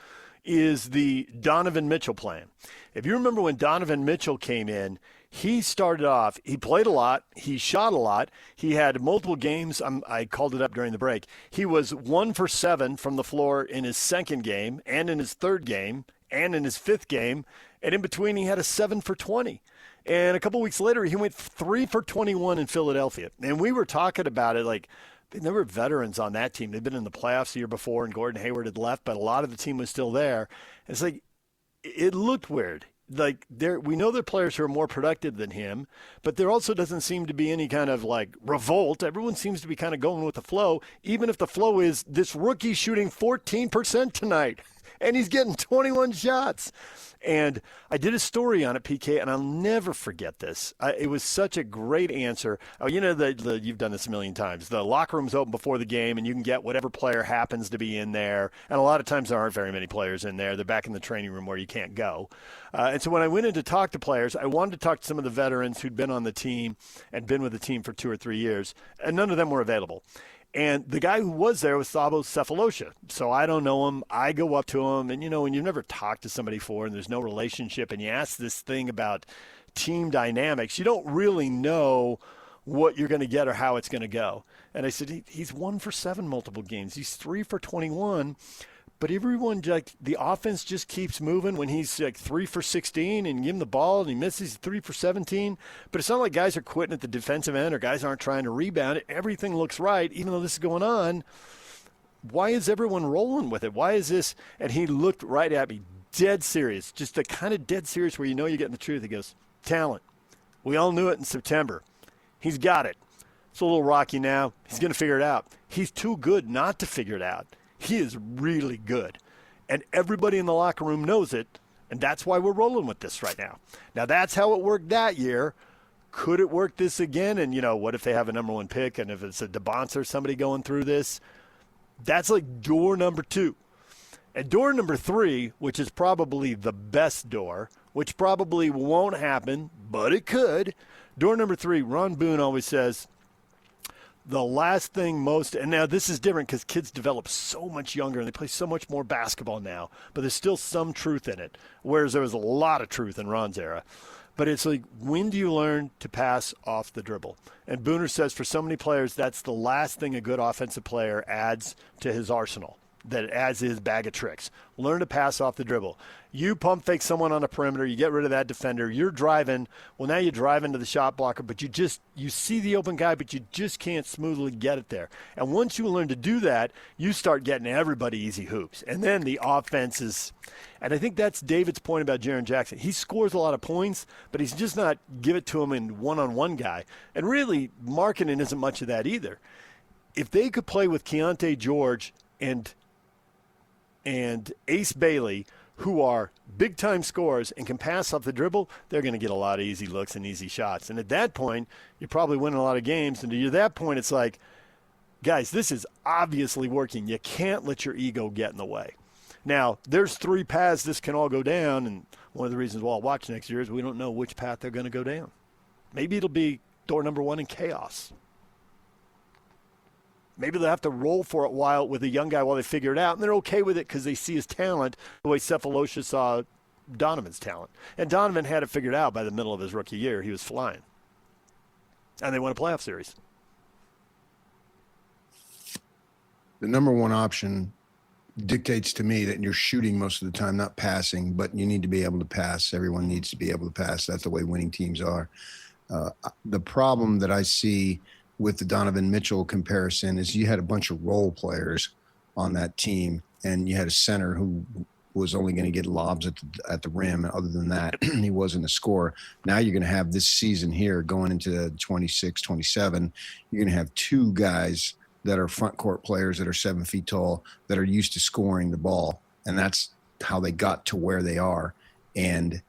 is the Donovan Mitchell plan. If you remember when Donovan Mitchell came in, he started off, he played a lot, he shot a lot, he had multiple games, I called it up during the break. He was 1 for 7 from the floor in his second game, and in his third game, and in his fifth game, and in between he had a 7 for 20. And a couple weeks later, he went 3 for 21 in Philadelphia. And we were talking about it like, there were veterans on that team. They'd been in the playoffs the year before, and Gordon Hayward had left, but a lot of the team was still there. It's like, it looked weird. Like, we know there are players who are more productive than him, but there also doesn't seem to be any kind of, like, revolt. Everyone seems to be kind of going with the flow, even if the flow is this rookie shooting 14% tonight. and he's getting 21 shots. And I did a story on it, PK, and I'll never forget this. It was such a great answer. Oh, you know, you've done this a million times. The locker room's open before the game, and you can get whatever player happens to be in there. And a lot of times there aren't very many players in there. They're back in the training room where you can't go. And so when I went in to talk to players, I wanted to talk to some of the veterans who'd been on the team and been with the team for 2 or 3 years, and none of them were available. And the guy who was there was Thabo Cephalosha. So I don't know him. I go up to him. And, you know, when you've never talked to somebody before and there's no relationship and you ask this thing about team dynamics, you don't really know what you're going to get or how it's going to go. And I said, he's 1 for 7 multiple games. He's 3 for 21. But everyone, like, the offense just keeps moving when he's like 3 for 16 and give him the ball and he misses 3 for 17. But it's not like guys are quitting at the defensive end or guys aren't trying to rebound it. Everything looks right, even though this is going on. Why is everyone rolling with it? Why is this? And he looked right at me, dead serious, just the kind of dead serious where you know you're getting the truth. He goes, talent. We all knew it in September. He's got it. It's a little rocky now. He's going to figure it out. He's too good not to figure it out. He is really good. And everybody in the locker room knows it, and that's why we're rolling with this right now. Now, that's how it worked that year. Could it work this again? And, you know, what if they have a number 1 pick, and if it's a DeBonce or somebody going through this? That's like door number 2. And door number 3, which is probably the best door, which probably won't happen, but it could. Door number 3, Ron Boone always says, the last thing most, and now this is different because kids develop so much younger and they play so much more basketball now, but there's still some truth in it, whereas there was a lot of truth in Ron's era. But it's like, when do you learn to pass off the dribble? And Booner says for so many players, that's the last thing a good offensive player adds to his arsenal, that adds to his bag of tricks. Learn to pass off the dribble. You pump fake someone on a perimeter, you get rid of that defender, you're driving. Well, now you drive into the shot blocker, but you see the open guy, but you just can't smoothly get it there. And once you learn to do that, you start getting everybody easy hoops. And then the offense is, and I think that's David's point about Jaren Jackson. He scores a lot of points, but he's just not give it to him in one-on-one guy. And really, Markkanen isn't much of that either. If they could play with Keontae George and Ace Bailey, who are big-time scorers and can pass off the dribble, they're going to get a lot of easy looks and easy shots. And at that point, you're probably winning a lot of games. And at that point, it's like, guys, this is obviously working. You can't let your ego get in the way. Now, there's 3 paths this can all go down, and one of the reasons we'll all watch next year is we don't know which path they're going to go down. Maybe it'll be door number 1 in chaos. Maybe they'll have to roll for a while with a young guy while they figure it out, and they're okay with it because they see his talent the way Cephalosha saw Donovan's talent. And Donovan had it figured out by the middle of his rookie year. He was flying. And they won a playoff series. The number 1 option dictates to me that you're shooting most of the time, not passing, but you need to be able to pass. Everyone needs to be able to pass. That's the way winning teams are. The problem that I see with the Donovan Mitchell comparison is you had a bunch of role players on that team, and you had a center who was only going to get lobs at the rim. Other than that, he wasn't a scorer. Now you're going to have this season here going into 26, 27, you're going to have 2 guys that are front court players that are 7 feet tall that are used to scoring the ball. And that's how they got to where they are. And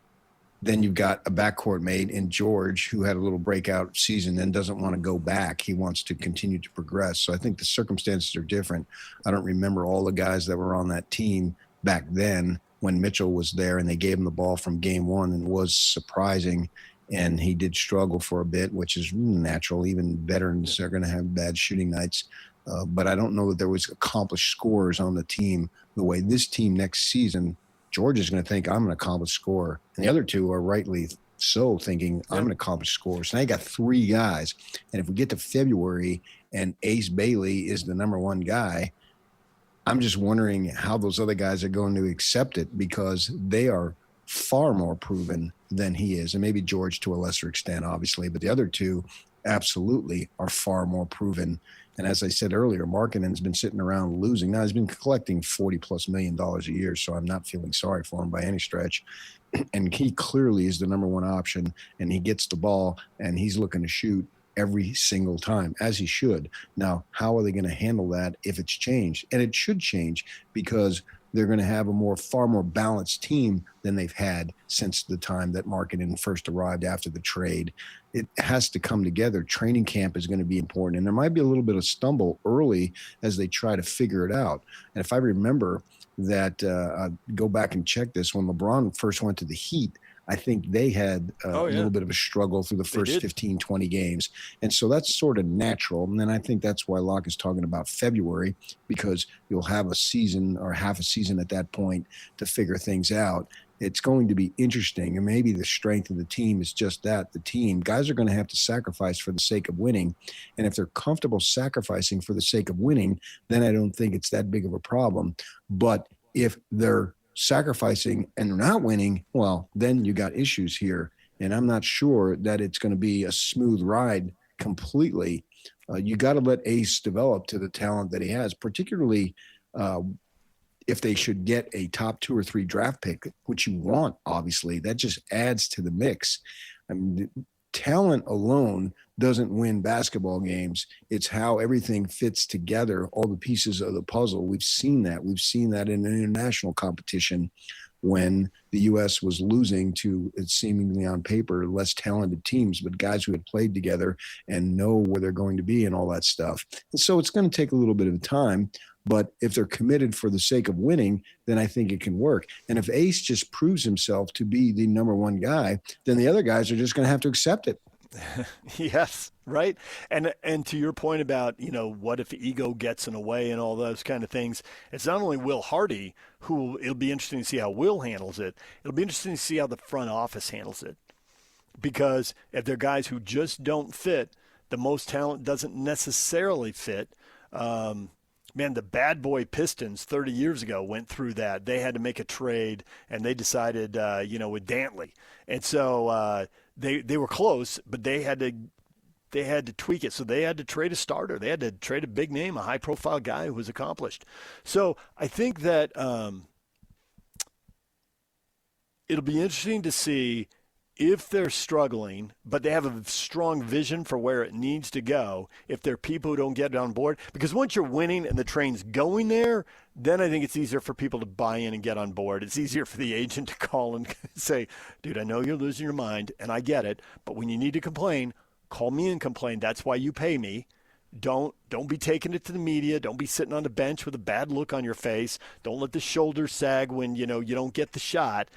then you've got a backcourt mate in George who had a little breakout season and doesn't want to go back. He wants to continue to progress. So I think the circumstances are different. I don't remember all the guys that were on that team back then when Mitchell was there and they gave him the ball from game 1 and was surprising. And he did struggle for a bit, which is natural. Even veterans are going to have bad shooting nights. But I don't know that there was accomplished scorers on the team the way this team next season. George is going to think I'm an accomplished scorer. And the other 2 are rightly so thinking I'm an accomplished scorer. So now you got 3 guys. And if we get to February and Ace Bailey is the number 1 guy, I'm just wondering how those other guys are going to accept it because they are far more proven than he is. And maybe George to a lesser extent, obviously. But the other 2 absolutely are far more proven. And as I said earlier, Markkanen's been sitting around losing. Now he's been collecting $40+ million a year, so I'm not feeling sorry for him by any stretch. And he clearly is the number 1 option, and he gets the ball, and he's looking to shoot every single time, as he should. Now, how are they going to handle that if it's changed? And it should change because they're going to have a far more balanced team than they've had since the time that Markkanen first arrived after the trade. It has to come together. Training camp is going to be important, and there might be a little bit of stumble early as they try to figure it out. And if I remember that, go back and check this, when LeBron first went to the Heat, I think they had a little bit of a struggle through the first 15, 20 games. And so that's sort of natural. And then I think that's why Locke is talking about February, because you'll have a season or half a season at that point to figure things out. It's going to be interesting. And maybe the strength of the team is just that, the team. Guys are going to have to sacrifice for the sake of winning. And if they're comfortable sacrificing for the sake of winning, then I don't think it's that big of a problem. But if they're sacrificing and they're not winning, well, then you got issues here. And I'm not sure that it's going to be a smooth ride completely. You got to let Ace develop to the talent that he has, particularly if they should get a top 2 or 3 draft pick, which you want, obviously. That just adds to the mix. I mean, talent alone doesn't win basketball games. It's how everything fits together, all the pieces of the puzzle. We've seen that. We've seen that in international competition when the U.S. was losing to, seemingly on paper, less talented teams, but guys who had played together and know where they're going to be and all that stuff. And so it's going to take a little bit of time. But if they're committed for the sake of winning, then I think it can work. And if Ace just proves himself to be the number one guy, then the other guys are just going to have to accept it. Yes, right. And to your point about, what if ego gets in the way and all those kind of things, it's not only Will Hardy, who it'll be interesting to see how Will handles it. It'll be interesting to see how the front office handles it. Because if they're guys who just don't fit, the most talent doesn't necessarily fit. Man, the bad boy Pistons 30 years ago went through that. They had to make a trade, and they decided, with Dantley. And so they were close, but they had to tweak it. So they had to trade a starter. They had to trade a big name, a high-profile guy who was accomplished. So I think that it'll be interesting to see if they're struggling, but they have a strong vision for where it needs to go, if they're people who don't get it on board. Because once you're winning and the train's going there, then I think it's easier for people to buy in and get on board. It's easier for the agent to call and say, dude, I know you're losing your mind, and I get it, but when you need to complain, call me and complain. That's why you pay me. Don't be taking it to the media. Don't be sitting on the bench with a bad look on your face. Don't let the shoulders sag when, you don't get the shot.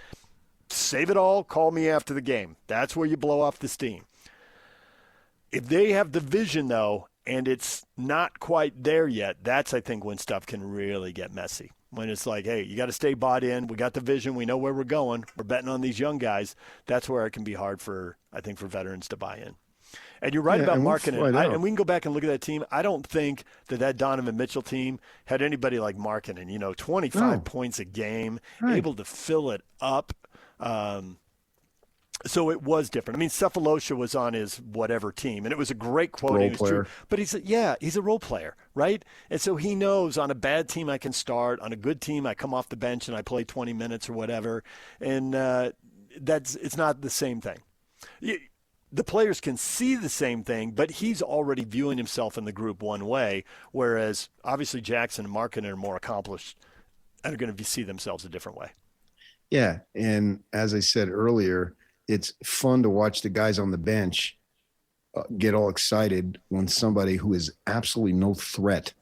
Save it all, call me after the game. That's where you blow off the steam. If they have the vision, though, and it's not quite there yet, that's, I think, when stuff can really get messy. When it's like, hey, you got to stay bought in. We got the vision. We know where we're going. We're betting on these young guys. That's where it can be hard for veterans to buy in. And you're right about Markkanen. And we can go back and look at that team. I don't think that Donovan Mitchell team had anybody like Markkanen, 25 points a game, able to fill it up. So it was different. I mean, Cephalosha was on his whatever team, and it was a great quote. Role player. But he's a role player, right? And so he knows on a bad team I can start, on a good team I come off the bench and I play 20 minutes or whatever. And it's not the same thing. The players can see the same thing, but he's already viewing himself in the group one way, whereas obviously Jackson and Markkanen are more accomplished and are going to see themselves a different way. Yeah, and as I said earlier, it's fun to watch the guys on the bench get all excited when somebody who is absolutely no threat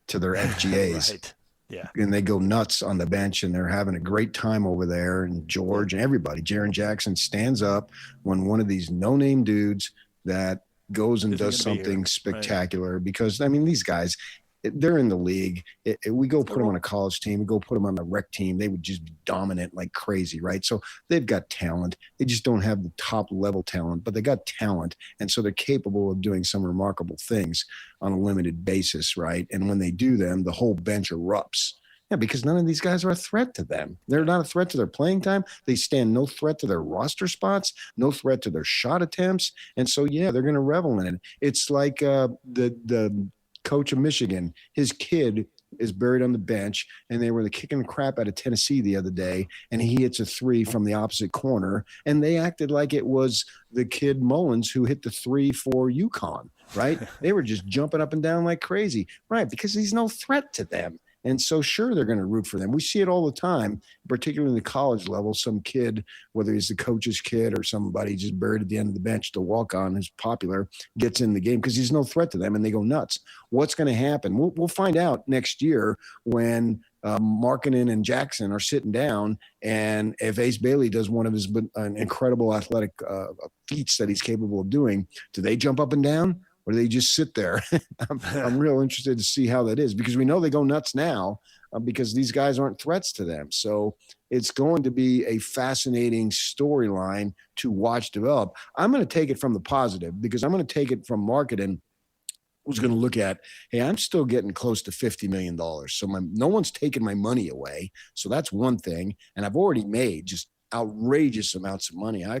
to their FGAs. Right. Yeah. And they go nuts on the bench, and they're having a great time over there. And George and everybody, Jaren Jackson stands up when one of these no-name dudes that goes and does something spectacular. Right. Because, I mean, these guys, they're in the league. We go put them on a college team. We go put them on the rec team. They would just be dominant like crazy, right? So they've got talent. They just don't have the top level talent, but they got talent. And so they're capable of doing some remarkable things on a limited basis, right? And when they do them, the whole bench erupts. Yeah, because none of these guys are a threat to them. They're not a threat to their playing time. They stand no threat to their roster spots, no threat to their shot attempts. And so, yeah, they're going to revel in it. It's like the coach of Michigan, his kid is buried on the bench, and they were kicking the crap out of Tennessee the other day, and he hits a three from the opposite corner, and they acted like it was the kid Mullins who hit the three for UConn, right? They were just jumping up and down like crazy, right? Because he's no threat to them. And so, sure, they're going to root for them. We see it all the time, particularly in the college level. Some kid, whether he's the coach's kid or somebody just buried at the end of the bench to walk on, who's popular, gets in the game because he's no threat to them, and they go nuts. What's going to happen? We'll find out next year when Markkanen and Jackson are sitting down, and if Ace Bailey does one of his incredible athletic feats that he's capable of doing, do they jump up and down? Or do they just sit there? I'm real interested to see how that is, because we know they go nuts now because these guys aren't threats to them. So it's going to be a fascinating storyline to watch develop. I'm going to take it from the positive, because I'm going to take it from Markkanen, who's going to look at, hey, I'm still getting close to $50 million. So no one's taking my money away. So that's one thing. And I've already made just outrageous amounts of money. I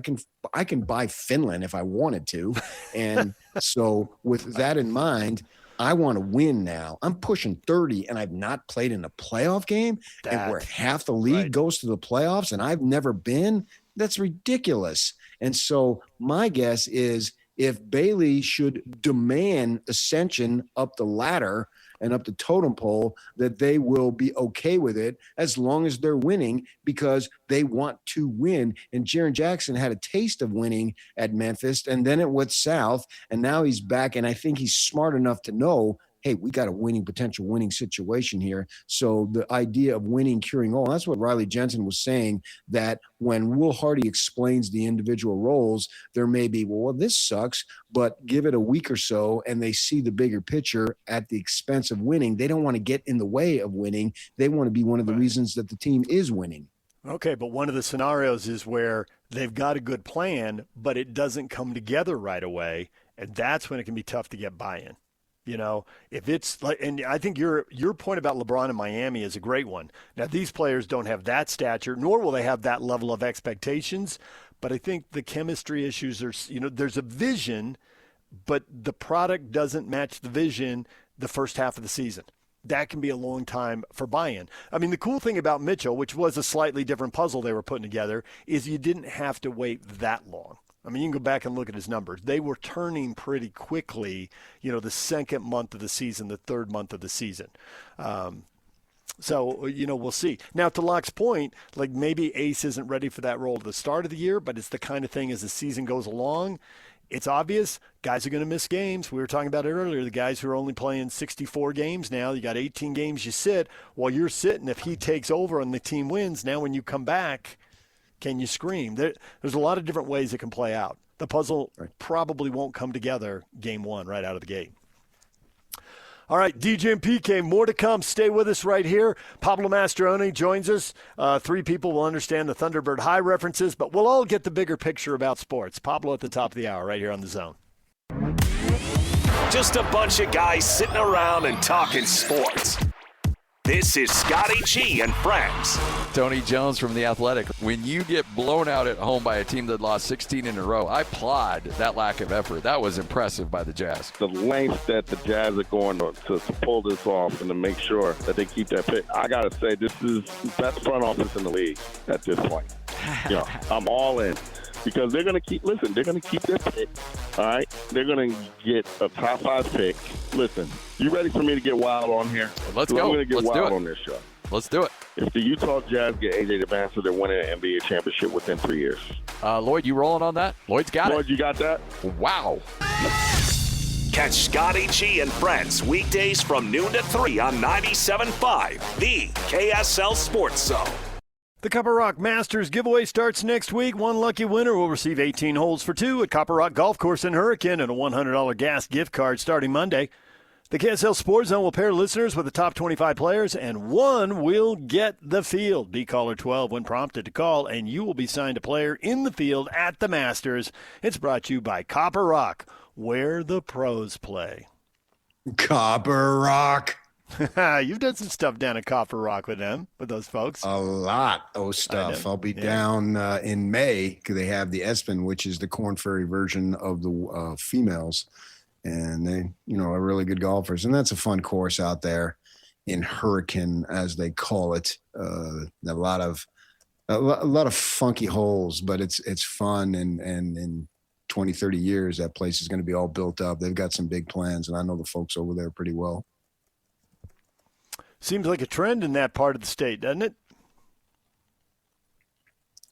can buy Finland if I wanted to. And so with that in mind, I want to win now. I'm pushing 30 and I've not played in a playoff game, and where half the league goes to the playoffs and I've never been. That's ridiculous. And so my guess is, if Bailey should demand ascension up the ladder and up the totem pole, that they will be okay with it as long as they're winning, because they want to win. And Jaren Jackson had a taste of winning at Memphis, and then it went south, and now he's back. And I think he's smart enough to know, hey, we got a potential winning situation here. So the idea of winning, curing all, that's what Riley Jensen was saying, that when Will Hardy explains the individual roles, there may be, well, this sucks, but give it a week or so and they see the bigger picture at the expense of winning. They don't want to get in the way of winning. They want to be one of the reasons that the team is winning. Okay, but one of the scenarios is where they've got a good plan, but it doesn't come together right away, and that's when it can be tough to get buy-in. You know, if it's like, and I think your point about LeBron in Miami is a great one. Now, these players don't have that stature, nor will they have that level of expectations. But I think the chemistry issues are, there's a vision, but the product doesn't match the vision the first half of the season. That can be a long time for buy-in. I mean, the cool thing about Mitchell, which was a slightly different puzzle they were putting together, is you didn't have to wait that long. I mean, you can go back and look at his numbers. They were turning pretty quickly, the second month of the season, the third month of the season. So, we'll see. Now, to Locke's point, like maybe Ace isn't ready for that role at the start of the year, but it's the kind of thing as the season goes along, it's obvious guys are going to miss games. We were talking about it earlier, the guys who are only playing 64 games now. You got 18 games you sit. While you're sitting, if he takes over and the team wins, now when you come back, can you scream? There's a lot of different ways it can play out. The puzzle probably won't come together game one right out of the gate. All right, DJ and PK, more to come. Stay with us right here. Pablo Mastroeni joins us. Three people will understand the Thunderbird High references, but we'll all get the bigger picture about sports. Pablo at the top of the hour right here on The Zone. Just a bunch of guys sitting around and talking sports. This is Scotty G and friends. Tony Jones from The Athletic. When you get blown out at home by a team that lost 16 in a row, I applaud that lack of effort. That was impressive by the Jazz. The length that the Jazz are going to pull this off and to make sure that they keep that pick. I got to say, this is the best front office in the league at this point. I'm all in. Because they're going to keep their pick, all right? They're going to get a top 5 pick. Listen, you ready for me to get wild on here? Let's go. I'm going to get Let's wild on this show. Let's do it. If the Utah Jazz get AJ Devancer, they're winning an NBA championship within 3 years. Lloyd, you rolling on that? Lloyd's got it. Lloyd, you got that? Wow. Catch Scotty G and friends weekdays from noon to 3 on 97.5, the KSL Sports Zone. The Copper Rock Masters giveaway starts next week. One lucky winner will receive 18 holes for 2 at Copper Rock Golf Course in Hurricane and a $100 gas gift card starting Monday. The KSL Sports Zone will pair listeners with the top 25 players, and one will get the field. Be caller 12 when prompted to call, and you will be signed a player in the field at the Masters. It's brought to you by Copper Rock, where the pros play. Copper Rock. You've done some stuff down at Copper Rock with those folks. A lot of stuff. I'll be down in May because they have the Espen, which is the Corn Ferry version of the females. And they, are really good golfers. And that's a fun course out there in Hurricane, as they call it. A lot of funky holes, but it's fun. And in 20, 30 years, that place is going to be all built up. They've got some big plans, and I know the folks over there pretty well. Seems like a trend in that part of the state, doesn't it?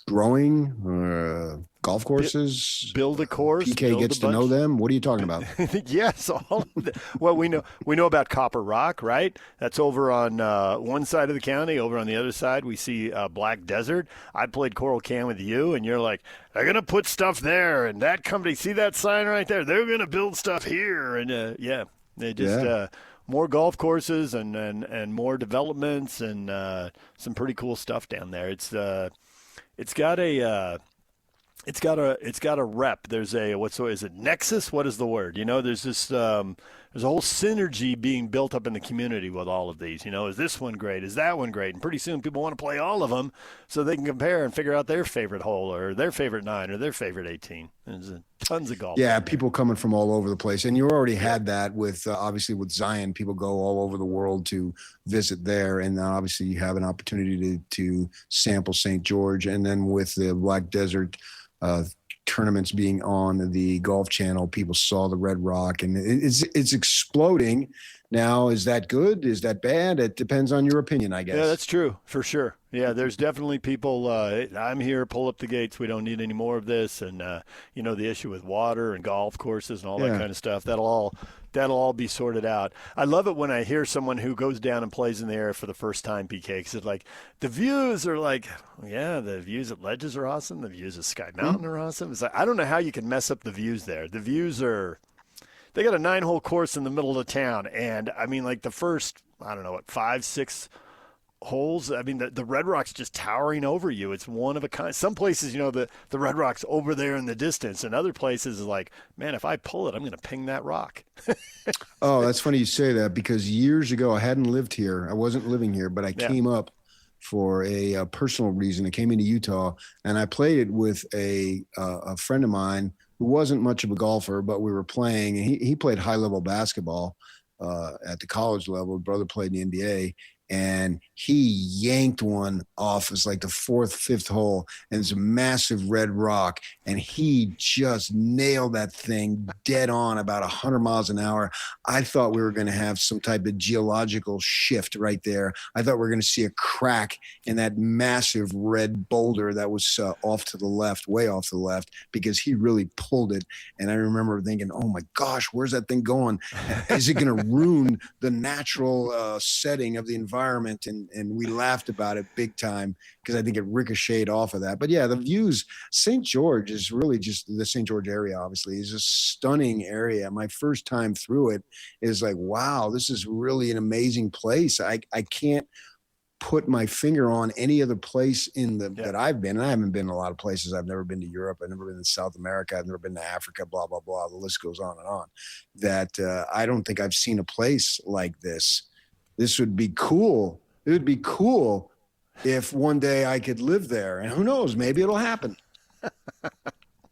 Growing golf courses. Build a course. PK gets to know them. What are you talking about? Yes, all of that. Well, we know about Copper Rock, right? That's over on one side of the county. Over on the other side, we see Black Desert. I played Coral Can with you, and you're like, they're gonna put stuff there, and that company. See that sign right there? They're gonna build stuff here, and they just. More golf courses and more developments and some pretty cool stuff down there. It's got a rep. There's is it Nexus? What is the word? There's this there's a whole synergy being built up in the community with all of these. Is this one great? Is that one great? And pretty soon people want to play all of them so they can compare and figure out their favorite hole or their favorite 9 or their favorite 18. There's tons of golf. Yeah, people coming from all over the place. And you already had that with, obviously, with Zion. People go all over the world to visit there. And obviously you have an opportunity to sample St. George. And then with the Black Desert tournaments being on the Golf Channel, people saw the Red Rock, and it's exploding now. Is that good? Is that bad? It depends on your opinion, I guess. Yeah, that's true for sure. Yeah, there's definitely people. I'm here. Pull up the gates. We don't need any more of this. And the issue with water and golf courses and all that kind of stuff. That'll all be sorted out. I love it when I hear someone who goes down and plays in the area for the first time, PK, because it's like the views are like, the views at Ledges are awesome. The views at Sky Mountain are awesome. It's like, I don't know how you can mess up the views there. The views they got a 9-hole course in the middle of the town. And I mean, like the first, 5, 6 holes. I mean, the Red Rock's just towering over you. It's one of a kind. Some places, the Red Rock's over there in the distance, and other places is like, man, if I pull it, I'm going to ping that rock. Oh, that's funny you say that, because years ago I hadn't lived here. I wasn't living here, but I came up for a personal reason. I came into Utah, and I played it with a friend of mine who wasn't much of a golfer, but we were playing. And he played high-level basketball at the college level. His brother played in the NBA. And he yanked one off. It's like the 4th, 5th hole, and it's a massive red rock. And he just nailed that thing dead on, about 100 miles an hour. I thought we were going to have some type of geological shift right there. I thought we were going to see a crack in that massive red boulder that was off to the left, way off to the left, because he really pulled it. And I remember thinking, oh my gosh, where's that thing going? Is it going to ruin the natural setting of the environment? And we laughed about it big time, because I think it ricocheted off of that. But yeah, the views, St. George is really just, the St. George area obviously is a stunning area. My first time through it is like, wow, this is really an amazing place. I can't put my finger on any other place that I've been. And I haven't been in a lot of places. I've never been to Europe. I've never been to South America. I've never been to Africa, blah, blah, blah. The list goes on and on. That I don't think I've seen a place like this. This would be cool. It would be cool if one day I could live there. And who knows, maybe it'll happen.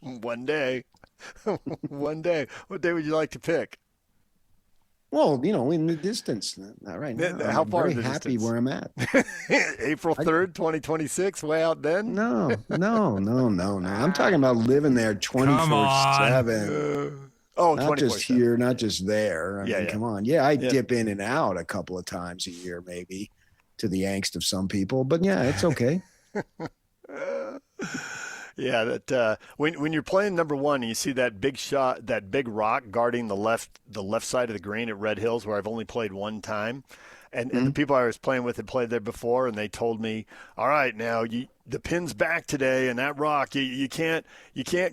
One day. One day. What day would you like to pick? Well, in the distance. Not right now. How far I'm in the very happy distance? where I'm at. April 3rd, 2026, way out then? No. I'm talking about living there 24/7. Not just here, not just there. I mean, come on. Yeah, I dip in and out a couple of times a year, maybe, to the angst of some people. But yeah, it's okay. Yeah, that when you're playing number one, and you see that big shot, that big rock guarding the left side of the green at Red Hills, where I've only played one time. And the people I was playing with had played there before, and they told me, all right, now the pin's back today, and that rock, you can't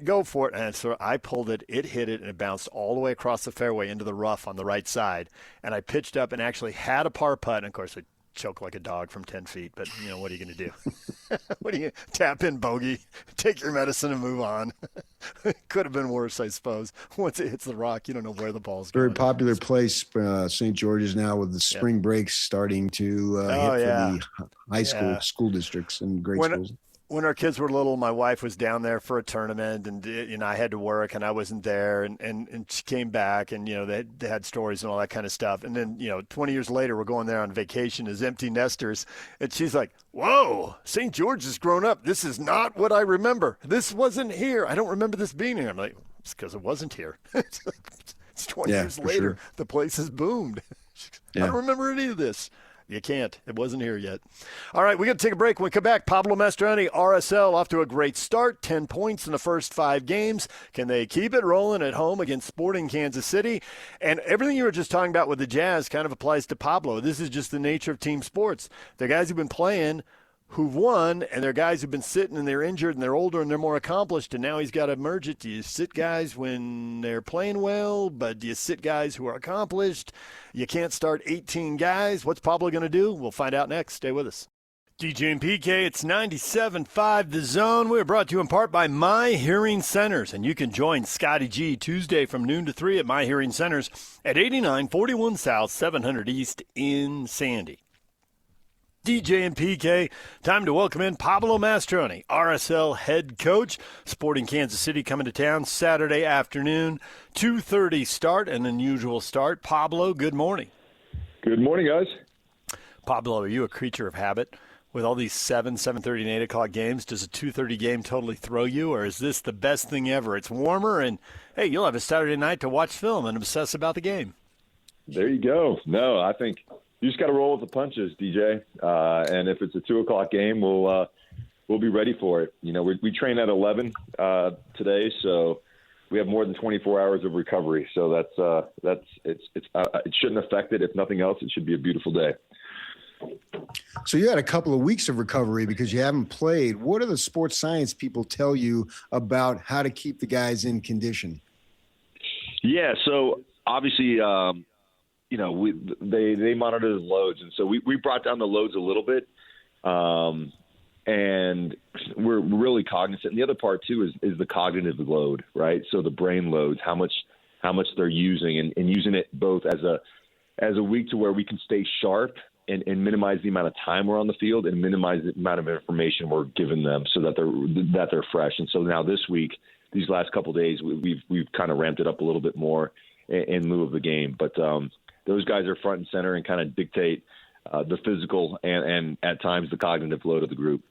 go for it. And so I pulled it, it hit it, and it bounced all the way across the fairway into the rough on the right side. And I pitched up and actually had a par putt. And, of course, I choked like a dog from 10 feet. But, what are you going to do? What are you tap in, bogey, take your medicine and move on. Could have been worse, I suppose. Once it hits the rock, you don't know where the ball's going. Very popular place, St. George's now, with the spring breaks starting to hit for the high school districts and grade schools. When our kids were little, my wife was down there for a tournament, and I had to work, and I wasn't there, and she came back, and they had stories and all that kind of stuff. And then 20 years later, we're going there on vacation as empty nesters, and she's like, "Whoa, St. George has grown up. This is not what I remember. This wasn't here. I don't remember this being here." I'm like, "It's because it wasn't here." It's 20 years later. Sure. The place has boomed. I don't remember any of this. You can't. It wasn't here yet. All right, we got to take a break. When we come back, Pablo Mastroeni, RSL, off to a great start. 10 points in the first 5 games. Can they keep it rolling at home against Sporting Kansas City? And everything you were just talking about with the Jazz kind of applies to Pablo. This is just the nature of team sports. The guys who've been playing who've won, and they're guys who've been sitting and they're injured and they're older and they're more accomplished, and now he's got to merge it. Do you sit guys when they're playing well, but do you sit guys who are accomplished? You can't start 18 guys. What's Pablo going to do? We'll find out next. Stay with us. DJ and PK, it's 97.5 The Zone. We're brought to you in part by My Hearing Centers, and you can join Scotty G Tuesday from noon to 3 at My Hearing Centers at 8941 South, 700 East in Sandy. DJ and PK, time to welcome in Pablo Mastroeni, RSL head coach. Sporting Kansas City coming to town Saturday afternoon, 2:30 start, an unusual start. Pablo, good morning. Good morning, guys. Pablo, are you a creature of habit? With all these 7, 7:30, and 8 o'clock games, does a 2:30 game totally throw you, or is this the best thing ever? It's warmer, and, hey, you'll have a Saturday night to watch film and obsess about the game. There you go. No, I think you just got to roll with the punches, DJ. And if it's a 2 o'clock game, we'll be ready for it. You know, we train at 11 today, so we have more than 24 hours of recovery. So it shouldn't affect it. If nothing else, it should be a beautiful day. So you had a couple of weeks of recovery because you haven't played. What do the sports science people tell you about how to keep the guys in condition? Yeah, so obviously, they monitor the loads, and so we brought down the loads a little bit, and we're really cognizant. And the other part too is the cognitive load, right? So the brain loads, how much they're using, and using it both as a week to where we can stay sharp and minimize the amount of time we're on the field and minimize the amount of information we're giving them, so that they're fresh. And so now this week, these last couple of days, we've kind of ramped it up a little bit more in lieu of the game, but. Those guys are front and center and kind of dictate the physical and at times the cognitive load of the group.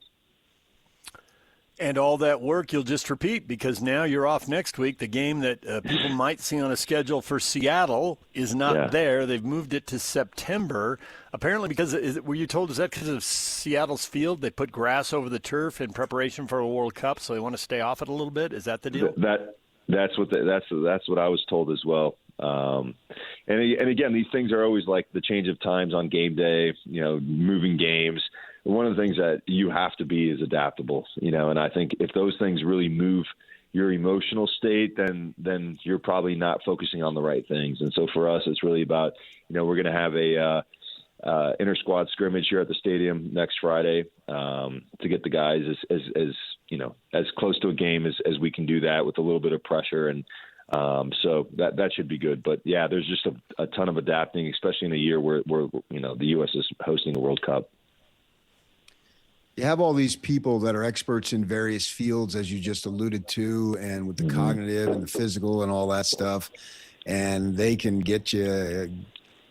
And all that work you'll just repeat, because now you're off next week. The game that people might see on a schedule for Seattle is not there. They've moved it to September, apparently because were you told, is that because of Seattle's field? They put grass over the turf in preparation for a World Cup, so they want to stay off it a little bit? Is that the deal? That's what I was told as well. And again, these things are always like the change of times on game day, moving games. One of the things that you have to be is adaptable, and I think if those things really move your emotional state, then you're probably not focusing on the right things. And so for us, it's really about, we're going to have a inter squad scrimmage here at the stadium next Friday, to get the guys as close to a game as we can do that with a little bit of pressure. And, so that should be good. But yeah, there's just a ton of adapting, especially in a year where the U.S. is hosting the World Cup. You have all these people that are experts in various fields, as you just alluded to, and with the cognitive and the physical and all that stuff, and they can get you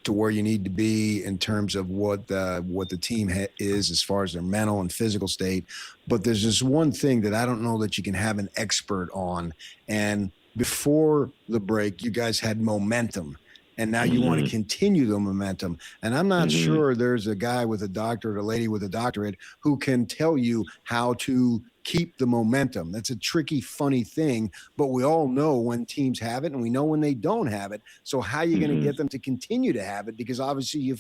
to where you need to be in terms of what the team is as far as their mental and physical state. But there's this one thing that I don't know that you can have an expert on, and before the break, you guys had momentum, and now you want to continue the momentum. And I'm not sure there's a guy with a doctorate, a lady with a doctorate, who can tell you how to keep the momentum. That's a tricky, funny thing, but we all know when teams have it, and we know when they don't have it. So how are you going to get them to continue to have it? Because obviously you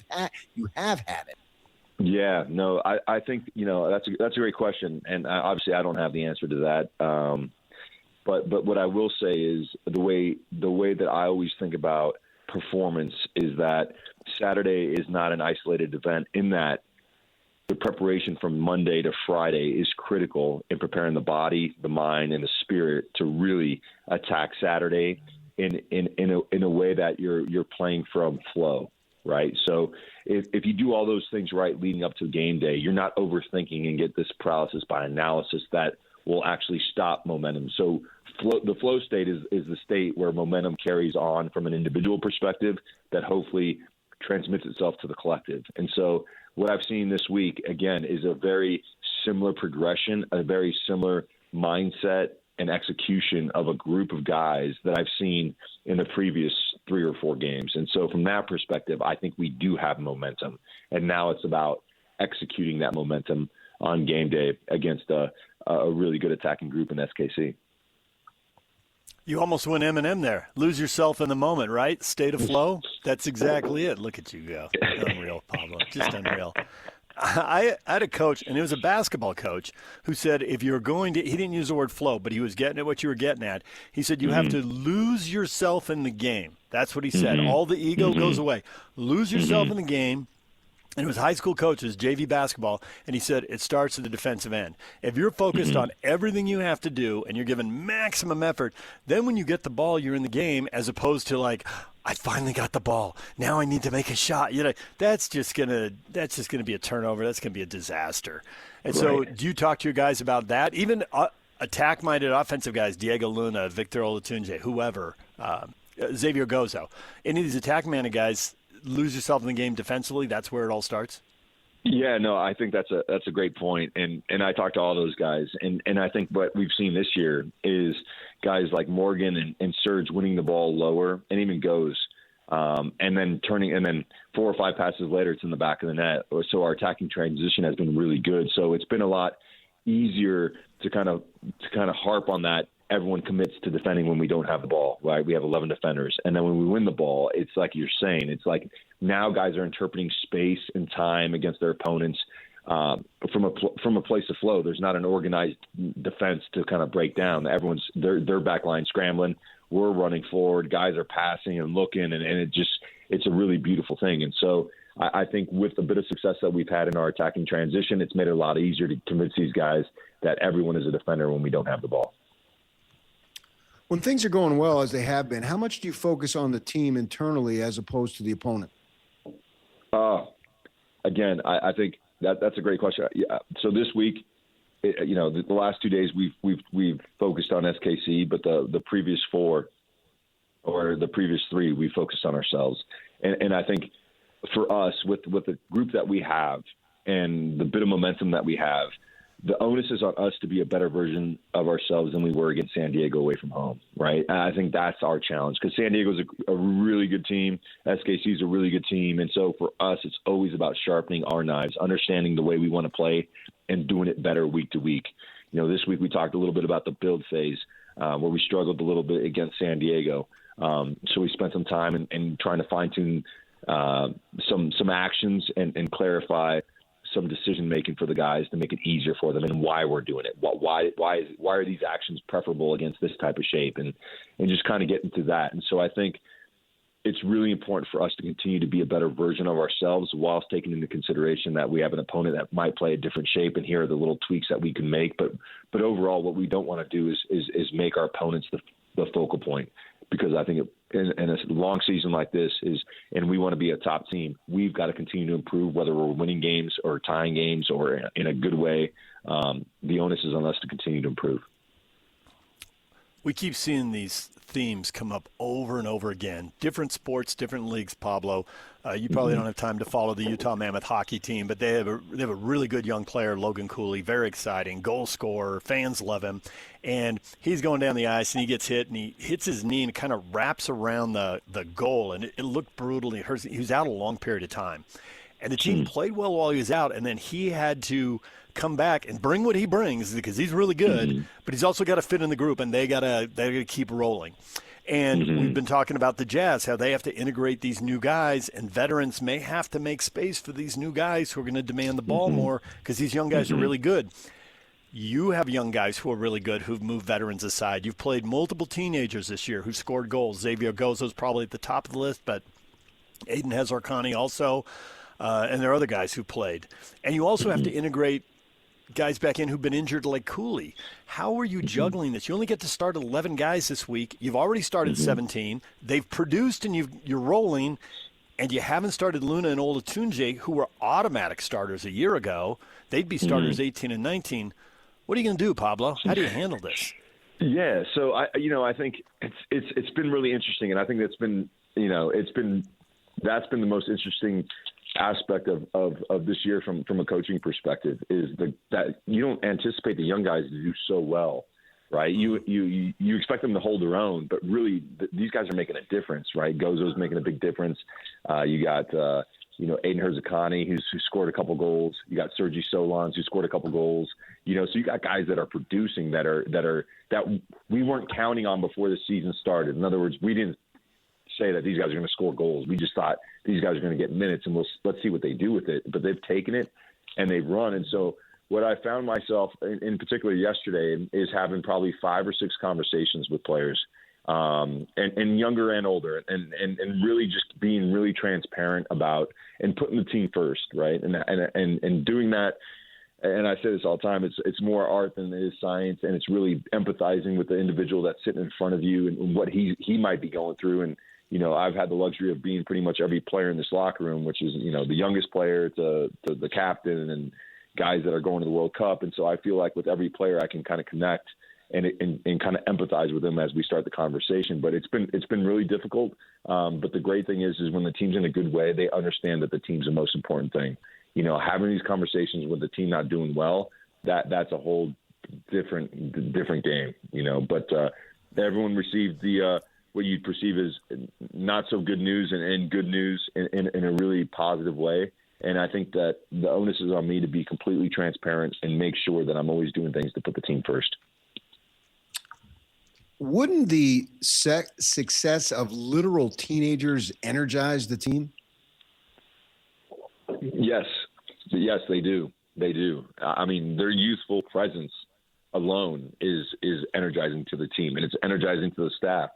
have had it. Yeah, no, I think, that's a great question. And obviously I don't have the answer to that. But what I will say is the way that I always think about performance is that Saturday is not an isolated event, in that the preparation from Monday to Friday is critical in preparing the body, the mind, and the spirit to really attack Saturday in a way that you're playing from flow, right? So if you do all those things right leading up to game day, you're not overthinking and get this paralysis by analysis that will actually stop momentum. So the flow state is the state where momentum carries on from an individual perspective that hopefully transmits itself to the collective. And so what I've seen this week, again, is a very similar progression, a very similar mindset and execution of a group of guys that I've seen in the previous 3 or 4 games. And so from that perspective, I think we do have momentum. And now it's about executing that momentum on game day against a really good attacking group in SKC. You almost went Eminem there. Lose yourself in the moment, right? State of flow. That's exactly it. Look at you go. Unreal, Pablo. Just unreal. I had a coach, and it was a basketball coach, who said if you're going to – he didn't use the word flow, but he was getting at what you were getting at. He said you have to lose yourself in the game. That's what he said. All the ego goes away. Lose yourself in the game. And it was high school coaches, JV basketball, and he said it starts at the defensive end. If you're focused on everything you have to do and you're giving maximum effort, then when you get the ball, you're in the game, as opposed to like, I finally got the ball. Now I need to make a shot. You know, that's just gonna be a turnover. That's gonna be a disaster. And so, do you talk to your guys about that? Even attack-minded offensive guys, Diego Luna, Victor Olatunji, whoever, Xavier Gozo, any of these attack-minded guys. Lose yourself in the game defensively, that's where it all starts? Yeah, no, I think that's a great point. And I talked to all those guys. And I think what we've seen this year is guys like Morgan and Serge winning the ball lower and even goes. And then 4 or 5 passes later, it's in the back of the net. So our attacking transition has been really good. So it's been a lot easier to kind of harp on that. Everyone commits to defending when we don't have the ball, right? We have 11 defenders. And then when we win the ball, it's like you're saying, it's like now guys are interpreting space and time against their opponents from a place of flow. There's not an organized defense to kind of break down. Everyone's their back line scrambling. We're running forward. Guys are passing and looking, and it's a really beautiful thing. And so I think with a bit of success that we've had in our attacking transition, it's made it a lot easier to convince these guys that everyone is a defender when we don't have the ball. When things are going well, as they have been, how much do you focus on the team internally as opposed to the opponent? Again, I think that's a great question. Yeah. So this week, the last 2 days we've focused on SKC, but the previous 4 or the previous 3 we focused on ourselves. And I think for us, with the group that we have and the bit of momentum that we have, the onus is on us to be a better version of ourselves than we were against San Diego away from home, right? And I think that's our challenge because San Diego's a really good team. SKC's a really good team. And so for us, it's always about sharpening our knives, understanding the way we want to play and doing it better week to week. This week we talked a little bit about the build phase where we struggled a little bit against San Diego. So we spent some time in trying to fine-tune some actions and clarify some decision making for the guys to make it easier for them and why we're doing it. Why are these actions preferable against this type of shape and just kind of get into that. And so I think it's really important for us to continue to be a better version of ourselves whilst taking into consideration that we have an opponent that might play a different shape and here are the little tweaks that we can make. But overall, what we don't want to do is make our opponents the focal point, because I think in a long season like this and we want to be a top team, we've got to continue to improve, whether we're winning games or tying games or in a good way. The onus is on us to continue to improve. We keep seeing these themes come up over and over again. Different sports, different leagues, Pablo. You probably don't have time to follow the Utah Mammoth hockey team, but they have a really good young player, Logan Cooley, very exciting, goal scorer, fans love him. And he's going down the ice, and he gets hit, and he hits his knee, and it kind of wraps around the goal, and it looked brutal. He was out a long period of time. And the team played well while he was out, and then he had to come back and bring what he brings because he's really good, but he's also got to fit in the group, and they got to keep rolling. And we've been talking about the Jazz, how they have to integrate these new guys, and veterans may have to make space for these new guys who are going to demand the ball more because these young guys are really good. You have young guys who are really good who've moved veterans aside. You've played multiple teenagers this year who scored goals. Xavier Gozo's probably at the top of the list, but Aiden Hazarkani also, and there are other guys who played. And you also have to integrate guys back in who've been injured like Cooley. How are you juggling this? You only get to start 11 guys this week. You've already started 17. They've produced and you're rolling, and you haven't started Luna and Olatunji, who were automatic starters a year ago. They'd be starters 18 and 19. What are you going to do, Pablo? How do you handle this? Yeah, so I think it's been really interesting, and I think that's been the most interesting aspect of this year from a coaching perspective is that you don't anticipate the young guys to do so well right? You expect them to hold their own, but really these guys are making a difference, right? Gozo's making a big difference. You got Aiden Herzakani, who scored a couple goals. You got Sergi Solans, who scored a couple goals. So you got guys that are producing that we weren't counting on before the season started. In other words, we didn't say that these guys are going to score goals. We just thought these guys are going to get minutes, and let's see what they do with it. But they've taken it and they've run, and so. What I found myself, in particular yesterday, is having probably 5 or 6 conversations with players, and younger and older, and really just being really transparent about and putting the team first, right? And doing that. And I say this all the time. It's more art than it is science, and it's really empathizing with the individual that's sitting in front of you and what he might be going through. And I've had the luxury of being pretty much every player in this locker room, which is the youngest player to the captain and guys that are going to the World Cup. And so I feel like with every player I can kind of connect and kind of empathize with them as we start the conversation. But it's been really difficult. But the great thing is when the team's in a good way, they understand that the team's the most important thing. Having these conversations with the team not doing well, that's a whole different game, but everyone received the what you'd perceive as not so good news and good news in a really positive way. And I think that the onus is on me to be completely transparent and make sure that I'm always doing things to put the team first. Wouldn't the success of literal teenagers energize the team? Yes, they do. They do. I mean, their youthful presence alone is energizing to the team, and it's energizing to the staff.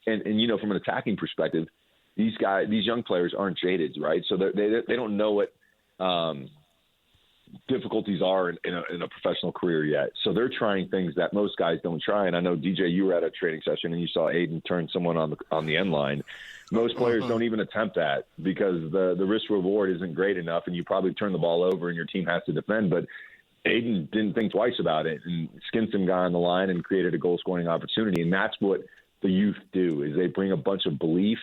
And from an attacking perspective, these young players aren't jaded, right? So they don't know what difficulties are in a professional career yet. So they're trying things that most guys don't try. And I know, DJ, you were at a training session and you saw Aiden turn someone on the end line. Most players don't even attempt that because the risk reward isn't great enough, and you probably turn the ball over and your team has to defend. But Aiden didn't think twice about it and skinned some guy on the line and created a goal scoring opportunity. And that's what the youth do, is they bring a bunch of belief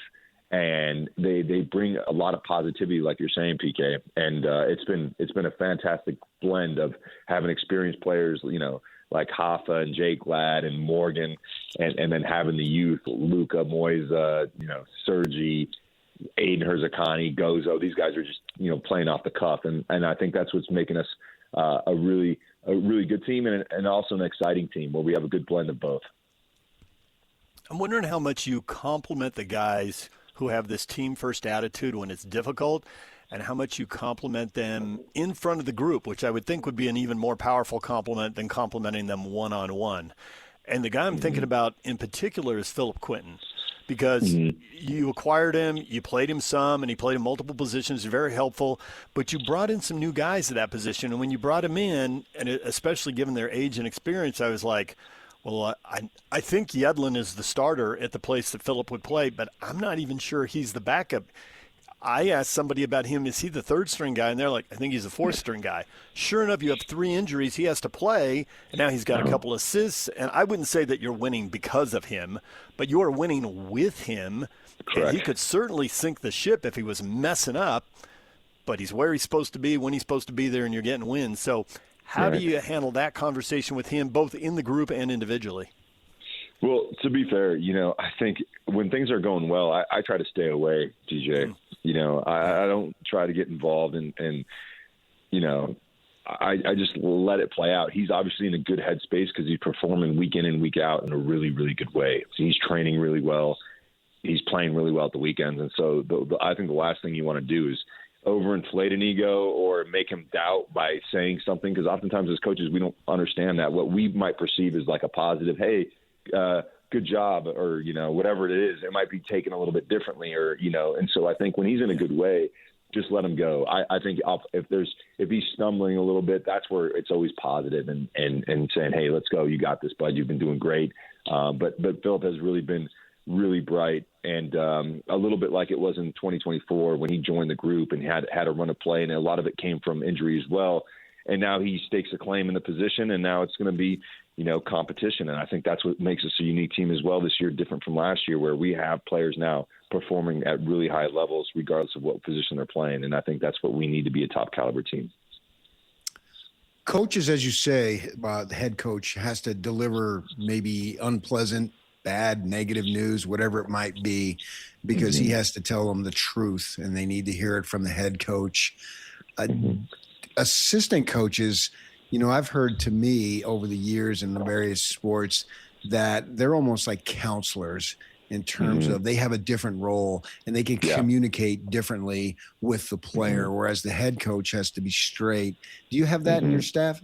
and they bring a lot of positivity, like you're saying, PK. And it's been a fantastic blend of having experienced players, like Hoffa and Jake Ladd and Morgan, and then having the youth, Luca, Moisa, Sergi, Aiden Herzakani, Gozo. These guys are just, playing off the cuff. And I think that's what's making us a really good team and also an exciting team where we have a good blend of both. I'm wondering how much you compliment the guys who have this team-first attitude when it's difficult, and how much you compliment them in front of the group, which I would think would be an even more powerful compliment than complimenting them one-on-one. And the guy I'm thinking about in particular is Philip Quinton, because you acquired him, you played him some, and he played in multiple positions, very helpful, but you brought in some new guys to that position. And when you brought him in, and especially given their age and experience, I was like, well, I think Yedlin is the starter at the place that Philip would play, but I'm not even sure he's the backup. I asked somebody about him, is he the third-string guy? And they're like, I think he's the fourth-string guy. Sure enough, you have 3 injuries. He has to play, and now he's got a couple assists. And I wouldn't say that you're winning because of him, but you are winning with him. Correct. And he could certainly sink the ship if he was messing up, but he's where he's supposed to be when he's supposed to be there, and you're getting wins. So how do you handle that conversation with him, both in the group and individually? Well, to be fair, I think when things are going well, I try to stay away, DJ. I don't try to get involved and I just let it play out. He's obviously in a good headspace because he's performing week in and week out in a really, really good way. He's training really well. He's playing really well at the weekends. And so I think the last thing you want to do is overinflate an ego or make him doubt by saying something, because oftentimes as coaches we don't understand that what we might perceive as like a positive, hey, good job, or whatever it is, it might be taken a little bit differently, or and so I think when he's in a good way, just let him go. I think if he's stumbling a little bit, that's where it's always positive and saying, hey, let's go, you got this, bud, you've been doing great. But Philip has really been really bright, and a little bit like it was in 2024 when he joined the group and had a run of play, and a lot of it came from injury as well. And now he stakes a claim in the position, and now it's going to be, competition. And I think that's what makes us a unique team as well this year, different from last year, where we have players now performing at really high levels, regardless of what position they're playing. And I think that's what we need to be a top caliber team. coaches, as you say, the head coach has to deliver maybe unpleasant, bad, negative news, whatever it might be, because he has to tell them the truth, and they need to hear it from the head coach. Assistant coaches, I've heard to me over the years in the various sports that they're almost like counselors in terms of they have a different role and they can communicate differently with the player, whereas the head coach has to be straight. Do you have that in your staff?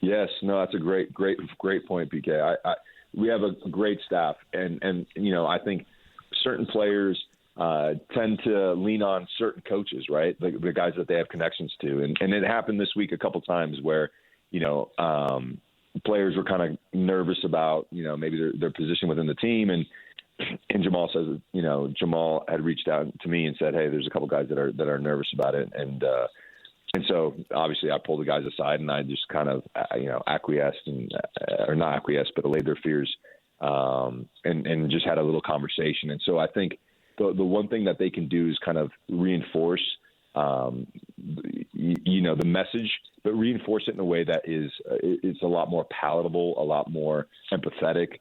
Yes, no, that's a great point, PK. We have a great staff, and I think certain players tend to lean on certain coaches, right? The guys that they have connections to, and it happened this week a couple times where players were kind of nervous about maybe their position within the team, and Jamal says, Jamal had reached out to me and said, hey, there's a couple guys that are nervous about it. And so obviously I pulled the guys aside and I just kind of, acquiesced or not acquiesced, but allayed their fears, and just had a little conversation. And so I think the one thing that they can do is kind of reinforce, the message, but reinforce it in a way that it's a lot more palatable, a lot more empathetic,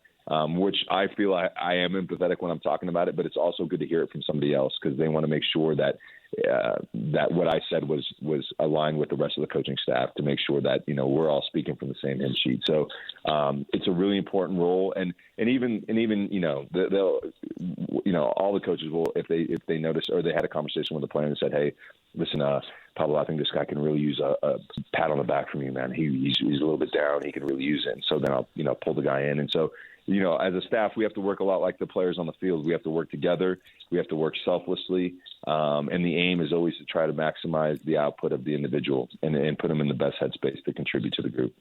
which I feel I am empathetic when I'm talking about it, but it's also good to hear it from somebody else because they want to make sure that what I said was aligned with the rest of the coaching staff to make sure that we're all speaking from the same hymn sheet. So it's a really important role, and even they'll all the coaches will if they notice or they had a conversation with the player and said, hey, listen, Pablo, I think this guy can really use a pat on the back from you, man. He's a little bit down. He can really use it. And so then I'll pull the guy in. And so as a staff, we have to work a lot like the players on the field. We have to work together. We have to work selflessly. And the aim is always to try to maximize the output of the individual and put them in the best headspace to contribute to the group.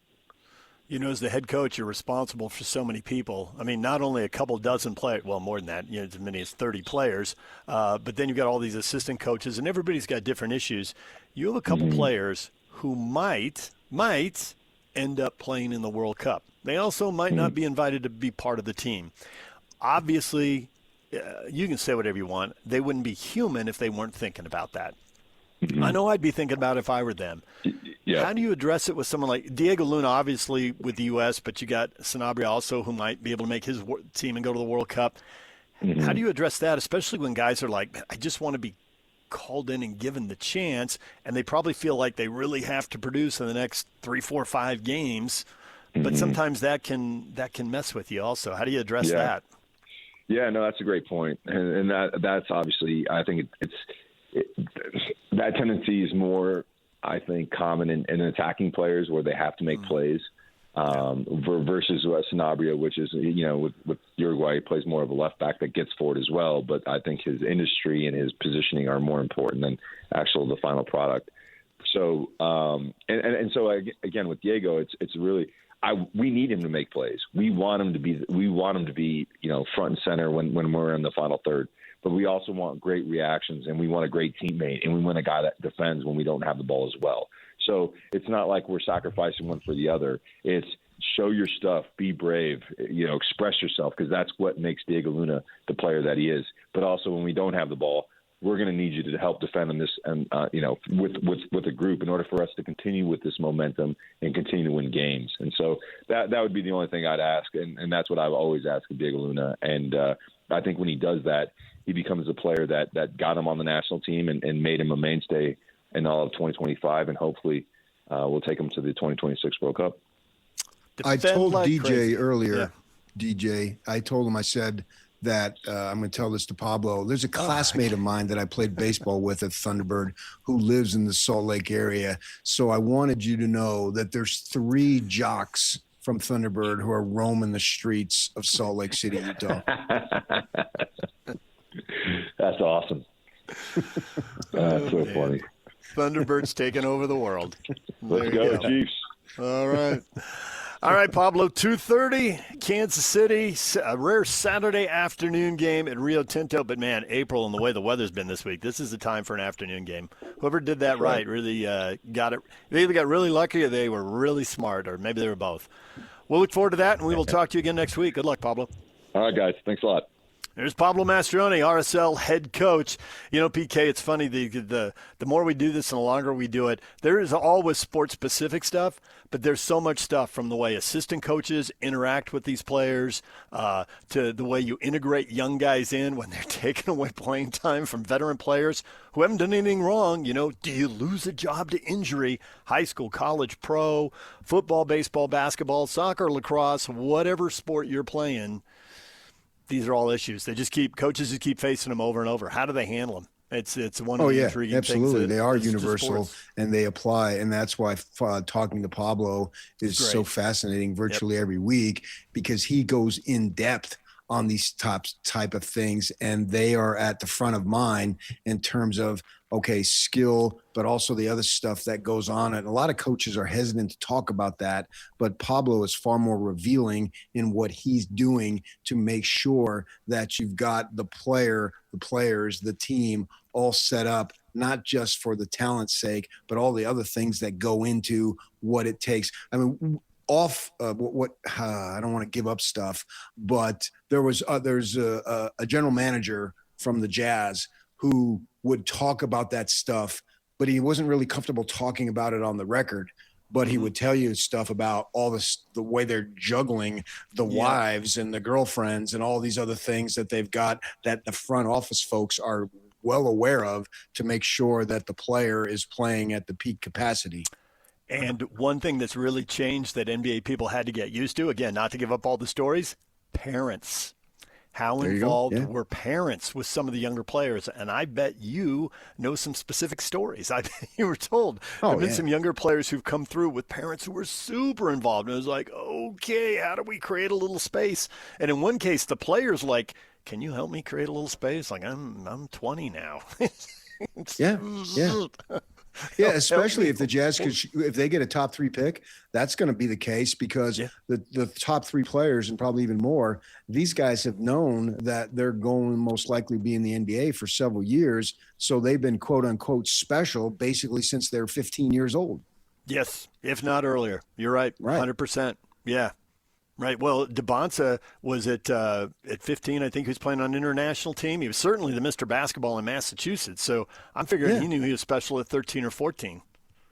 As the head coach, you're responsible for so many people. I mean, not only a couple dozen players, well, more than that, as many as 30 players, but then you've got all these assistant coaches, and everybody's got different issues. You have a couple players who might end up playing in the World Cup. They also might not be invited to be part of the team. Obviously, you can say whatever you want. They wouldn't be human if they weren't thinking about that. I know I'd be thinking about it if I were them. Yeah. How do you address it with someone like Diego Luna, obviously with the U.S., but you got Sanabria also who might be able to make his team and go to the World Cup. How do you address that, especially when guys are like, I just want to be called in and given the chance, and they probably feel like they really have to produce in the next 3, 4, 5 games, but sometimes that can mess with you also. How do you address that? Yeah, no, that's a great point. And that's obviously, I think that tendency is more, I think, common in attacking players where they have to make plays versus Sanabria, which is, with Uruguay, he plays more of a left back that gets forward as well. But I think his industry and his positioning are more important than the final product. So, and so again, with Diego, it's really, we need him to make plays. We want him to be, front and center when we're in the final third. But we also want great reactions, and we want a great teammate, and we want a guy that defends when we don't have the ball as well. So it's not like we're sacrificing one for the other. It's show your stuff, be brave, express yourself, because that's what makes Diego Luna the player that he is. But also when we don't have the ball, we're going to need you to help defend in this, and with a group in order for us to continue with this momentum and continue to win games. And so that would be the only thing I'd ask, and that's what I've always asked of Diego Luna. And I think when he does that, he becomes a player that got him on the national team and made him a mainstay in all of 2025, and hopefully we'll take him to the 2026 World Cup. I told DJ earlier, I told him, I said that I'm going to tell this to Pablo. There's a classmate of mine that I played baseball with at Thunderbird who lives in the Salt Lake area. So I wanted you to know that there's 3 jocks from Thunderbird who are roaming the streets of Salt Lake City, Utah. That's awesome. That's so funny. Thunderbird's taking over the world. Let's go, Chiefs. All right. All right, Pablo, 2:30, Kansas City, a rare Saturday afternoon game at Rio Tinto. But, man, April and the way the weather's been this week, this is the time for an afternoon game. Whoever did that right really got it. They either got really lucky or they were really smart, or maybe they were both. We'll look forward to that, and we will talk to you again next week. Good luck, Pablo. All right, guys. Thanks a lot. There's Pablo Mastroeni, RSL head coach. You know, PK, it's funny, the more we do this and the longer we do it, there is always sports-specific stuff, but there's so much stuff from the way assistant coaches interact with these players to the way you integrate young guys in when they're taking away playing time from veteran players who haven't done anything wrong. You know, do you lose a job to injury? High school, college, pro, football, baseball, basketball, soccer, lacrosse, whatever sport you're playing, these are all issues. Coaches just keep facing them over and over. How do they handle them? It's one of the intriguing absolutely. things. They are universal and they apply, and that's why talking to Pablo is so fascinating virtually every week, because he goes in depth on these type of things, and they are at the front of mind in terms of skill, but also the other stuff that goes on. And a lot of coaches are hesitant to talk about that, but Pablo is far more revealing in what he's doing to make sure that you've got the players, the team all set up, not just for the talent's sake, but all the other things that go into what it takes. I mean, I don't want to give up stuff, but there's a general manager from the Jazz who would talk about that stuff, but he wasn't really comfortable talking about it on the record. But he would tell you stuff about all this, the way they're juggling the wives and the girlfriends and all these other things that they've got that the front office folks are well aware of to make sure that the player is playing at the peak capacity. And one thing that's really changed that NBA people had to get used to, again, not to give up all the stories, parents. How involved were parents with some of the younger players? And I bet you know some specific stories. I bet you were told there have been some younger players who've come through with parents who were super involved. And it was like, okay, how do we create a little space? And in one case, the player's like, can you help me create a little space? Like, I'm 20 now. Yeah, especially if the Jazz if they get a top 3 pick, that's going to be the case because the top 3 players, and probably even more, these guys have known that they're going to most likely be in the NBA for several years. So they've been quote unquote special basically since they're 15 years old. Yes, if not earlier. You're right. 100%. Yeah. Right. Well, DeBonsa was at 15. I think he was playing on an international team. He was certainly the Mr. Basketball in Massachusetts. So I'm figuring he knew he was special at 13 or 14.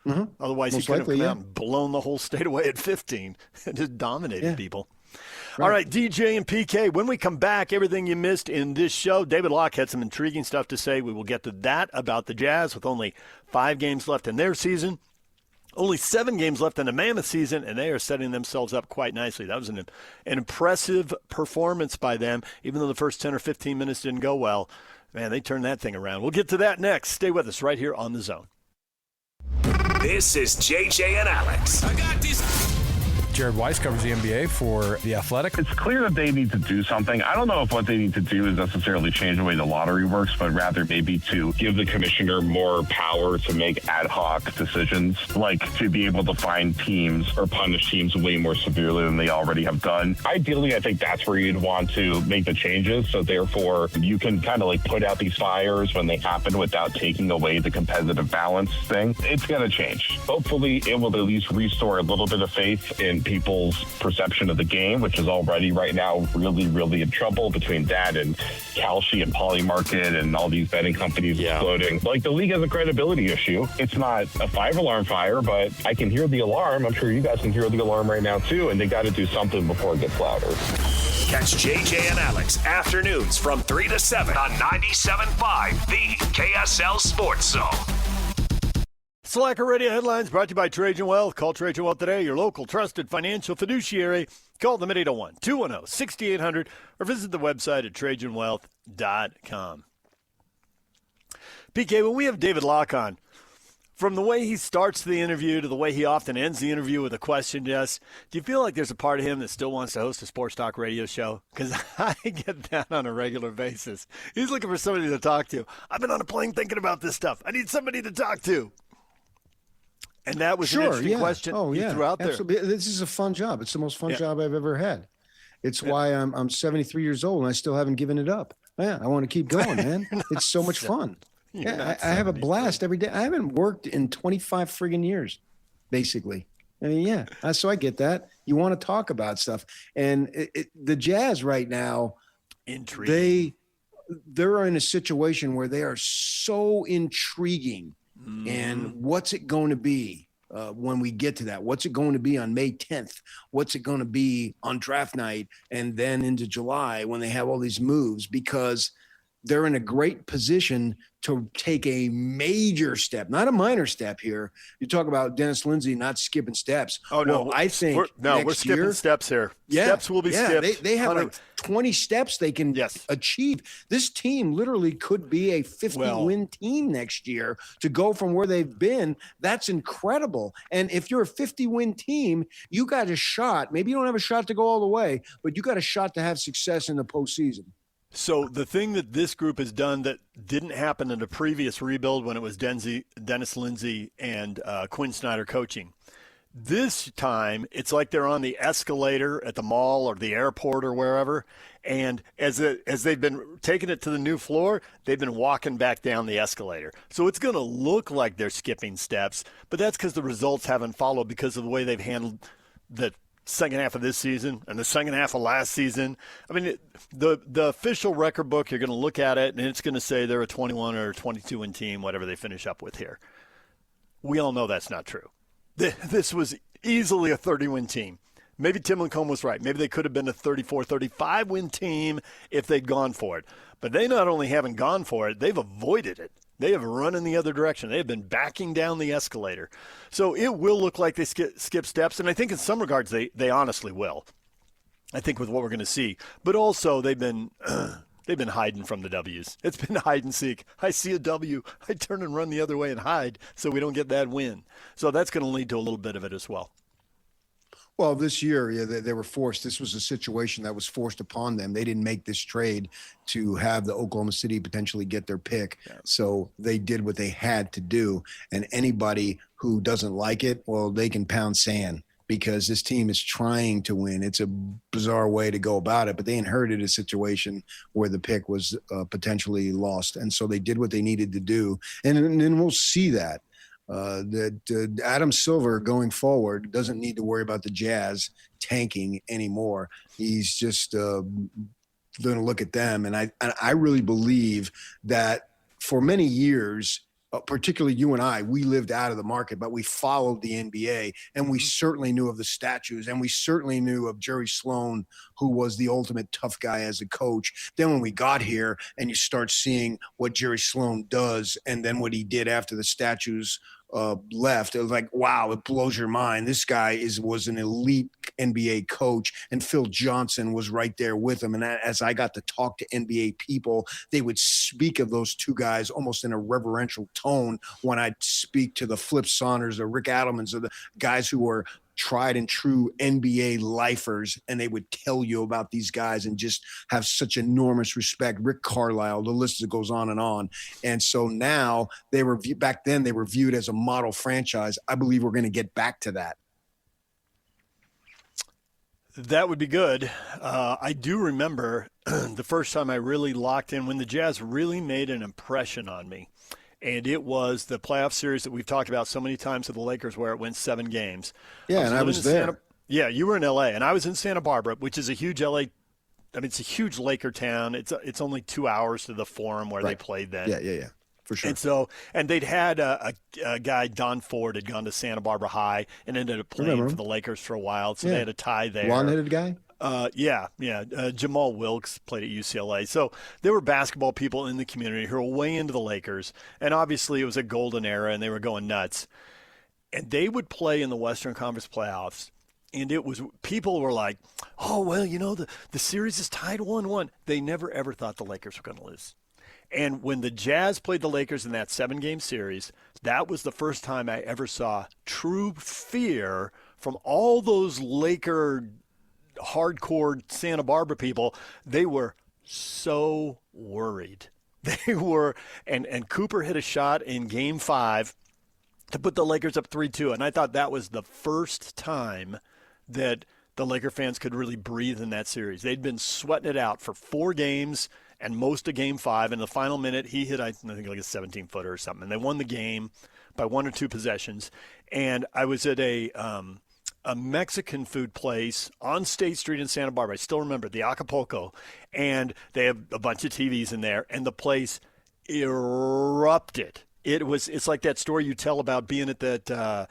Mm-hmm. Otherwise, he could have come out and blown the whole state away at 15 and just dominated people. Right. All right, DJ and PK, when we come back, everything you missed in this show, David Locke had some intriguing stuff to say. We will get to that about the Jazz with only 5 games left in their season. Only 7 games left in the Mammoth season, and they are setting themselves up quite nicely. That was an impressive performance by them, even though the first 10 or 15 minutes didn't go well. Man, they turned that thing around. We'll get to that next. Stay with us right here on The Zone. This is JJ and Alex. I got this. Jared Weiss covers the NBA for The Athletic. It's clear that they need to do something. I don't know if what they need to do is necessarily change the way the lottery works, but rather maybe to give the commissioner more power to make ad hoc decisions, like to be able to find teams or punish teams way more severely than they already have done. Ideally, I think that's where you'd want to make the changes. So therefore, you can kind of like put out these fires when they happen without taking away the competitive balance thing. It's going to change. Hopefully, it will at least restore a little bit of faith in people's perception of the game, which is already right now really, really in trouble between that and Kalshi and Polymarket and all these betting companies exploding. Like, the league has a credibility issue. It's not a 5-alarm fire, but I can hear the alarm. I'm sure you guys can hear the alarm right now too, and they got to do something before it gets louder. Catch JJ and Alex afternoons from 3 to 7 on 97.5, the KSL Sports Zone. Slacker Radio headlines brought to you by Trajan Wealth. Call Trajan Wealth today, your local trusted financial fiduciary. Call them at 801-210-6800 or visit the website at TrajanWealth.com. PK, when we have David Locke on, from the way he starts the interview to the way he often ends the interview with a question, Jess, do you feel like there's a part of him that still wants to host a sports talk radio show? Because I get that on a regular basis. He's looking for somebody to talk to. I've been on a plane thinking about this stuff. I need somebody to talk to. And that was an interesting question you threw out there. Absolutely. This is a fun job. It's the most fun job I've ever had. It's why I'm 73 years old and I still haven't given it up. Yeah, I want to keep going, man. It's so much fun. I have a blast every day. I haven't worked in 25 friggin' years, basically. I mean, so I get that. You want to talk about stuff. And the Jazz right now, Intriguing. They're in a situation where they are so intriguing. And what's it going to be when we get to that? What's it going to be on May 10th? What's it going to be on draft night and then into July when they have all these moves? Because they're in a great position to take a major step, not a minor step here. You talk about Dennis Lindsey not skipping steps. Oh, no. Well, I think we're skipping steps here. Yeah, steps will be skipped. They have like 20 steps they can achieve. This team literally could be a 50-win team next year to go from where they've been. That's incredible. And if you're a 50-win team, you got a shot. Maybe you don't have a shot to go all the way, but you got a shot to have success in the postseason. So the thing that this group has done that didn't happen in the previous rebuild when it was Dennis Lindsey and Quinn Snyder coaching, this time it's like they're on the escalator at the mall or the airport or wherever, and as they've been taking it to the new floor, they've been walking back down the escalator. So it's going to look like they're skipping steps, but that's because the results haven't followed because of the way they've handled the second half of this season and the second half of last season. I mean, the official record book, you're going to look at it, and it's going to say they're a 21 or 22-win team, whatever they finish up with here. We all know that's not true. This was easily a 30-win team. Maybe Tim Lacombe was right. Maybe they could have been a 34, 35-win team if they'd gone for it. But they not only haven't gone for it, they've avoided it. They have run in the other direction. They have been backing down the escalator. So it will look like they skip steps, and I think in some regards they honestly will. I think with what we're going to see. But also they've been hiding from the W's. It's been hide and seek. I see a W, I turn and run the other way and hide so we don't get that win. So that's going to lead to a little bit of it as well. Well, this year, they were forced. This was a situation that was forced upon them. They didn't make this trade to have the Oklahoma City potentially get their pick. Yeah. So they did what they had to do. And anybody who doesn't like it, well, they can pound sand because this team is trying to win. It's a bizarre way to go about it, but they inherited a situation where the pick was potentially lost. And so they did what they needed to do. And then we'll see that. That Adam Silver going forward doesn't need to worry about the Jazz tanking anymore. He's just going to look at them. And I really believe that for many years, particularly you and I, we lived out of the market, but we followed the NBA, and we certainly knew of the statues, and we certainly knew of Jerry Sloan, who was the ultimate tough guy as a coach. Then when we got here and you start seeing what Jerry Sloan does and then what he did after the statues left, it was like, wow, it blows your mind. This guy was an elite NBA coach, and Phil Johnson was right there with him. And as I got to talk to NBA people, they would speak of those two guys almost in a reverential tone when I'd speak to the Flip Saunders or Rick Adelmans or the guys who were tried and true NBA lifers, and they would tell you about these guys and just have such enormous respect. Rick Carlisle, the list goes on and on. And so now back then they were viewed as a model franchise. I believe we're going to get back to that. That would be good. I do remember the first time I really locked in when the Jazz really made an impression on me. And it was the playoff series that we've talked about so many times with the Lakers where it went 7 games. Yeah, and I was there. Yeah, you were in L.A., and I was in Santa Barbara, which is a huge L.A. I mean, it's a huge Laker town. It's only 2 hours to the Forum where they played then. Yeah, for sure. And they'd had a guy, Don Ford, had gone to Santa Barbara High and ended up playing for the Lakers for a while, so they had a tie there. Blonde-headed guy? Jamal Wilkes played at UCLA. So there were basketball people in the community who were way into the Lakers. And obviously it was a golden era and they were going nuts. And they would play in the Western Conference playoffs. And people were like, oh, well, the series is tied 1-1. They never, ever thought the Lakers were going to lose. And when the Jazz played the Lakers in that 7-game series, that was the first time I ever saw true fear from all those Laker hardcore Santa Barbara people. They were so worried. They were, and Cooper hit a shot in Game 5 to put the Lakers up 3-2, and I thought that was the first time that the Laker fans could really breathe in that series. They'd been sweating it out for 4 games and most of Game 5. In the final minute, he hit, I think, like a 17-footer or something, and they won the game by 1 or 2 possessions. And I was at a Mexican food place on State Street in Santa Barbara. I still remember the Acapulco, and they have a bunch of TVs in there, and the place erupted. It's like that story you tell about being at the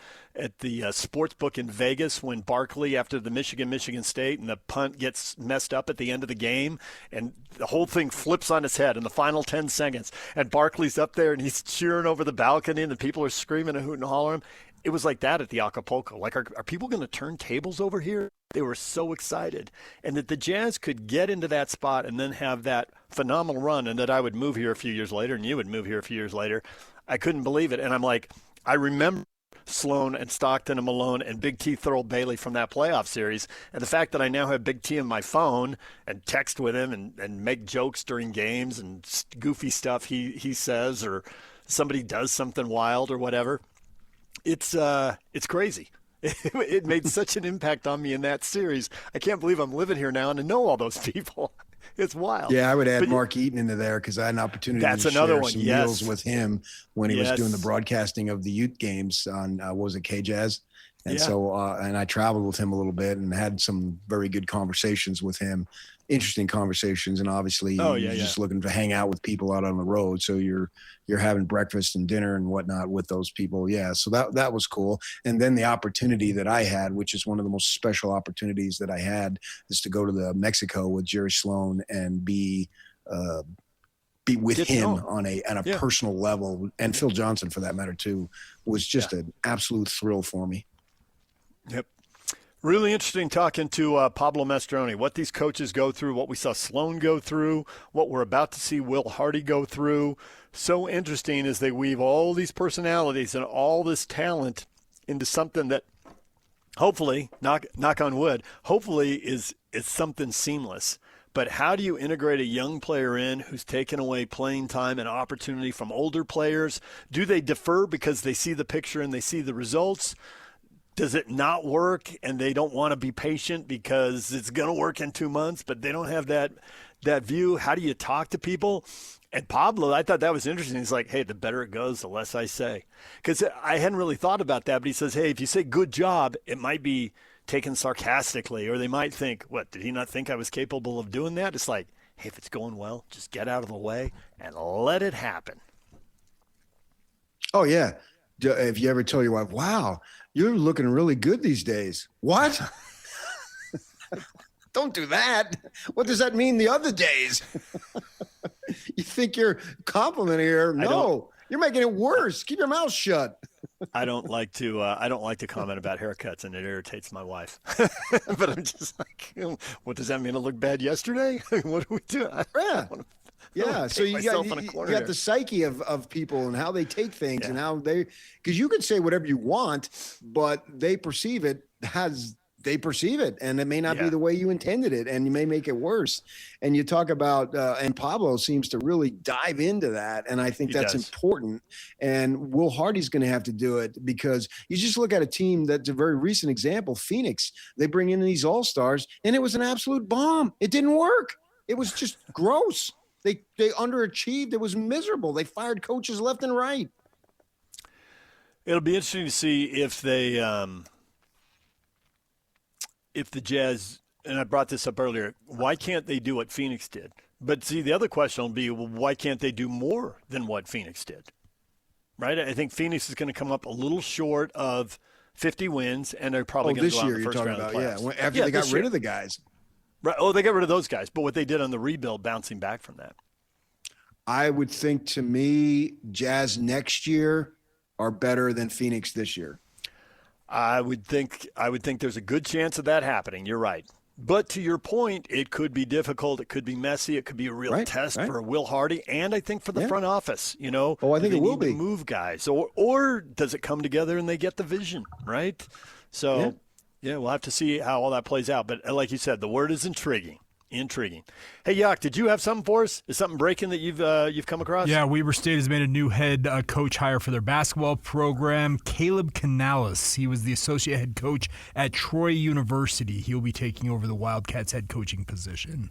sports book in Vegas when Barkley, after the Michigan State, and the punt gets messed up at the end of the game, and the whole thing flips on its head in the final 10 seconds, and Barkley's up there and he's cheering over the balcony, and the people are screaming and hooting and hollering. It was like that at the Acapulco. Like, are people going to turn tables over here? They were so excited. And that the Jazz could get into that spot and then have that phenomenal run, and that I would move here a few years later and you would move here a few years later. I couldn't believe it. And I'm like, I remember Sloan and Stockton and Malone and Big T Thurl Bailey from that playoff series. And the fact that I now have Big T on my phone and text with him and make jokes during games and goofy stuff he says, or somebody does something wild or whatever. It's crazy. It made such an impact on me in that series. I can't believe I'm living here now and to know all those people. It's wild. Yeah, I would add Mark Eaton into there because I had an opportunity to share some meals with him when he was doing the broadcasting of the youth games on, what was it, K-Jazz? And so and I traveled with him a little bit and had some very good conversations with him, interesting conversations. And obviously you're just looking to hang out with people out on the road. So you're having breakfast and dinner and whatnot with those people. Yeah. So that was cool. And then the opportunity that I had, which is one of the most special opportunities that I had, is to go to the Mexico with Jerry Sloan and be with him on a personal level. And Phil Johnson, for that matter, too, was just an absolute thrill for me. Yep. Really interesting talking to Pablo Mastroeni, what these coaches go through, what we saw Sloan go through, what we're about to see Will Hardy go through. So interesting as they weave all these personalities and all this talent into something that hopefully, knock on wood, hopefully is something seamless. But how do you integrate a young player in who's taken away playing time and opportunity from older players? Do they defer because they see the picture and they see the results? Does it not work and they don't want to be patient because it's going to work in 2 months, but they don't have that view? How do you talk to people? And Pablo, I thought that was interesting. He's like, hey, the better it goes, the less I say. Because I hadn't really thought about that, but he says, hey, if you say good job, it might be taken sarcastically, or they might think, what, did he not think I was capable of doing that? It's like, hey, if it's going well, just get out of the way and let it happen. Oh, yeah. If you ever tell your wife, wow, you're looking really good these days. What? Don't do that. What does that mean the other days? You think you're complimenting her? No, you're making it worse. Keep your mouth shut. I don't like to comment about haircuts, and it irritates my wife. But I'm just like, what does that mean? I looked bad yesterday? What do we do? Yeah, so you got the psyche of people and how they take things and how because you can say whatever you want, but they perceive it and it may not be the way you intended it, and you may make it worse. And you talk about and Pablo seems to really dive into that, and I think that's important. And Will Hardy's going to have to do it, because you just look at a team that's a very recent example, Phoenix. They bring in these all-stars, and it was an absolute bomb. It didn't work. It was just gross. They underachieved. It was miserable. They fired coaches left and right. It'll be interesting to see if the Jazz, and I brought this up earlier, why can't they do what Phoenix did? But see, the other question will be, well, why can't they do more than what Phoenix did? Right? I think Phoenix is going to come up a little short of 50 wins, and they're probably going to go out in the first round of the playoffs. After they got rid of the guys. Right. Oh, they got rid of those guys. But what they did on the rebuild, bouncing back from that. I would think, to me, Jazz next year are better than Phoenix this year. I would think there's a good chance of that happening. You're right. But to your point, it could be difficult. It could be messy. It could be a real test for Will Hardy, and I think for the front office. You know, I think it will be. Move guys, or does it come together and they get the vision right? So. Yeah, we'll have to see how all that plays out. But like you said, the word is intriguing. Intriguing. Hey, Yock, did you have something for us? Is something breaking that you've come across? Yeah, Weber State has made a new head coach hire for their basketball program. Caleb Canales. He was the associate head coach at Troy University. He'll be taking over the Wildcats head coaching position.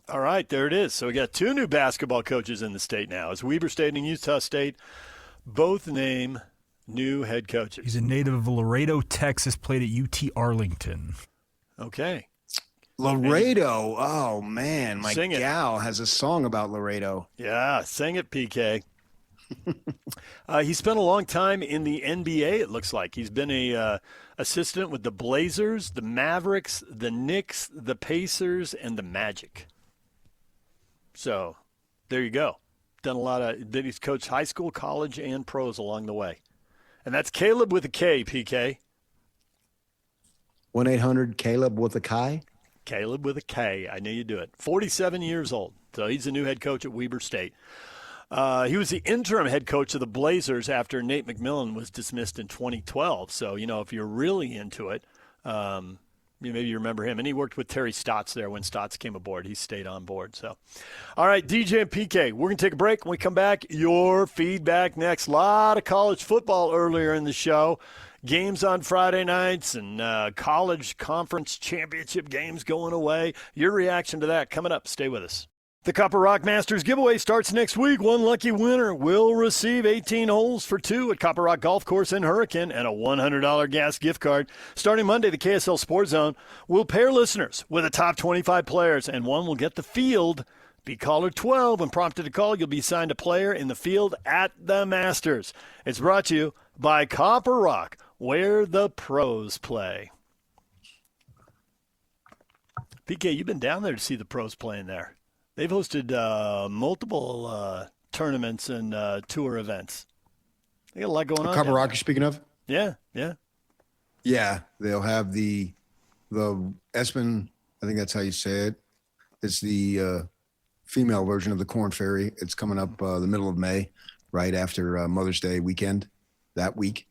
All right, there it is. So we got two new basketball coaches in the state now. As Weber State and Utah State both name new head coaches. He's a native of Laredo, Texas, played at UT Arlington. Okay. Laredo. Oh, man. My Sing it. gal has a song about Laredo. Yeah, sing it, PK. He spent a long time in the NBA, it looks like. He's been a assistant with the Blazers, the Mavericks, the Knicks, the Pacers, and the Magic. So there you go. Done a lot of – he's coached high school, college, and pros along the way. And that's Caleb with a K, PK. 1-800-CALEB with a K? Caleb with a K. I knew you'd do it. 47 years old. So he's the new head coach at Weber State. He was the interim head coach of the Blazers after Nate McMillan was dismissed in 2012. So, if you're really into it, maybe you remember him. And he worked with Terry Stotts there when Stotts came aboard. He stayed on board. So, all right, DJ and PK, we're going to take a break. When we come back, your feedback next. A lot of college football earlier in the show. Games on Friday nights and college conference championship games going away. Your reaction to that coming up. Stay with us. The Copper Rock Masters giveaway starts next week. One lucky winner will receive 18 holes for 2 at Copper Rock Golf Course in Hurricane and a $100 gas gift card. Starting Monday, the KSL Sports Zone will pair listeners with the top 25 players, and one will get the field. Be caller 12. When prompted to call, you'll be assigned a player in the field at the Masters. It's brought to you by Copper Rock, where the pros play. PK, you've been down there to see the pros playing there. They've hosted multiple tournaments and tour events. They got a lot going on. Copper Rock, you're speaking of? Yeah. Yeah, they'll have the Espen, I think that's how you say it. It's the female version of the Corn Ferry. It's coming up the middle of May, right after Mother's Day weekend, that week.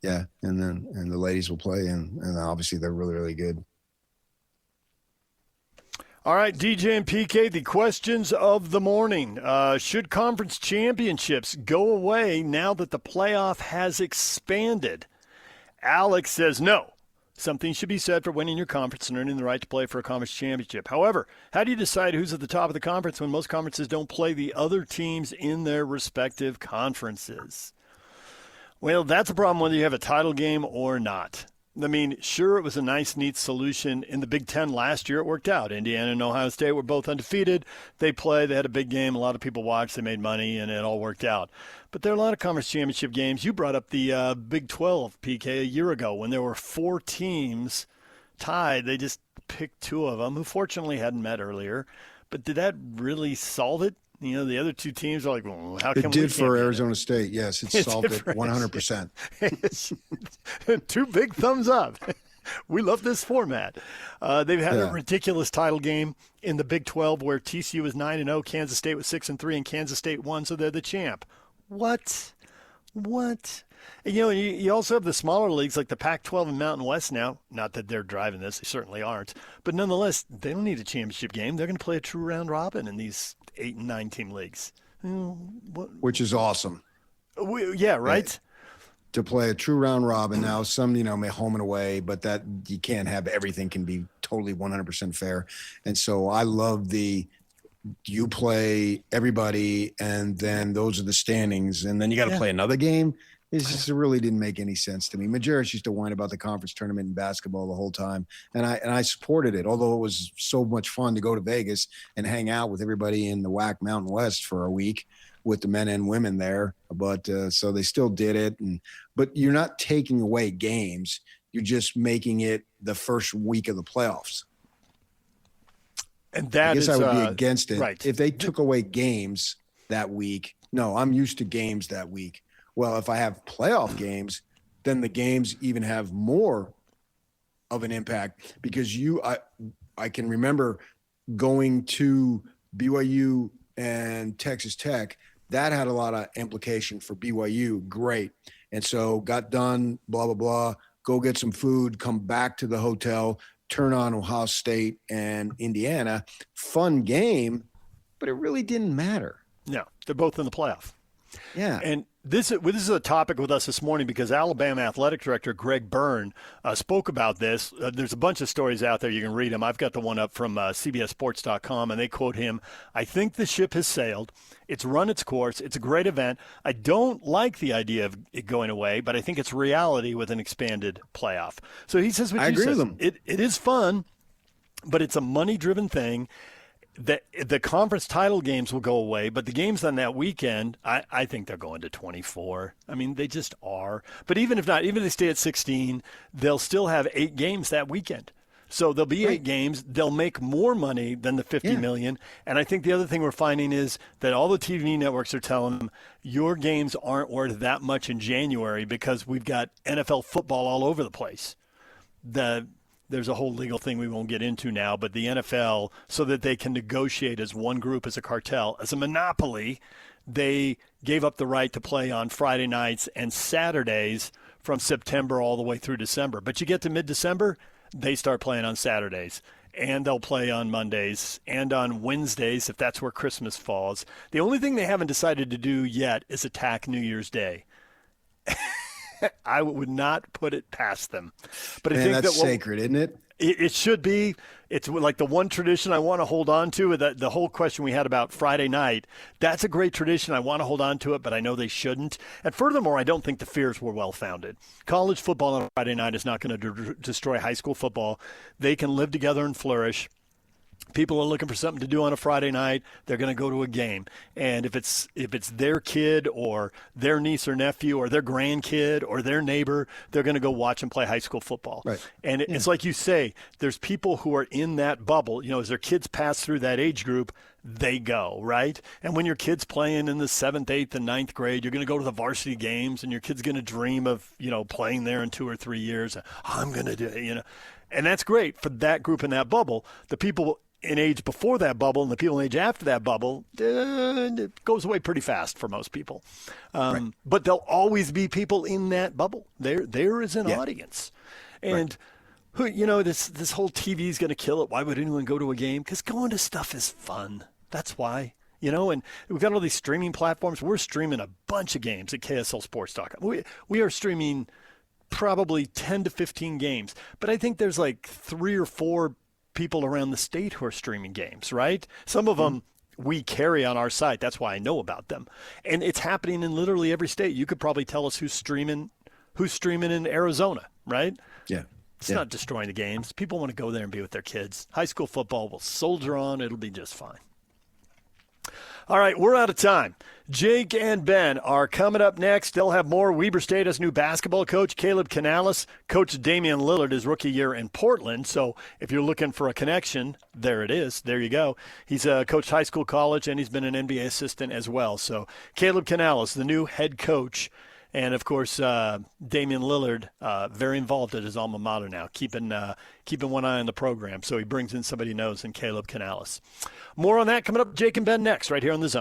Yeah, and the ladies will play, and obviously they're really, really good. All right, DJ and PK, the questions of the morning. Should conference championships go away now that the playoff has expanded? Alex says no. Something should be said for winning your conference and earning the right to play for a conference championship. However, how do you decide who's at the top of the conference when most conferences don't play the other teams in their respective conferences? Well, that's a problem whether you have a title game or not. I mean, sure, it was a nice, neat solution. In the Big Ten last year, it worked out. Indiana and Ohio State were both undefeated. They had a big game. A lot of people watched. They made money, and it all worked out. But there are a lot of conference championship games. You brought up the Big 12, PK, a year ago when there were 4 teams tied. They just picked 2 of them who fortunately hadn't met earlier. But did that really solve it? The other 2 teams are like, well, how come it did for Arizona State? Yes, it solved it 100%. 2 big thumbs up. We love this format. They've had a ridiculous title game in the Big 12 where TCU was 9-0, Kansas State was 6-3, and Kansas State won, so they're the champ. What? You also have the smaller leagues like the Pac-12 and Mountain West now. Not that they're driving this. They certainly aren't. But nonetheless, they don't need a championship game. They're going to play a true round robin in these 8 and 9 team leagues. Which is awesome. Yeah, right? To play a true round robin. Now, some, may home and away, but that you can't have everything can be totally 100% fair. And so I love you play everybody, and then those are the standings, and then you got to play another game. It just really didn't make any sense to me. Majerus used to whine about the conference tournament in basketball the whole time, and I supported it, although it was so much fun to go to Vegas and hang out with everybody in the WAC Mountain West for a week with the men and women there. But so they still did it, but you're not taking away games. You're just making it the first week of the playoffs. And that I guess I would be against it. Right. If they took away games that week, no, I'm used to games that week. Well, if I have playoff games, then the games even have more of an impact because I can remember going to BYU and Texas Tech. That had a lot of implication for BYU. Great. And so got done, blah, blah, blah, go get some food, come back to the hotel, turn on Ohio State and Indiana. Fun game, but it really didn't matter. No, they're both in the playoff. Yeah. And This is a topic with us this morning because Alabama Athletic Director Greg Byrne spoke about this. There's a bunch of stories out there. You can read them. I've got the one up from CBSSports.com, and they quote him, "I think the ship has sailed. It's run its course. It's a great event. I don't like the idea of it going away, but I think it's reality with an expanded playoff." So he says what I you agree said. with him. It is fun, but it's a money-driven thing. The conference title games will go away, but the games on that weekend, I think they're going to 24. I mean, they just are. But even if not, even if they stay at 16, they'll still have 8 games that weekend. So there'll be 8 games. They'll make more money than the $50 million. And I think the other thing we're finding is that all the TV networks are telling them your games aren't worth that much in January because we've got NFL football all over the place. There's a whole legal thing we won't get into now, but the NFL, so that they can negotiate as one group, as a cartel, as a monopoly, they gave up the right to play on Friday nights and Saturdays from September all the way through December. But you get to mid-December, they start playing on Saturdays, and they'll play on Mondays and on Wednesdays if that's where Christmas falls. The only thing they haven't decided to do yet is attack New Year's Day. I would not put it past them. But I think that's sacred, isn't it? It should be. It's like the one tradition I want to hold on to. The whole question we had about Friday night, that's a great tradition. I want to hold on to it, but I know they shouldn't. And furthermore, I don't think the fears were well-founded. College football on Friday night is not going to destroy high school football. They can live together and flourish. People are looking for something to do on a Friday night. They're going to go to a game. And if it's their kid or their niece or nephew or their grandkid or their neighbor, they're going to go watch and play high school football. Right. And it's like you say, there's people who are in that bubble. You know, as their kids pass through that age group, they go, right? And when your kid's playing in the 7th, 8th, and 9th grade, you're going to go to the varsity games, and your kid's going to dream of, playing there in 2 or 3 years. I'm going to do, And that's great for that group in that bubble. The people in age before that bubble and the people in age after that bubble, it goes away pretty fast for most people. Right. But there'll always be people in that bubble. There is an audience. And who this whole TV is going to kill it. Why would anyone go to a game? Because going to stuff is fun. That's why. And we've got all these streaming platforms. We're streaming a bunch of games at KSLSports.com. We are streaming probably 10 to 15 games. But I think there's like 3 or 4 people around the state who are streaming games, right? Some of them we carry on our site. That's why I know about them. And it's happening in literally every state. You could probably tell us who's streaming in Arizona, right? Yeah. It's not destroying the games. People want to go there and be with their kids. High school football will soldier on. It'll be just fine. All right, we're out of time. Jake and Ben are coming up next. They'll have more. Weber State has new basketball coach, Caleb Canales. Coach Damian Lillard his rookie year in Portland. So if you're looking for a connection, there it is. There you go. He's coached high school, college, and he's been an NBA assistant as well. So Caleb Canales, the new head coach. And, of course, Damian Lillard, very involved at his alma mater now, keeping one eye on the program. So he brings in somebody he knows in Caleb Canales. More on that coming up. Jake and Ben next, right here on The Zone.